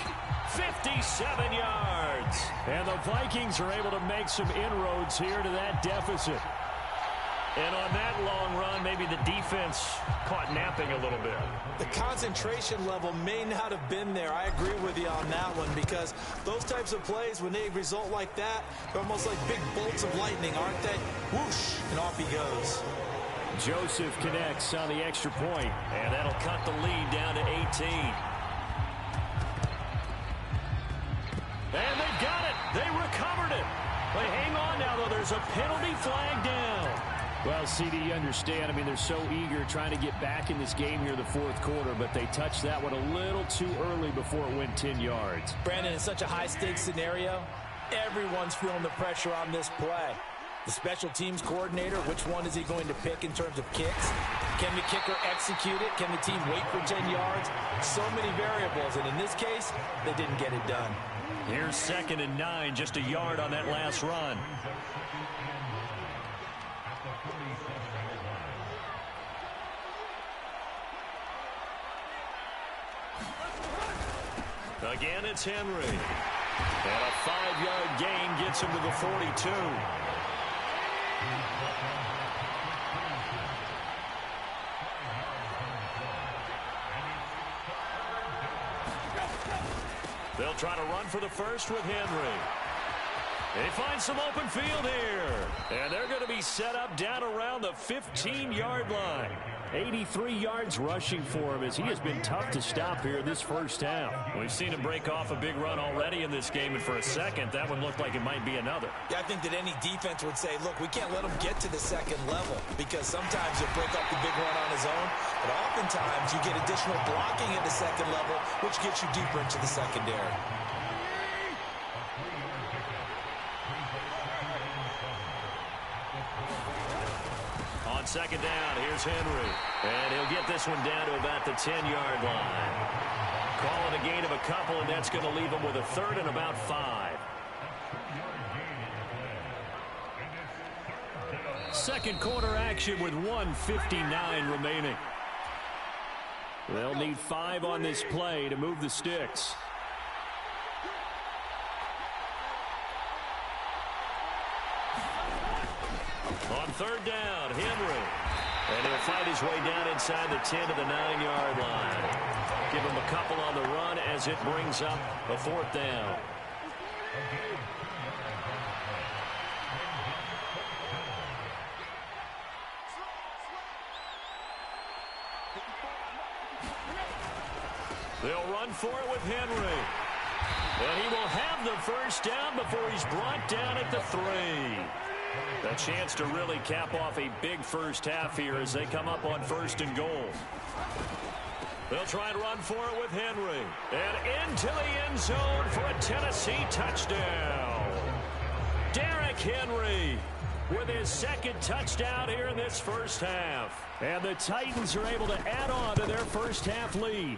57 yards. and the Vikings are able to make some inroads here to that deficit. And on that long run, maybe the defense caught napping a little bit. The concentration level may not have been there. I agree with you on that one, because those types of plays, when they result like that, they're almost like big bolts of lightning, aren't they? Whoosh, and off he goes. Joseph connects on the extra point, and that'll cut the lead down to 18. And they've got it. They recovered it. They hang on now, though. There's a penalty flag down. Well, CD, you understand. I mean, they're so eager trying to get back in this game here in the fourth quarter, but they touched that one a little too early before it went 10 yards. Brandon, in such a high-stakes scenario, everyone's feeling the pressure on this play. The special teams coordinator, which one is he going to pick in terms of kicks? Can the kicker execute it? Can the team wait for 10 yards? So many variables, and in this case, they didn't get it done. Here's 2nd and 9, just a yard on that last run. Again, it's Henry. And a 5-yard gain gets him to the 42. They'll try to run for the first with Henry. They find some open field here. And they're going to be set up down around the 15-yard line. 83 yards rushing for him, as he has been tough to stop here this first half. We've seen him break off a big run already in this game, and for a second, that one looked like it might be another. Yeah, I think that any defense would say, look, we can't let him get to the second level, because sometimes he'll break off the big run on his own, but oftentimes you get additional blocking at the second level, which gets you deeper into the secondary. On second down, here's Henry. And he'll get this one down to about the 10-yard line. Call it a gain of a couple, and that's going to leave him with a 3rd and about 5. Second quarter action with 1:59 remaining. They'll need 5 on this play to move the sticks. On third down, Henry. And he'll fight his way down inside the 10 to the 9-yard line. Give him a couple on the run as it brings up a fourth down. They'll run for it with Henry. And he will have the first down before he's brought down at the 3. A chance to really cap off a big first half here as they come up on 1st and goal. They'll try and run for it with Henry. And into the end zone for a Tennessee touchdown. Derrick Henry with his second touchdown here in this first half. And the Titans are able to add on to their first half lead.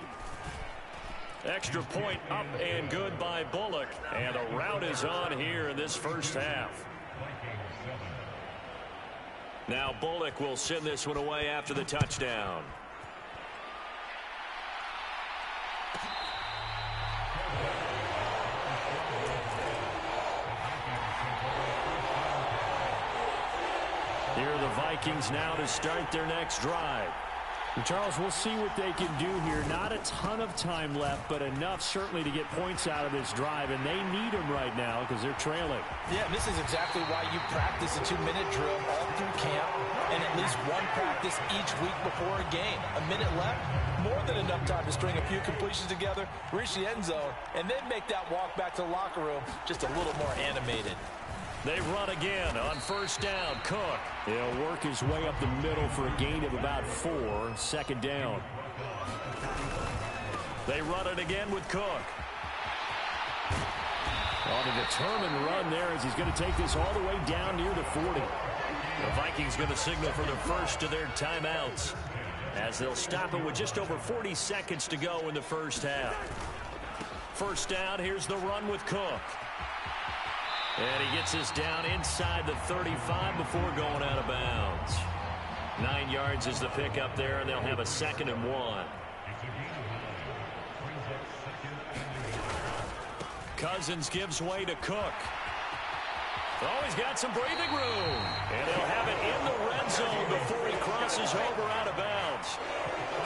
Extra point up and good by Bullock. And a rout is on here in this first half. Now Bullock will send this one away after the touchdown. Here are the Vikings now to start their next drive. And Charles, we'll see what they can do here. Not a ton of time left, but enough certainly to get points out of this drive, and they need them right now because they're trailing. Yeah, this is exactly why you practice a 2-minute drill all through camp and at least one practice each week before a game. A minute left, more than enough time to string a few completions together, reach the end zone, and then make that walk back to the locker room just a little more animated. They run again on first down. Cook. He'll work his way up the middle for a gain of about 4. Second down. They run it again with Cook. On a determined run there as he's going to take this all the way down near the 40. The Vikings going to signal for the first of their timeouts as they'll stop it with just over 40 seconds to go in the first half. First down, here's the run with Cook. And he gets this down inside the 35 before going out of bounds. 9 yards is the pickup there, and they'll have a 2nd and 1. Cousins gives way to Cook. Oh, he's got some breathing room. And they'll have it in the red zone before he crosses over out of bounds.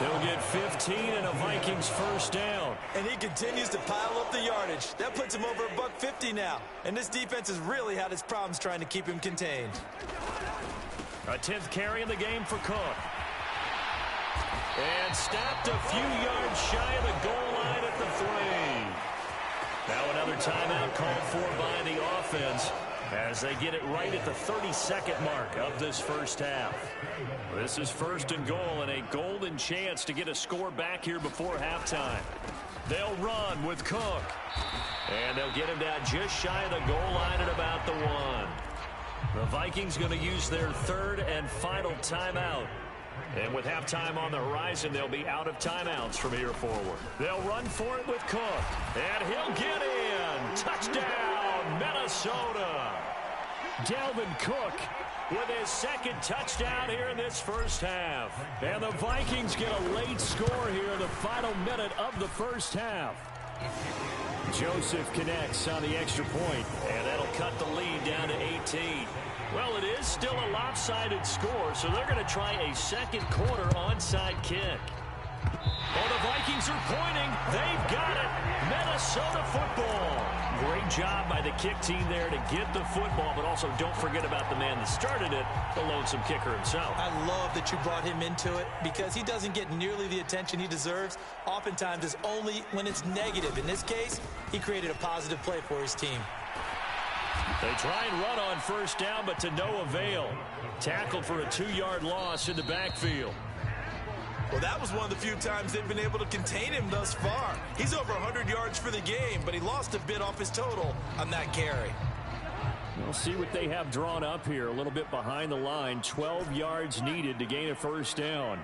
They'll get 15 and a Vikings first down. And he continues to pile up the yardage. That puts him over $150 now. And this defense has really had its problems trying to keep him contained. A 10th carry in the game for Cook. And stopped a few yards shy of the goal line at the 3. Now another timeout called for by the offense as they get it right at the 32nd mark of this first half. This is 1st and goal and a golden chance to get a score back here before halftime. They'll run with Cook. And they'll get him down just shy of the goal line at about the 1. The Vikings going to use their 3rd and final timeout. And with halftime on the horizon, they'll be out of timeouts from here forward. They'll run for it with Cook. And he'll get in. Touchdown, Minnesota. Dalvin Cook with his 2nd touchdown here in this first half. And the Vikings get a late score here in the final minute of the first half. Joseph connects on the extra point. And that'll cut the lead down to 18. Well, it is still a lopsided score, so they're going to try a second quarter onside kick. Oh, the Vikings are pointing. They've got it. Minnesota football. Great job by the kick team there to get the football, but also don't forget about the man that started it, the lonesome kicker himself. I love that you brought him into it because he doesn't get nearly the attention he deserves. Oftentimes it's only when it's negative. In this case, he created a positive play for his team. They try and run on first down, but to no avail. Tackled for a 2-yard loss in the backfield. Well, that was one of the few times they've been able to contain him thus far. He's over 100 yards for the game, but he lost a bit off his total on that carry. We'll see what they have drawn up here. A little bit behind the line. 12 yards needed to gain a first down.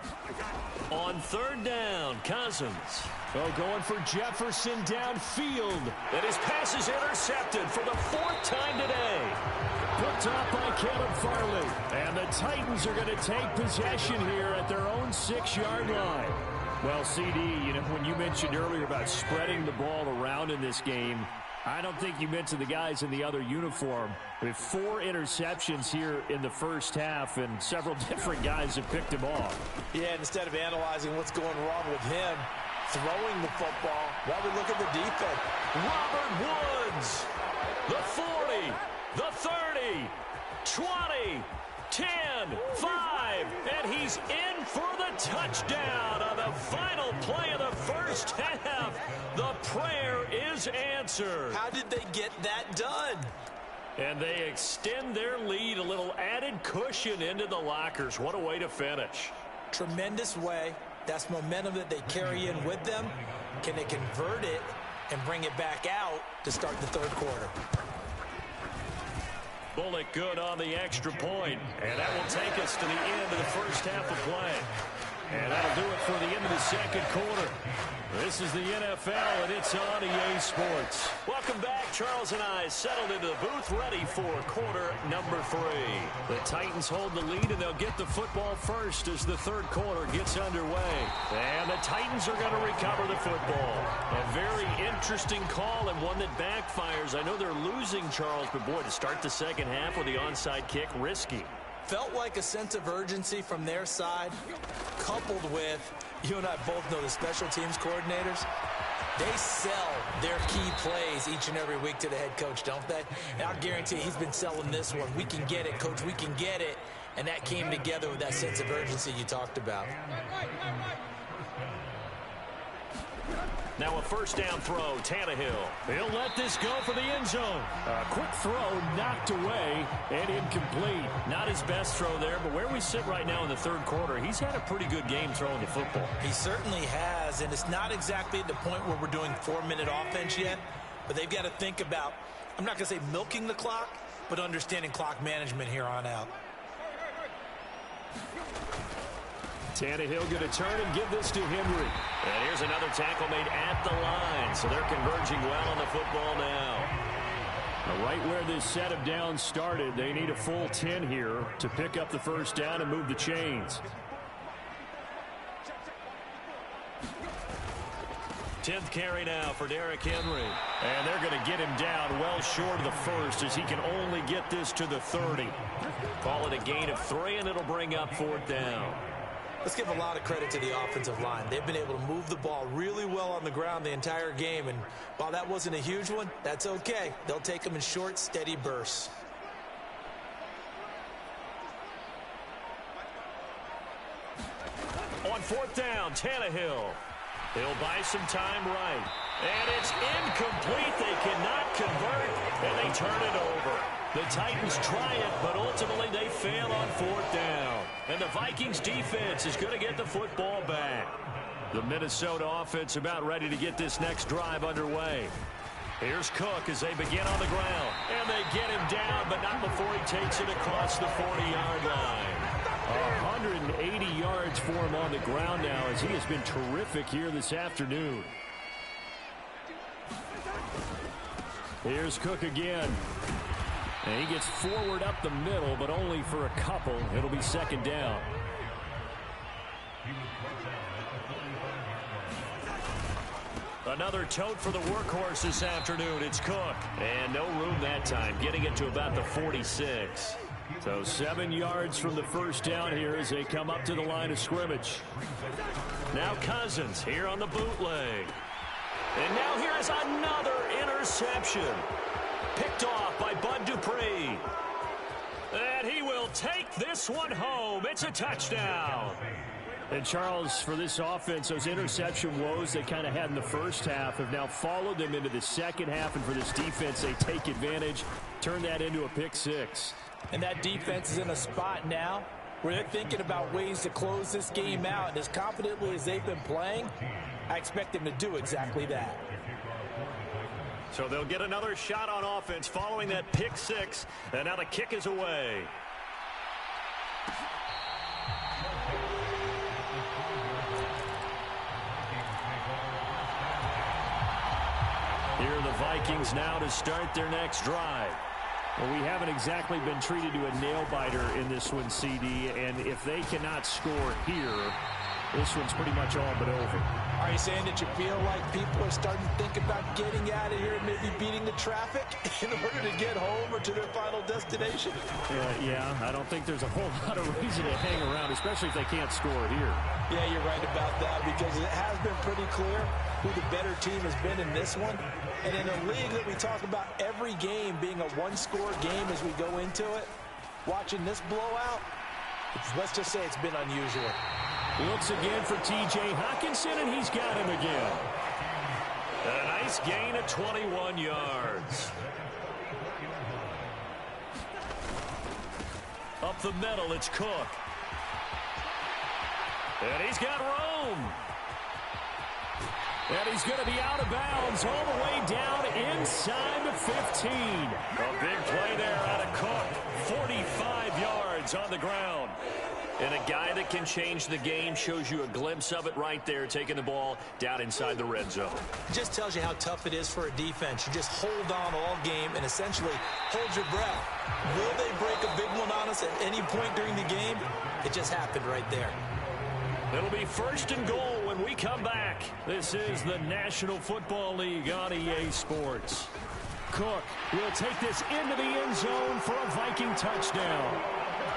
On third down, Cousins. Oh, going for Jefferson downfield. And his pass is intercepted for the 4th time today. Put up by Caleb Farley. And the Titans are going to take possession here at their own 6-yard line. Well, CD, you know, when you mentioned earlier about spreading the ball around in this game, I don't think you mentioned the guys in the other uniform. We have 4 interceptions here in the first half, and several different guys have picked him off. Yeah, and instead of analyzing what's going wrong with him, throwing the football, why we look at the defense. Robert Woods, the 40, the 30, 20, 10, 5, and he's in for the touchdown on the final play of the first half. The prayer is answered. How did they get that done? And they extend their lead, a little added cushion into the lockers. What a way to finish. Tremendous way. That's momentum that they carry in with them. Can they convert it and bring it back out to start the third quarter? Bullock good on the extra point, and that will take us to the end of the first half of play. And that'll do it for the end of the second quarter. This is the NFL, and it's on EA Sports. Welcome back. Charles and I settled into the booth, ready for quarter number 3. The Titans hold the lead, and they'll get the football first as the third quarter gets underway. And the Titans are going to recover the football. A very interesting call, and one that backfires. I know they're losing, Charles, but boy, to start the second half with the onside kick, risky. Felt like a sense of urgency from their side, coupled with, you and I both know the special teams coordinators, they sell their key plays each and every week to the head coach, don't they? And I'll guarantee he's been selling this one. We can get it, coach, we can get it. And that came together with that sense of urgency you talked about. Now a first down throw, Tannehill. He'll let this go for the end zone. A quick throw knocked away and incomplete. Not his best throw there, but where we sit right now in the third quarter, he's had a pretty good game throwing the football. He certainly has, and it's not exactly at the point where we're doing 4-minute offense yet, but they've got to think about, I'm not going to say milking the clock, but understanding clock management here on out. Tannehill going to turn and give this to Henry. And here's another tackle made at the line. So they're converging well on the football now. Right where this set of downs started, they need a full 10 here to pick up the first down and move the chains. 10th carry now for Derrick Henry. And they're going to get him down well short of the first as he can only get this to the 30. Call it a gain of 3, and it'll bring up 4th down. Let's give a lot of credit to the offensive line. They've been able to move the ball really well on the ground the entire game, and while that wasn't a huge one, that's okay. They'll take them in short, steady bursts. On 4th down, Tannehill. He'll buy some time right. And it's incomplete. They cannot convert, and they turn it over. The Titans try it, but ultimately they fail on 4th down. And the Vikings defense is going to get the football back. The Minnesota offense about ready to get this next drive underway. Here's Cook as they begin on the ground. And they get him down, but not before he takes it across the 40-yard line. 180 yards for him on the ground now as he has been terrific here this afternoon. Here's Cook again. And he gets forward up the middle, but only for a couple. It'll be 2nd down. Another tote for the workhorse this afternoon. It's Cook. And no room that time, getting it to about the 46. So 7 yards from the first down here as they come up to the line of scrimmage. Now Cousins here on the bootleg. And now here is another interception. Picked off by Bud Dupree. And he will take this one home. It's a touchdown. And Charles, for this offense, those interception woes they kind of had in the first half have now followed them into the second half. And for this defense, they take advantage, turn that into a pick 6. And that defense is in a spot now where they're thinking about ways to close this game out. And as confidently as they've been playing, I expect them to do exactly that. So they'll get another shot on offense following that pick 6. And now the kick is away. Here are the Vikings now to start their next drive. Well, we haven't exactly been treated to a nail-biter in this one, CD, and if they cannot score here, this one's pretty much all but over. Are you saying that you feel like people are starting to think about getting out of here and maybe beating the traffic in order to get home or to their final destination? Yeah, I don't think there's a whole lot of reason to hang around, especially if they can't score here. Yeah, you're right about that, because it has been pretty clear who the better team has been in this one. And in a league that we talk about every game being a one-score game as we go into it, watching this blowout, let's just say it's been unusual. Looks again for T.J. Hockenson, and he's got him again. A nice gain of 21 yards. Up the middle, it's Cook. And he's got Rome. And he's going to be out of bounds all the way down inside the 15. A big play there out of Cook. 45 yards on the ground. And a guy that can change the game shows you a glimpse of it right there, taking the ball down inside the red zone. It just tells you how tough it is for a defense. You just hold on all game and essentially hold your breath. Will they break a big one on us at any point during the game? It just happened right there. It'll be 1st and goal when we come back. This is the National Football League on EA Sports. Cook will take this into the end zone for a Viking touchdown.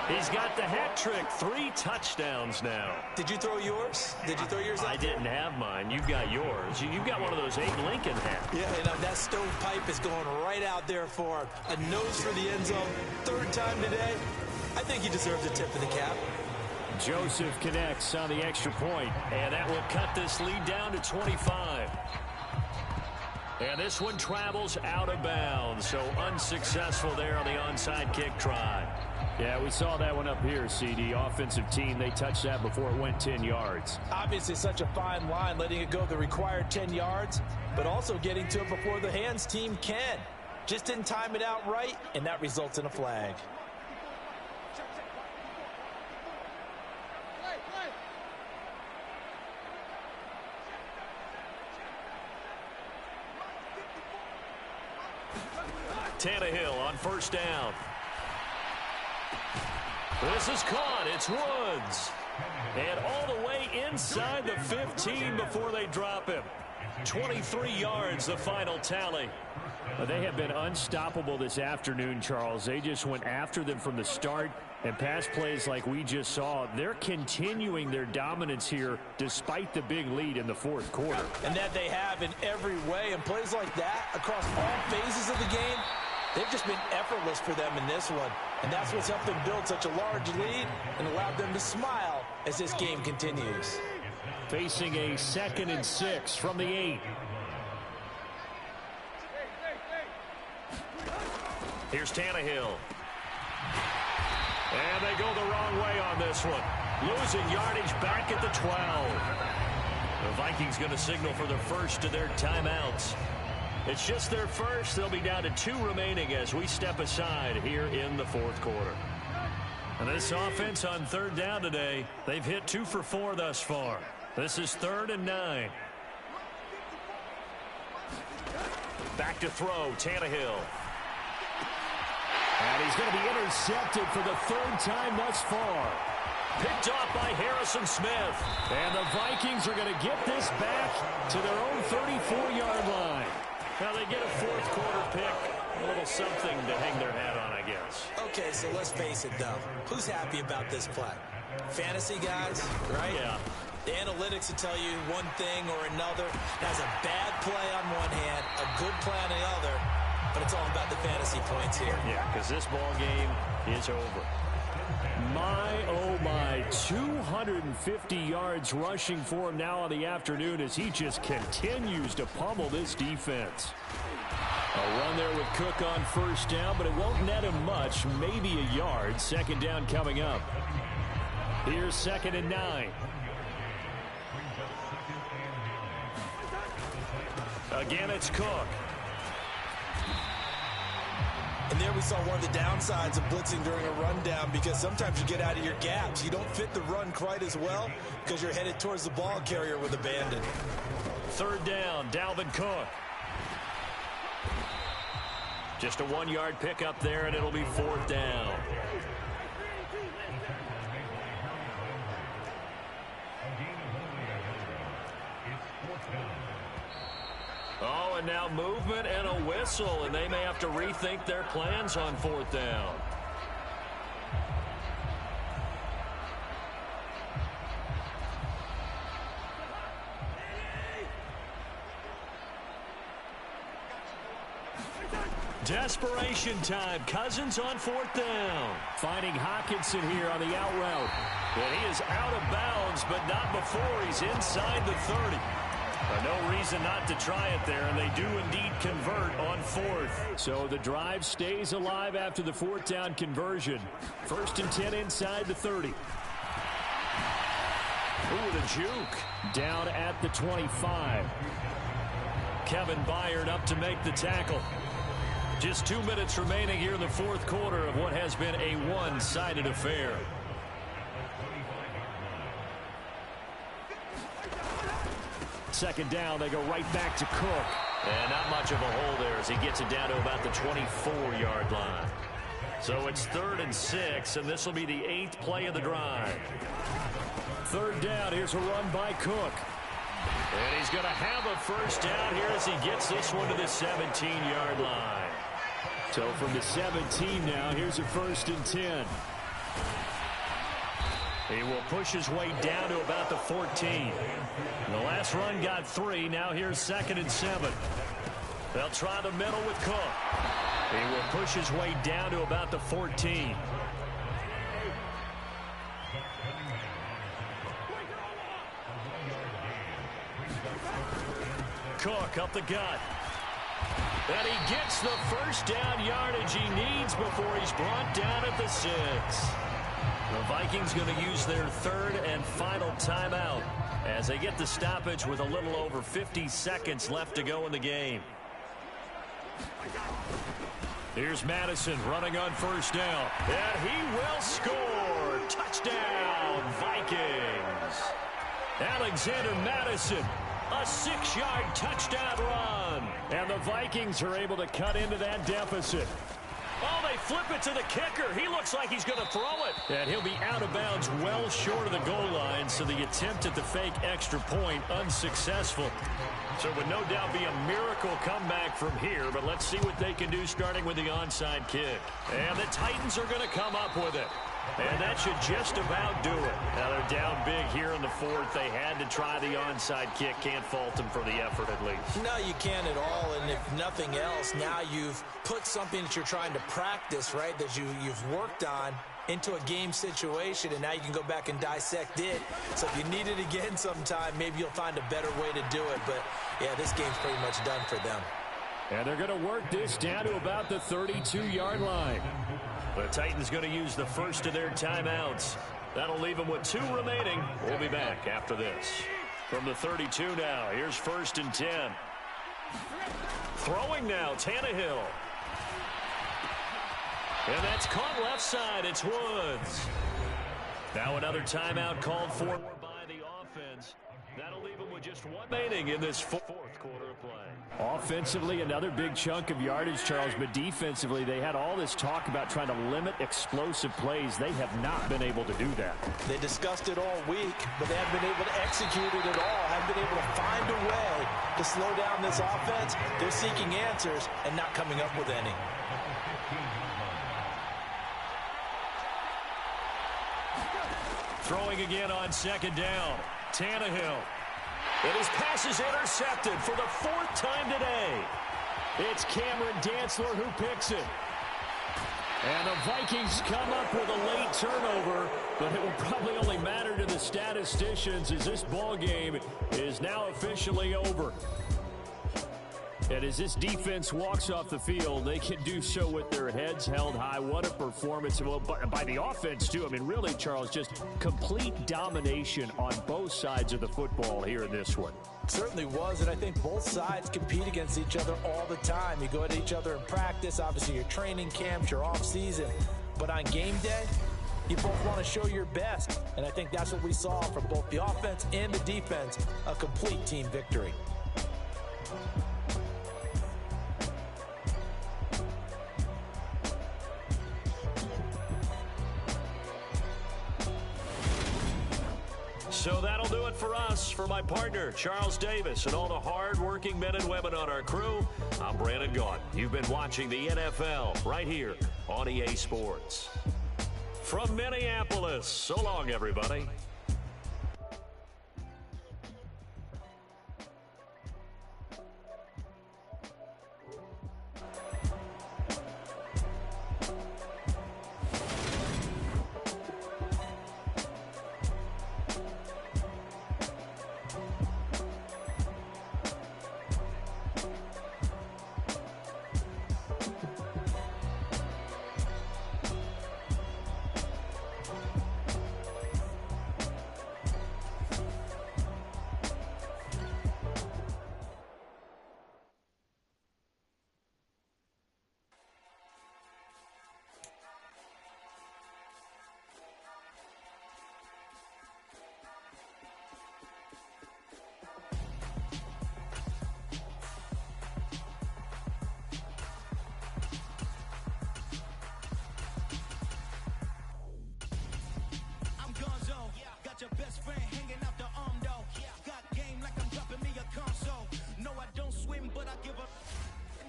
He's got the hat trick, 3 touchdowns now. Did you throw yours? Did you throw yours out? I didn't have mine. You've got yours. You've got one of those Abe Lincoln hats. Yeah, and that stovepipe is going right out there for a nose for the end zone. 3rd time today. I think he deserves a tip of the cap. Joseph connects on the extra point. And that will cut this lead down to 25. And this one travels out of bounds, so unsuccessful there on the onside kick try. Yeah, we saw that one up here, CD. Offensive team, they touched that before it went 10 yards. Obviously such a fine line, letting it go the required 10 yards, but also getting to it before the hands team can. Just didn't time it out right, and that results in a flag. Tannehill on 1st down. This is caught. It's Woods. And all the way inside the 15 before they drop him. 23 yards, the final tally. They have been unstoppable this afternoon, Charles. They just went after them from the start. And pass plays like we just saw, they're continuing their dominance here despite the big lead in the 4th quarter. And that they have in every way. And plays like that across all phases of the game, they've just been effortless for them in this one. And that's what's helped them build such a large lead and allowed them to smile as this game continues. Facing a 2nd and 6 from the 8. Here's Tannehill. And they go the wrong way on this one. Losing yardage back at the 12. The Vikings going to signal for their first of their timeouts. It's just their first. They'll be down to 2 remaining as we step aside here in the 4th quarter. And this offense on 3rd down today, they've hit 2 for 4 thus far. This is 3rd and 9. Back to throw, Tannehill. And he's going to be intercepted for the 3rd time thus far. Picked off by Harrison Smith. And the Vikings are going to get this back to their own 34-yard line. Now they get a 4th quarter pick. A little something to hang their hat on, I guess. Okay, so let's face it, though. Who's happy about this play? Fantasy guys, right? Yeah. The analytics will tell you one thing or another. Has a bad play on one hand, a good play on the other. But it's all about the fantasy points here. Yeah, because this ball game is over. My, oh my, 250 yards rushing for him now on the afternoon as he just continues to pummel this defense. A run there with Cook on 1st down, but it won't net him much, maybe a yard. 2nd down coming up. Here's 2nd and 9. Again, it's Cook. And there we saw one of the downsides of blitzing during a rundown, because sometimes you get out of your gaps. You don't fit the run quite as well because you're headed towards the ball carrier with abandon. 3rd down, Dalvin Cook. Just a 1-yard pickup there, and it'll be 4th down. and now movement and a whistle, and they may have to rethink their plans on 4th down. Desperation time. Cousins on 4th down. Finding Hawkinson here on the out route. And he is out of bounds, but not before he's inside the 30. No reason not to try it there, and they do indeed convert on 4th. So the drive stays alive after the 4th down conversion. 1st and 10 inside the 30. Ooh, the juke. Down at the 25. Kevin Byard up to make the tackle. Just 2 minutes remaining here in the 4th quarter of what has been a one-sided affair. Second down, they go right back to Cook. And not much of a hole there as he gets it down to about the 24-yard line. So it's 3rd and 6, and this will be the 8th play of the drive. 3rd down, here's a run by Cook. And he's going to have a 1st down here as he gets this one to the 17-yard line. So from the 17 now, here's a 1st and 10. He will push his way down to about the 14. The last run got 3. Now here's 2nd and 7. They'll try the middle with Cook. He will push his way down to about the 14. Cook up the gut. And he gets the 1st down yardage he needs before he's brought down at the 6. The Vikings going to use their 3rd and final timeout as they get the stoppage with a little over 50 seconds left to go in the game. Here's Madison running on 1st down. And he will score. Touchdown, Vikings. Alexander Madison. A 6-yard touchdown run. And the Vikings are able to cut into that deficit. Oh, they flip it to the kicker. He looks like he's going to throw it. And he'll be out of bounds well short of the goal line, so the attempt at the fake extra point unsuccessful. So it would no doubt be a miracle comeback from here, but let's see what they can do starting with the onside kick. And the Titans are going to come up with it. And that should just about do it. Now they're down big here in the 4th. They had to try the onside kick. Can't fault them for the effort at least. No, you can't at all. And if nothing else, now you've put something that you're trying to practice, right, that you've worked on into a game situation, and now you can go back and dissect it. So if you need it again sometime, maybe you'll find a better way to do it. But, yeah, this game's pretty much done for them. And they're going to work this down to about the 32-yard line. The Titans going to use the 1st of their timeouts. That'll leave them with 2 remaining. We'll be back after this. From the 32 now, here's 1st and 10. Throwing now, Tannehill. And that's caught left side. It's Woods. Now another timeout called for by the offense. That'll leave them with just 1 remaining in this 4th quarter of play. Offensively, another big chunk of yardage, Charles, but defensively, they had all this talk about trying to limit explosive plays. They have not been able to do that. They discussed it all week, but they haven't been able to execute it at all, haven't been able to find a way to slow down this offense. They're seeking answers and not coming up with any. Throwing again on 2nd down. Tannehill. And his pass is intercepted for the 4th time today. It's Cameron Dantzler who picks it. And the Vikings come up with a late turnover, but it will probably only matter to the statisticians as this ball game is now officially over. And as this defense walks off the field, they can do so with their heads held high. What a performance by the offense, too. I mean, really, Charles, just complete domination on both sides of the football here in this one. It certainly was, and I think both sides compete against each other all the time. You go at each other in practice, obviously your training camps, your off-season. But on game day, you both want to show your best. And I think that's what we saw from both the offense and the defense, a complete team victory. So that'll do it for us. For my partner, Charles Davis, and all the hard-working men and women on our crew, I'm Brandon Gaudin. You've been watching the NFL right here on EA Sports. From Minneapolis, so long, everybody. Your best friend hanging out the arm though. Got game like I'm dropping me a console. No, I don't swim, but I give up.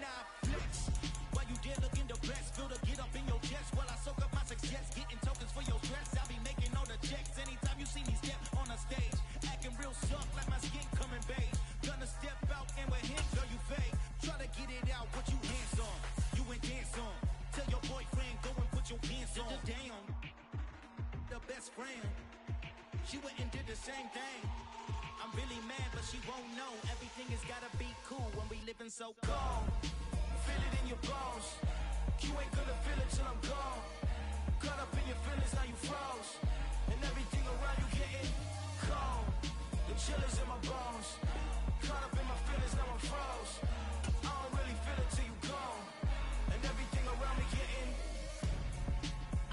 Nah, flex. While you there looking the best, feel the get up in your chest while I soak up my success. Getting tokens for your stress. I'll be making all the checks anytime you see me step on a stage. Acting real soft like my skin coming beige. Gonna step out and with him, girl, you fake. Try to get it out, what you hands on. You ain't dance on. Tell your boyfriend, go and put your pants on. Damn, the best friend. She went and did the same thing. I'm really mad, but she won't know. Everything has gotta be cool when we living so cold. Feel it in your bones. You ain't gonna feel it till I'm gone. Caught up in your feelings, now you froze. And everything around you getting cold. The chill is in my bones. Caught up in my feelings, now I'm froze. I don't really feel it till you gone. And everything around me getting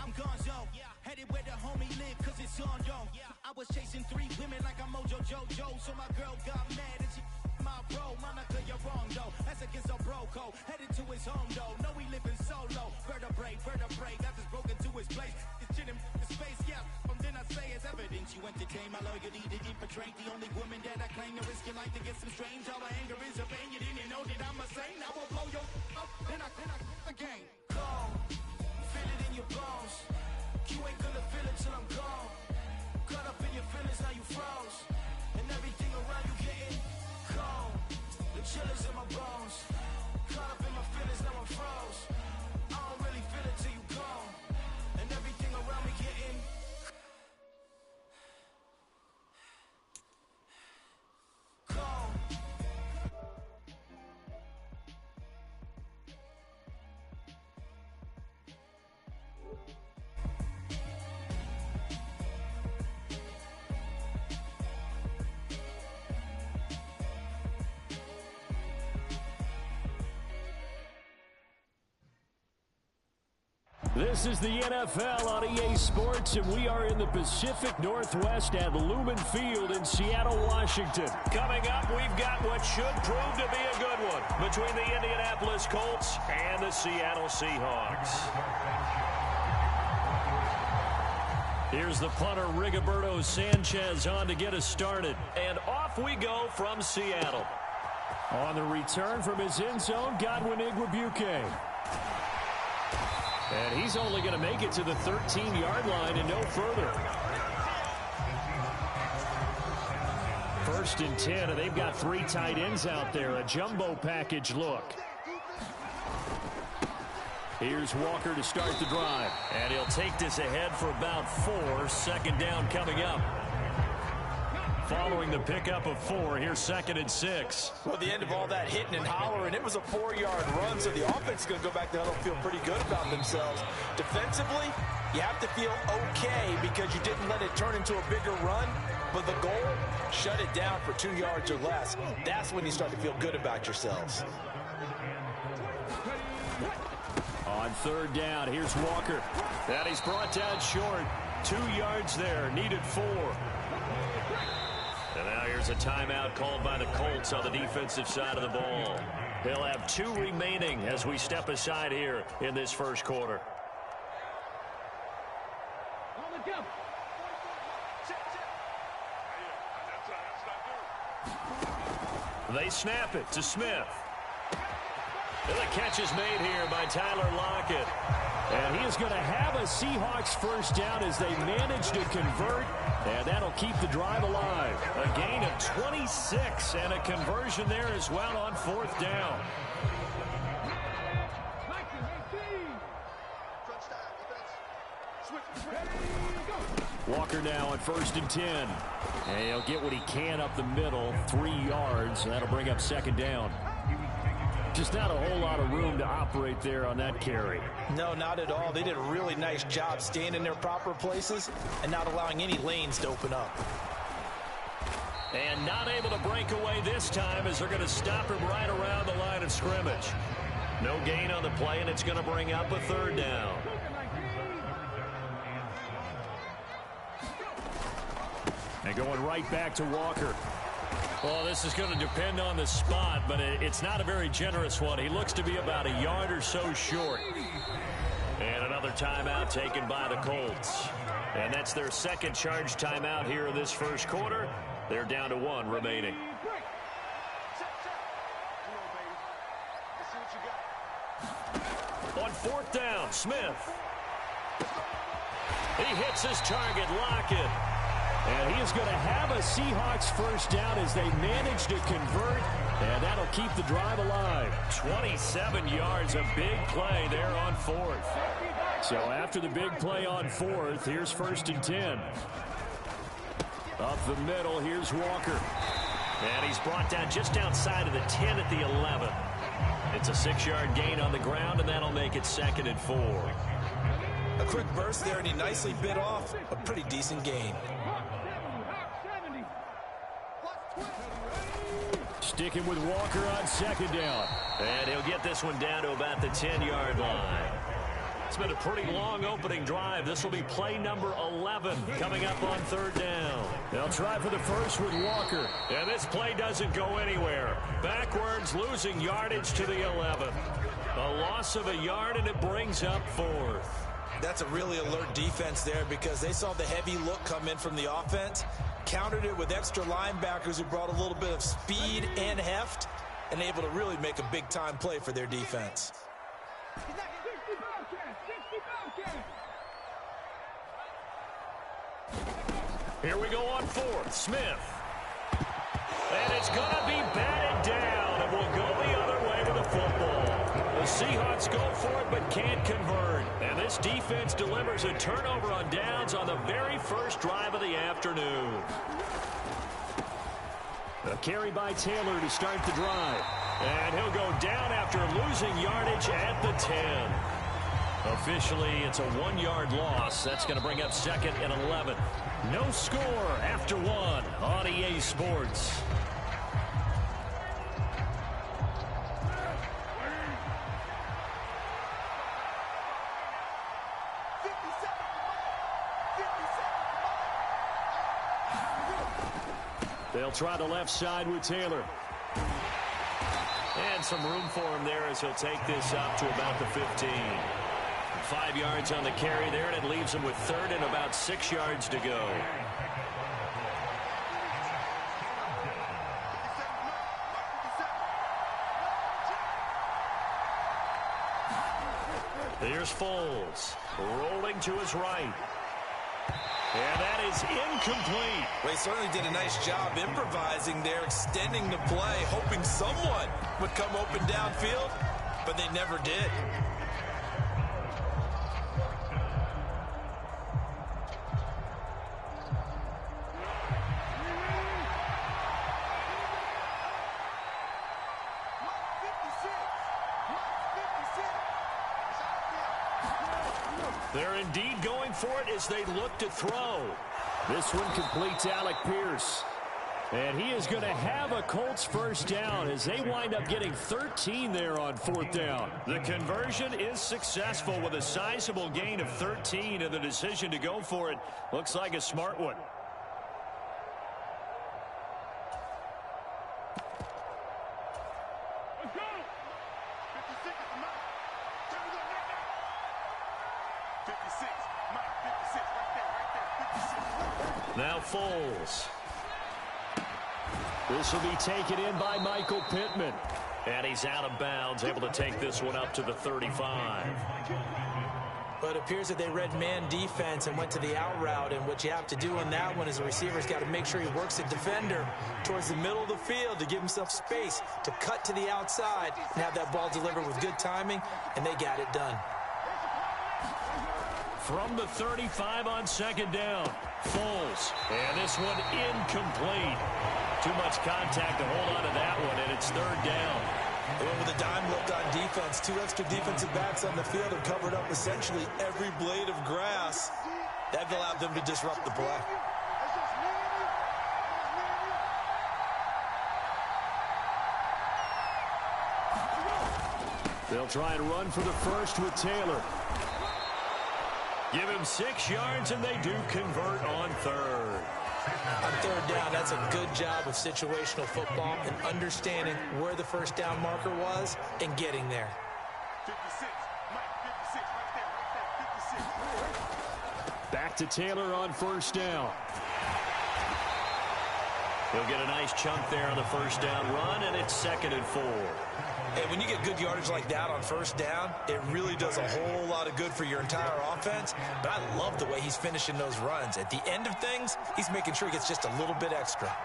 I'm gone, yo. Headed where the homie live, cause it's on, yo. I was chasing 3 women like I'm Mojo Jojo. So my girl got mad and she my bro. Monica, you're wrong, though. That's against a bro code. Headed to his home, though. No, we living solo. Vertebrae. Got this broken to his place. It's shit in his face, yeah. Then I say it's evidence. You entertain my loyalty to infiltrate. The only woman that I claim to risk your life to get some strange. All my anger is a pain. You didn't know that I'm a saint. I will blow your up. Then I again. Cold. Feel it in your bones. You ain't gonna feel it till I'm gone. Caught up in your feelings, now you froze. And everything around you getting cold. The chill is in my bones. Caught up in my feelings, now I'm froze. I don't really feel it till you gone. And everything around me getting cold. This is the NFL on EA Sports, and we are in the Pacific Northwest at Lumen Field in Seattle, Washington. Coming up, we've got what should prove to be a good one between the Indianapolis Colts and the Seattle Seahawks. Here's the punter, Rigoberto Sanchez, on to get us started. And off we go from Seattle. On the return from his end zone, Godwin Igwebuike. And he's only going to make it to the 13-yard line and no further. 1st and 10, and they've got 3 tight ends out there. A jumbo package look. Here's Walker to start the drive. And he'll take this ahead for about 4. 2nd down coming up. Following the pickup of 4, here's 2nd and 6. Well, the end of all that hitting and hollering, it was a 4-yard run, so the offense is going to go back to huddle, feel pretty good about themselves. Defensively, you have to feel okay because you didn't let it turn into a bigger run, but the goal, shut it down for 2 yards or less. That's when you start to feel good about yourselves. On 3rd down, here's Walker. And he's brought down short. 2 yards there, needed 4. And now here's a timeout called by the Colts on the defensive side of the ball. They'll have 2 remaining as we step aside here in this 1st quarter. On the jump. They snap it to Smith. And the catch is made here by Tyler Lockett. And he is going to have a Seahawks first down as they manage to convert, and that'll keep the drive alive. A gain of 26 and a conversion there as well on 4th down. Walker now on 1st and 10. And he'll get what he can up the middle, 3 yards. That'll bring up 2nd down. Just not a whole lot of room to operate there on that carry. No, not at all. They did a really nice job staying in their proper places and not allowing any lanes to open up. And not able to break away this time as they're going to stop him right around the line of scrimmage. No gain on the play, and it's going to bring up a 3rd down. And going right back to Walker. Well, this is going to depend on the spot, but it's not a very generous one. He looks to be about a yard or so short. And another timeout taken by the Colts. And that's their 2nd charge timeout here in this 1st quarter. They're down to 1 remaining. On 4th down, Smith. He hits his target, Lockett. And he is going to have a Seahawks first down as they manage to convert, and that'll keep the drive alive. 27 yards, a big play there on 4th. So after the big play on 4th, here's 1st and 10. Up the middle, here's Walker. And he's brought down just outside of the 10 at the 11. It's a 6-yard gain on the ground, and that'll make it 2nd and 4. A quick burst there, and he nicely bit off a pretty decent gain. Sticking with Walker on 2nd down. And he'll get this one down to about the 10-yard line. It's been a pretty long opening drive. This will be play number 11 coming up on 3rd down. They'll try for the first with Walker. And this play doesn't go anywhere. Backwards, losing yardage to the 11. A loss of a yard, and it brings up 4th. That's a really alert defense there because they saw the heavy look come in from the offense, countered it with extra linebackers who brought a little bit of speed and heft, and able to really make a big-time play for their defense. Here we go on 4th. Smith. And it's going to be batted down, and we'll go the other way with the football. The Seahawks go for it but can't convert. And this defense delivers a turnover on downs on the very first drive of the afternoon. A carry by Taylor to start the drive. And he'll go down after losing yardage at the 10. Officially, it's a 1-yard loss. That's going to bring up 2nd and 11. No score after 1 on EA Sports. They'll try the left side with Taylor. And some room for him there as he'll take this up to about the 15. 5 yards on the carry there, and it leaves him with 3rd and about 6 yards to go. Here's Foles, rolling to his right. And that is incomplete. Well, he certainly did a nice job improvising there, extending the play, hoping someone would come open downfield, but they never did. They're indeed going for it as they look to throw. This one completes Alec Pierce. And he is going to have a Colts first down as they wind up getting 13 there on 4th down. The conversion is successful with a sizable gain of 13, and the decision to go for it looks like a smart one. Now Foles. This will be taken in by Michael Pittman. And he's out of bounds, able to take this one up to the 35. But it appears that they read man defense and went to the out route. And what you have to do on that one is the receiver's got to make sure he works the defender towards the middle of the field to give himself space to cut to the outside and have that ball delivered with good timing, and they got it done. From the 35 on second down, Foles. And this one incomplete. Too much contact to hold on to that one, and it's third down. They went with a dime look on defense. 2 extra defensive backs on the field and covered up essentially every blade of grass. That allowed them to disrupt the play. They'll try and run for the first with Taylor. Give him 6 yards, and they do convert on third. On third down, that's a good job of situational football and understanding where the first down marker was and getting there. 56, Mike, 56, right there, 56. Back to Taylor on first down. He'll get a nice chunk there on the first down run, and it's 2nd and 4. Hey, when you get good yardage like that on first down, it really does a whole lot of good for your entire offense. But I love the way he's finishing those runs. At the end of things, he's making sure he gets just a little bit extra.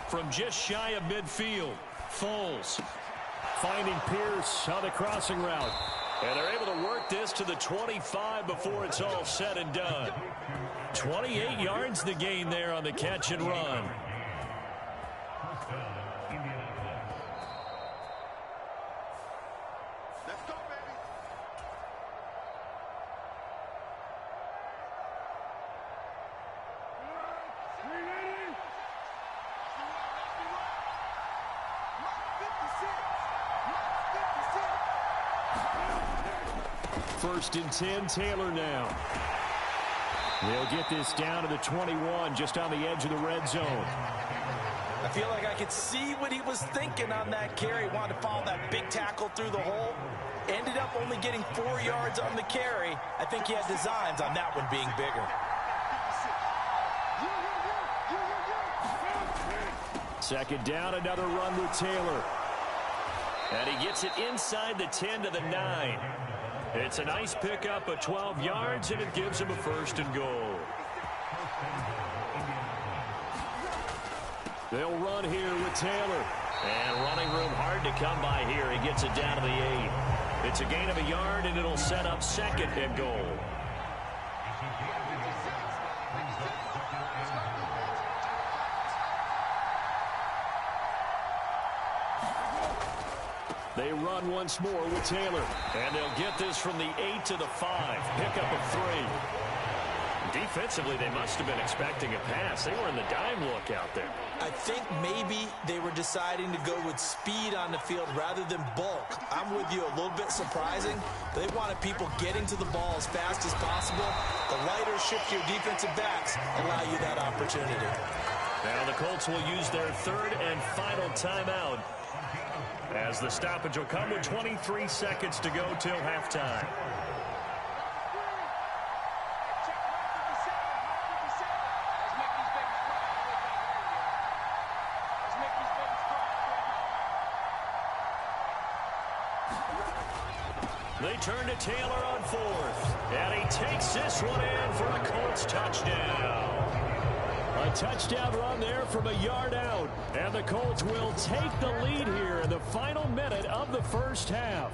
From just shy of midfield, Foles finding Pierce on the crossing route. And they're able to work this to the 25 before it's all said and done. 28 yards the gain there on the catch and run. Let's go, baby. First and 10, Taylor now. They'll get this down to the 21, just on the edge of the red zone. I feel like I could see what he was thinking on that carry. Wanted to follow that big tackle through the hole. Ended up only getting 4 yards on the carry. I think he had designs on that one being bigger. Second down, another run with Taylor. And he gets it inside the 10 to the 9. It's a nice pickup of 12 yards, and it gives him a first and goal. They'll run here with Taylor. And running room hard to come by here. He gets it down to the 8. It's a gain of a yard, and it'll set up 2nd and goal. They run once more with Taylor. And they'll get this from the 8 to the 5. Pickup of 3. Defensively, they must have been expecting a pass. They were in the dime look out there. I think maybe they were deciding to go with speed on the field rather than bulk. I'm with you, a little bit surprising. They wanted people getting to the ball as fast as possible. The lighter, shiftier defensive backs allow you that opportunity. Now the Colts will use their 3rd and final timeout, as the stoppage will come with 23 seconds to go till halftime. They turn to Taylor on 4th, and he takes this one in for a Colts touchdown. A touchdown run there from a yard out, and the Colts will take the lead here in the final minute of the first half.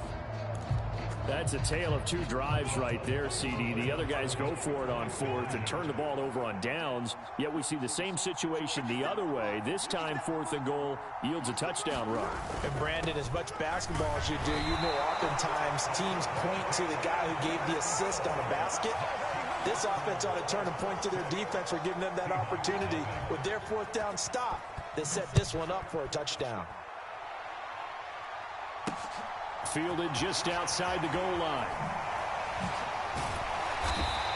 That's a tale of 2 drives right there, CD. The other guys go for it on 4th and turn the ball over on downs, yet we see the same situation the other way. This time, 4th and goal yields a touchdown run. And Brandon, as much basketball as you do, you know oftentimes teams point to the guy who gave the assist on a basket. This offense ought to turn and point to their defense for giving them that opportunity. With their 4th down stop, they set this one up for a touchdown. Fielded just outside the goal line.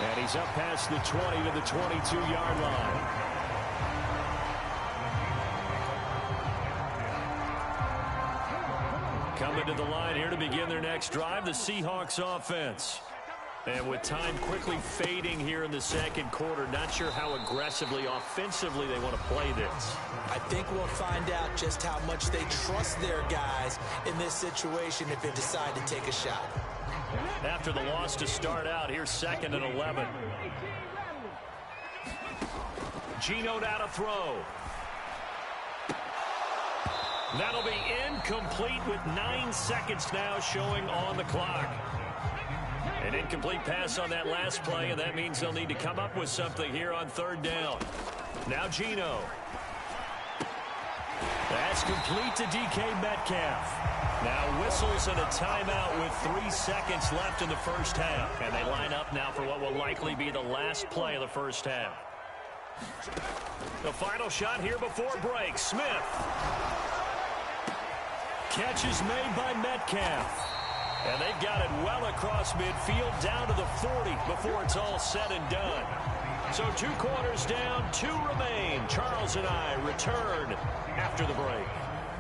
And he's up past the 20 to the 22-yard line. Coming to the line here to begin their next drive, the Seahawks offense. And with time quickly fading here in the second quarter, not sure how aggressively, offensively they want to play this. I think we'll find out just how much they trust their guys in this situation if they decide to take a shot. After the loss to start out, here's 2nd and 11. Geno now to throw. That'll be incomplete with 9 seconds now showing on the clock. An incomplete pass on that last play, and that means they'll need to come up with something here on 3rd down. Now Geno. That's complete to DK Metcalf. Now whistles and a timeout with 3 seconds left in the first half. And they line up now for what will likely be the last play of the first half. The final shot here before break. Smith. Catch is made by Metcalf. And they've got it well across midfield down to the 40 before it's all said and done. So 2 quarters down, 2 remain. Charles and I return after the break.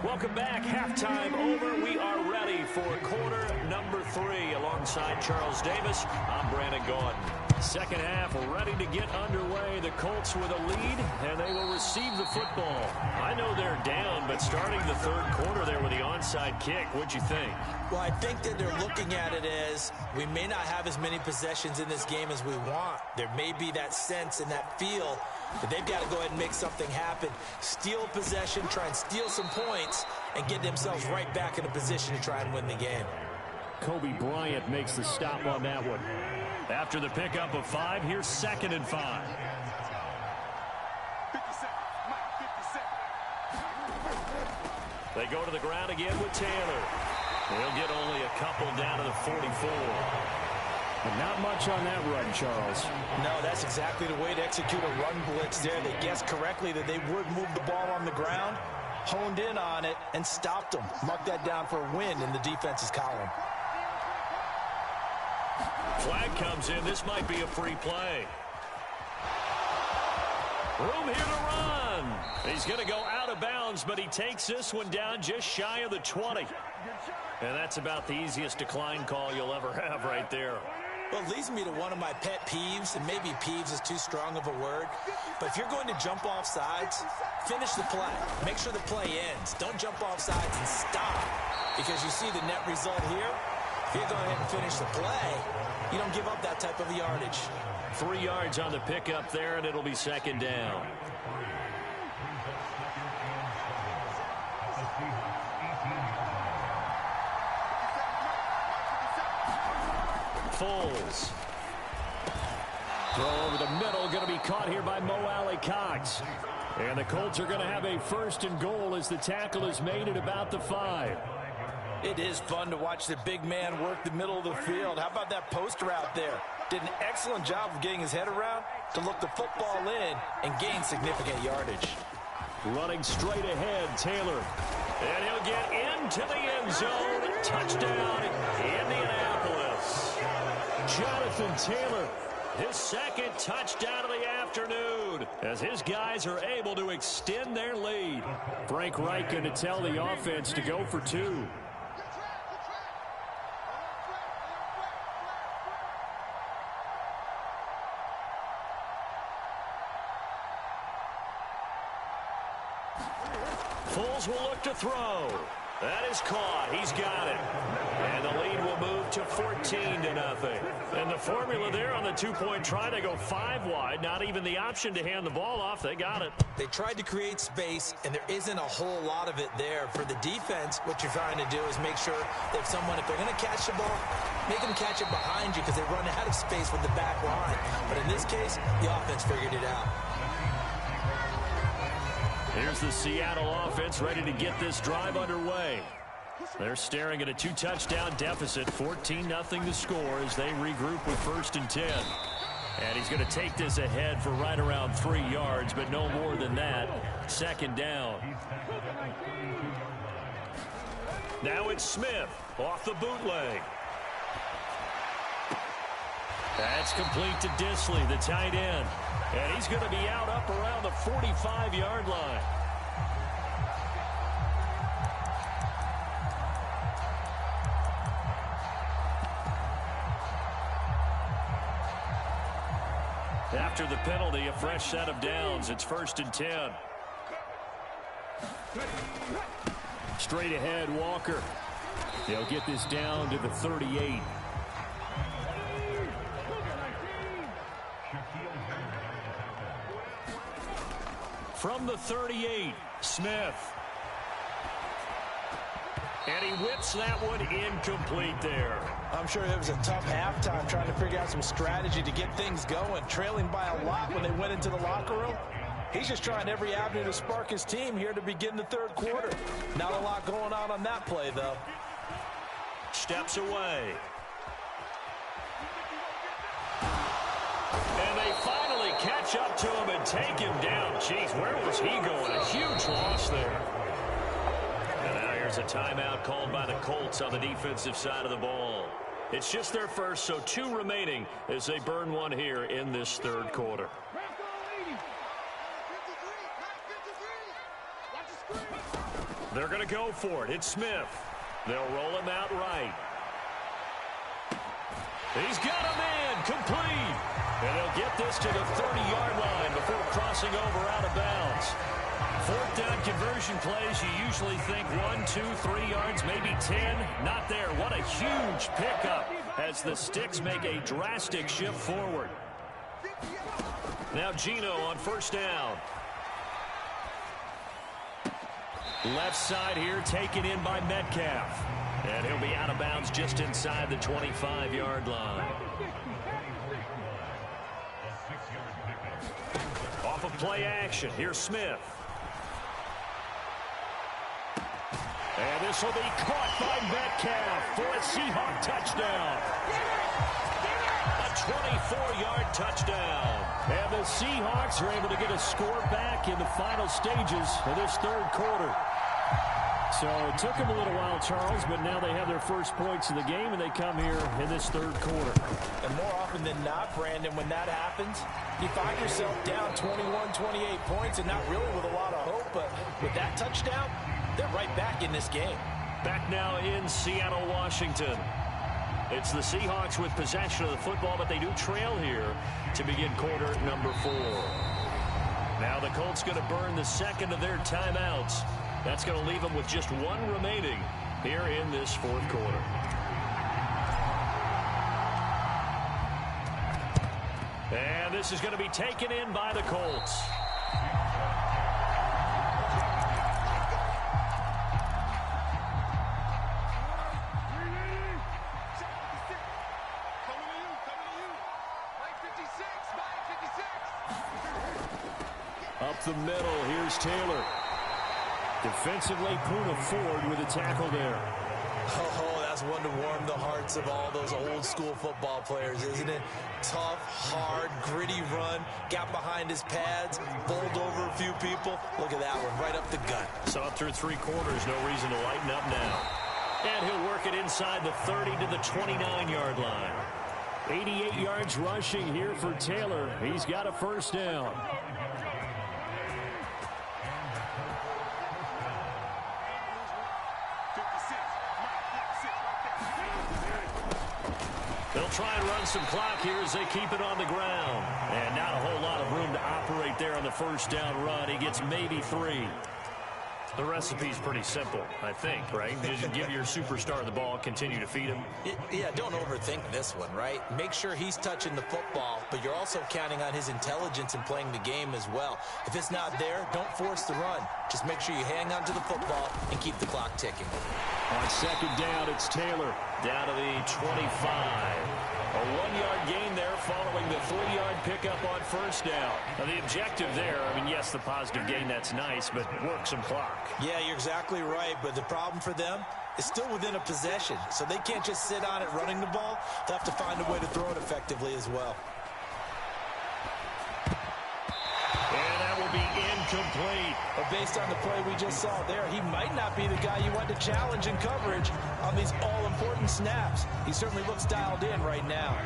Welcome back. Halftime over. We are ready for quarter number 3. Alongside Charles Davis, I'm Brandon Gaudin. Second half ready to get underway. The Colts with a lead, and they will receive the football. I know they're down, but starting the 3rd quarter there with the onside kick, what'd you think? Well, I think that they're looking at it as we may not have as many possessions in this game as we want. There may be that sense and that feel that they've got to go ahead and make something happen. Steal possession, try and steal some points, and get themselves right back in a position to try and win the game. Kobe Bryant makes the stop on that one. After the pickup of 5, here's 2nd and 5. They go to the ground again with Taylor. They'll get only a couple down to the 44. But not much on that run, Charles. No, that's exactly the way to execute a run blitz there. They guessed correctly that they would move the ball on the ground, honed in on it, and stopped them. Mark that down for a win in the defense's column. Flag comes in. This might be a free play. Room here to run. He's going to go out of bounds, but he takes this one down just shy of the 20. And that's about the easiest decline call you'll ever have right there. Well, it leads me to one of my pet peeves, and maybe peeves is too strong of a word, but if you're going to jump off sides, finish the play. Make sure the play ends. Don't jump off sides and stop, because you see the net result here. If you go ahead and finish the play, you don't give up that type of yardage. 3 yards on the pickup there, and it'll be 2nd down. Foles. Throw over the middle, going to be caught here by Mo Alley-Cox. And the Colts are going to have a 1st and goal as the tackle is made at about the 5. It is fun to watch the big man work the middle of the field. How about that post route there? Did an excellent job of getting his head around to look the football in and gain significant yardage. Running straight ahead, Taylor. And he'll get into the end zone. Touchdown, Indianapolis. Jonathan Taylor, his 2nd touchdown of the afternoon, as his guys are able to extend their lead. Frank Reich going to tell the offense to go for 2. Foles will look to throw. That is caught. He's got it. And the lead will move to 14-0. And the formula there on the 2-point try, they go 5 wide. Not even the option to hand the ball off. They got it. They tried to create space, and there isn't a whole lot of it there. For the defense, what you're trying to do is make sure that if they're going to catch the ball, make them catch it behind you because they run out of space with the back line. But in this case, the offense figured it out. Here's the Seattle offense ready to get this drive underway. They're staring at a 2-touchdown deficit, 14-0 to score as they regroup with 1st and 10. And he's going to take this ahead for right around 3 yards, but no more than that. 2nd down. Now it's Smith off the bootleg. That's complete to Disley, the tight end. And he's going to be out up around the 45-yard line. After the penalty, a fresh set of downs. It's 1st and 10. Straight ahead, Walker. They'll get this down to the 38. From the 38, Smith. And he whips that one incomplete there. I'm sure it was a tough halftime trying to figure out some strategy to get things going. Trailing by a lot when they went into the locker room. He's just trying every avenue to spark his team here to begin the 3rd quarter. Not a lot going on that play, though. Steps away. And they finally catch up to him and take him down. Jeez, where was he going? A huge loss there. And now here's a timeout called by the Colts on the defensive side of the ball. It's just their first, so 2 remaining as they burn one here in this 3rd quarter. They're going to go for it. It's Smith. They'll roll him out right. He's got a man complete. And they'll get this to the 30-yard line before crossing over out of bounds. 4th down conversion plays, you usually think 1, 2, 3 yards, maybe 10. Not there. What a huge pickup as the Sticks make a drastic shift forward. Now Gino on 1st down. Left side here taken in by Metcalf. And he'll be out of bounds just inside the 25-yard line. Off of play action, here's Smith. And this will be caught by Metcalf for a Seahawk touchdown. A 24-yard touchdown. And the Seahawks are able to get a score back in the final stages of this 3rd quarter. So it took them a little while, Charles, but now they have their first points of the game, and they come here in this 3rd quarter. And more often than not, Brandon, when that happens, you find yourself down 21, 28 points, and not really with a lot of hope, but with that touchdown, they're right back in this game. Back now in Seattle, Washington. It's the Seahawks with possession of the football, but they do trail here to begin quarter number 4. Now the Colts going to burn the 2nd of their timeouts. That's going to leave them with just 1 remaining here in this 4th quarter. And this is going to be taken in by the Colts. Up the middle, here's Taylor. Defensively, Poona Ford with a tackle there. Oh, that's one to warm the hearts of all those old school football players, isn't it? Tough, hard, gritty run, got behind his pads, bowled over a few people. Look at that one, right up the gut. So up through 3 quarters, no reason to lighten up now. And he'll work it inside the 30 to the 29-yard line. 88 yards rushing here for Taylor. He's got a 1st down. They'll try and run some clock here as they keep it on the ground. And not a whole lot of room to operate there on the 1st down run. He gets maybe 3. The recipe's pretty simple, I think, right? Just give your superstar the ball, continue to feed him. Yeah, don't overthink this one, right? Make sure he's touching the football, but you're also counting on his intelligence in playing the game as well. If it's not there, don't force the run. Just make sure you hang on to the football and keep the clock ticking. On 2nd down, it's Taylor down to the 25. A 1-yard gain there following the 3-yard pickup on 1st down. Now, the objective there, I mean, yes, the positive gain, that's nice, but work some clock. Yeah, you're exactly right, but the problem for them is still within a possession, so they can't just sit on it running the ball. They'll have to find a way to throw it effectively as well. And that will be incomplete. But based on the play we just saw there, he might not be the guy you want to challenge in coverage on these all-important snaps. He certainly looks dialed in right now.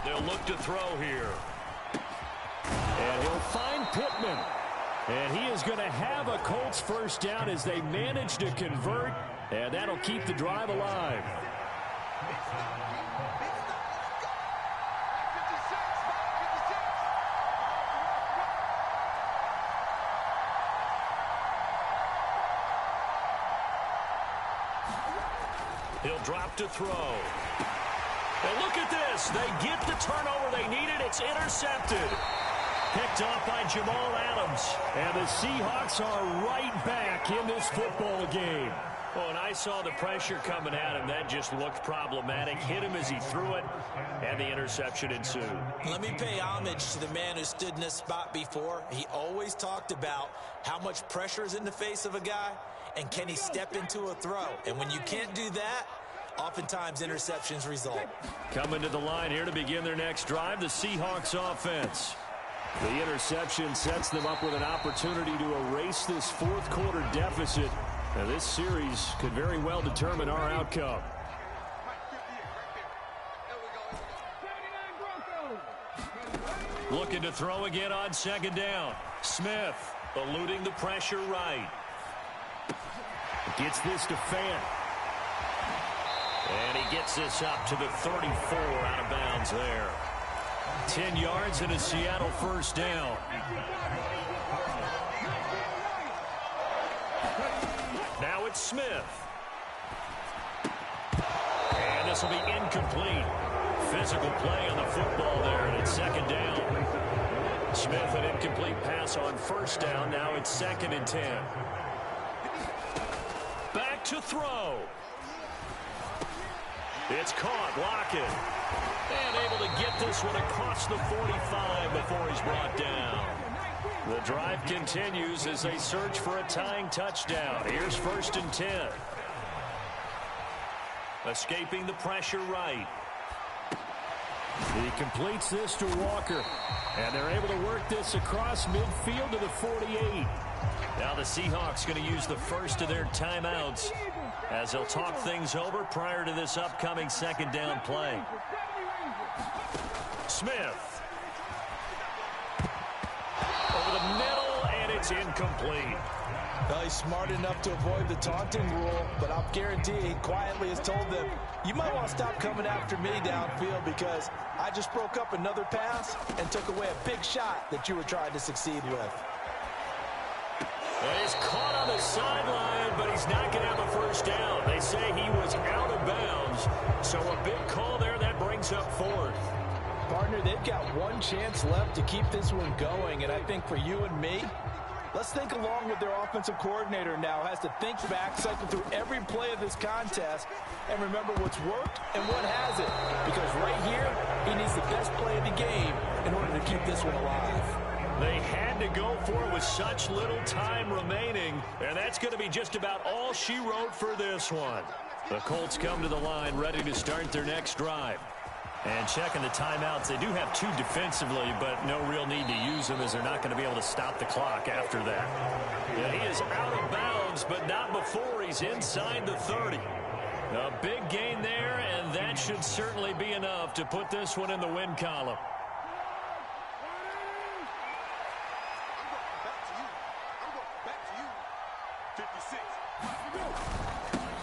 They'll look to throw here. And he'll find Pittman. And he is going to have a Colts first down as they manage to convert, and that'll keep the drive alive. He'll drop to throw. And look at this. They get the turnover they needed. It's intercepted. Picked off by Jamal Adams. And the Seahawks are right back in this football game. Oh, and I saw the pressure coming at him. That just looked problematic. Hit him as he threw it, and the interception ensued. Let me pay homage to the man who stood in this spot before. He always talked about how much pressure is in the face of a guy, and can he step into a throw? And when you can't do that, oftentimes interceptions result. Coming to the line here to begin their next drive, the Seahawks offense. The interception sets them up with an opportunity to erase this fourth quarter deficit. Now, this series could very well determine our outcome. Looking to throw again on second down. Smith eluding the pressure right. Gets this to Fant. And he gets this up to the 34 out of bounds there. 10 yards and a Seattle first down. Now it's Smith. And this will be incomplete. Physical play on the football there, and it's second down. Smith, an incomplete pass on first down. Now it's 2nd and 10. Back to throw. It's caught. Lockett. And able to get this one across the 45 before he's brought down. The drive continues as they search for a tying touchdown. Here's 1st and 10. Escaping the pressure right. He completes this to Walker. And they're able to work this across midfield to the 48. Now the Seahawks going to use the first of their timeouts as they'll talk things over prior to this upcoming second down play. Smith. Over the middle, and it's incomplete. Well, he's smart enough to avoid the taunting rule, but I'll guarantee he quietly has told them, you might want to stop coming after me downfield because I just broke up another pass and took away a big shot that you were trying to succeed with. Well, he's caught on the sideline, but he's not going to have a first down. They say he was out of bounds, so a big call there that brings up 4th. Partner, they've got one chance left to keep this one going, and I think for you and me, let's think along with their offensive coordinator now. Has to think back, cycle through every play of this contest, and remember what's worked and what hasn't. Because right here, he needs the best play of the game in order to keep this one alive. They had to go for it with such little time remaining, and that's going to be just about all she wrote for this one. The Colts come to the line ready to start their next drive. And checking the timeouts, they do have 2 defensively, but no real need to use them as they're not going to be able to stop the clock after that. Yeah, he is out of bounds, but not before he's inside the 30. A big gain there, and that should certainly be enough to put this one in the win column.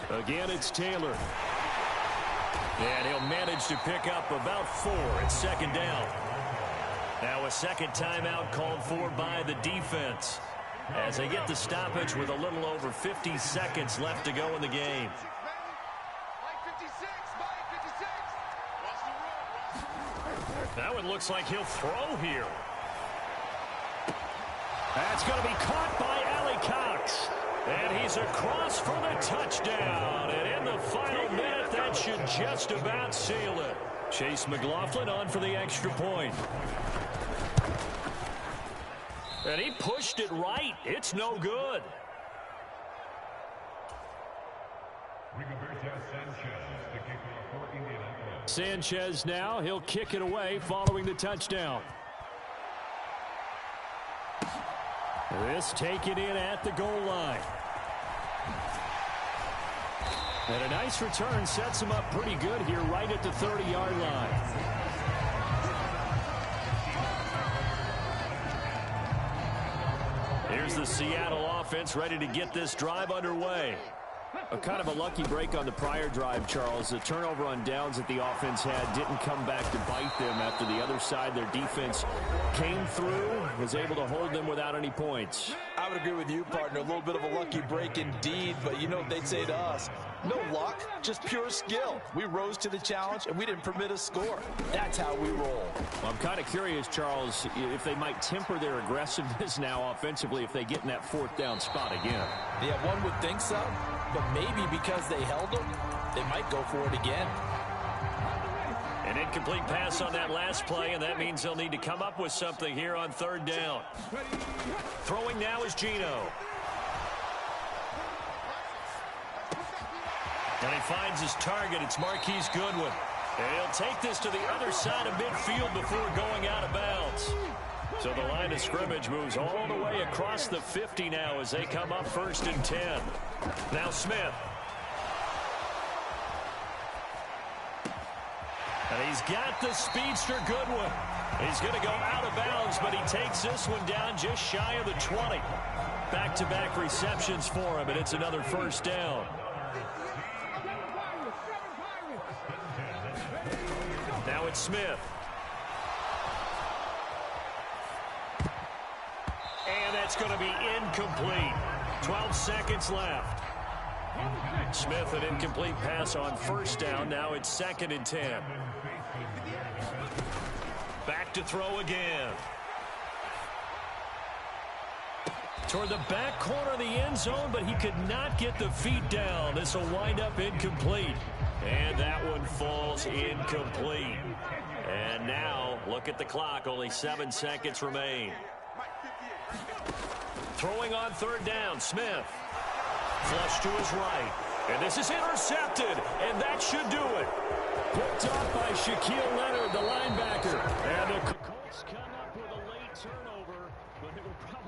Again, it's Taylor. And he'll manage to pick up about 4 at second down. Now a second timeout called for by the defense as they get the stoppage with a little over 50 seconds left to go in the game. That one looks like he'll throw here. That's going to be caught by Allie Cox. And he's across for the touchdown. And in the final minute, that should just about seal it. Chase McLaughlin on for the extra point. And he pushed it right. It's no good. Sanchez now. He'll kick it away following the touchdown. This taken in at the goal line. And a nice return sets him up pretty good here right at the 30-yard line. Here's the Seattle offense ready to get this drive underway. A kind of a lucky break on the prior drive, Charles. The turnover on downs that the offense had didn't come back to bite them after the other side. Their defense came through, was able to hold them without any points. I would agree with you, partner. A little bit of a lucky break indeed, but you know what they'd say to us? No luck, just pure skill. We rose to the challenge, and we didn't permit a score. That's how we roll. Well, I'm kind of curious, Charles, if they might temper their aggressiveness now offensively if they get in that fourth down spot again. Yeah, one would think so, but maybe because they held them, they might go for it again. An incomplete pass on that last play, and that means they'll need to come up with something here on third down. Throwing now is Geno. And he finds his target. It's Marquise Goodwin. And he'll take this to the other side of midfield before going out of bounds. So the line of scrimmage moves all the way across the 50 now as they come up 1st and 10. Now Smith. And he's got the speedster Goodwin. He's going to go out of bounds, but he takes this one down just shy of the 20. Back-to-back receptions for him, and it's another first down. Now it's Smith. And that's going to be incomplete. 12 seconds left. Smith, an incomplete pass on first down. Now it's 2nd and 10. Back to throw again. Toward the back corner of the end zone, but he could not get the feet down. This will wind up incomplete. And that one falls incomplete. And now, look at the clock. Only 7 seconds remain. Throwing on third down, Smith. Flush to his right. And this is intercepted. And that should do it. Picked off by Shaquille Leonard, the linebacker. And the Colts come up with a late turnover, but it will probably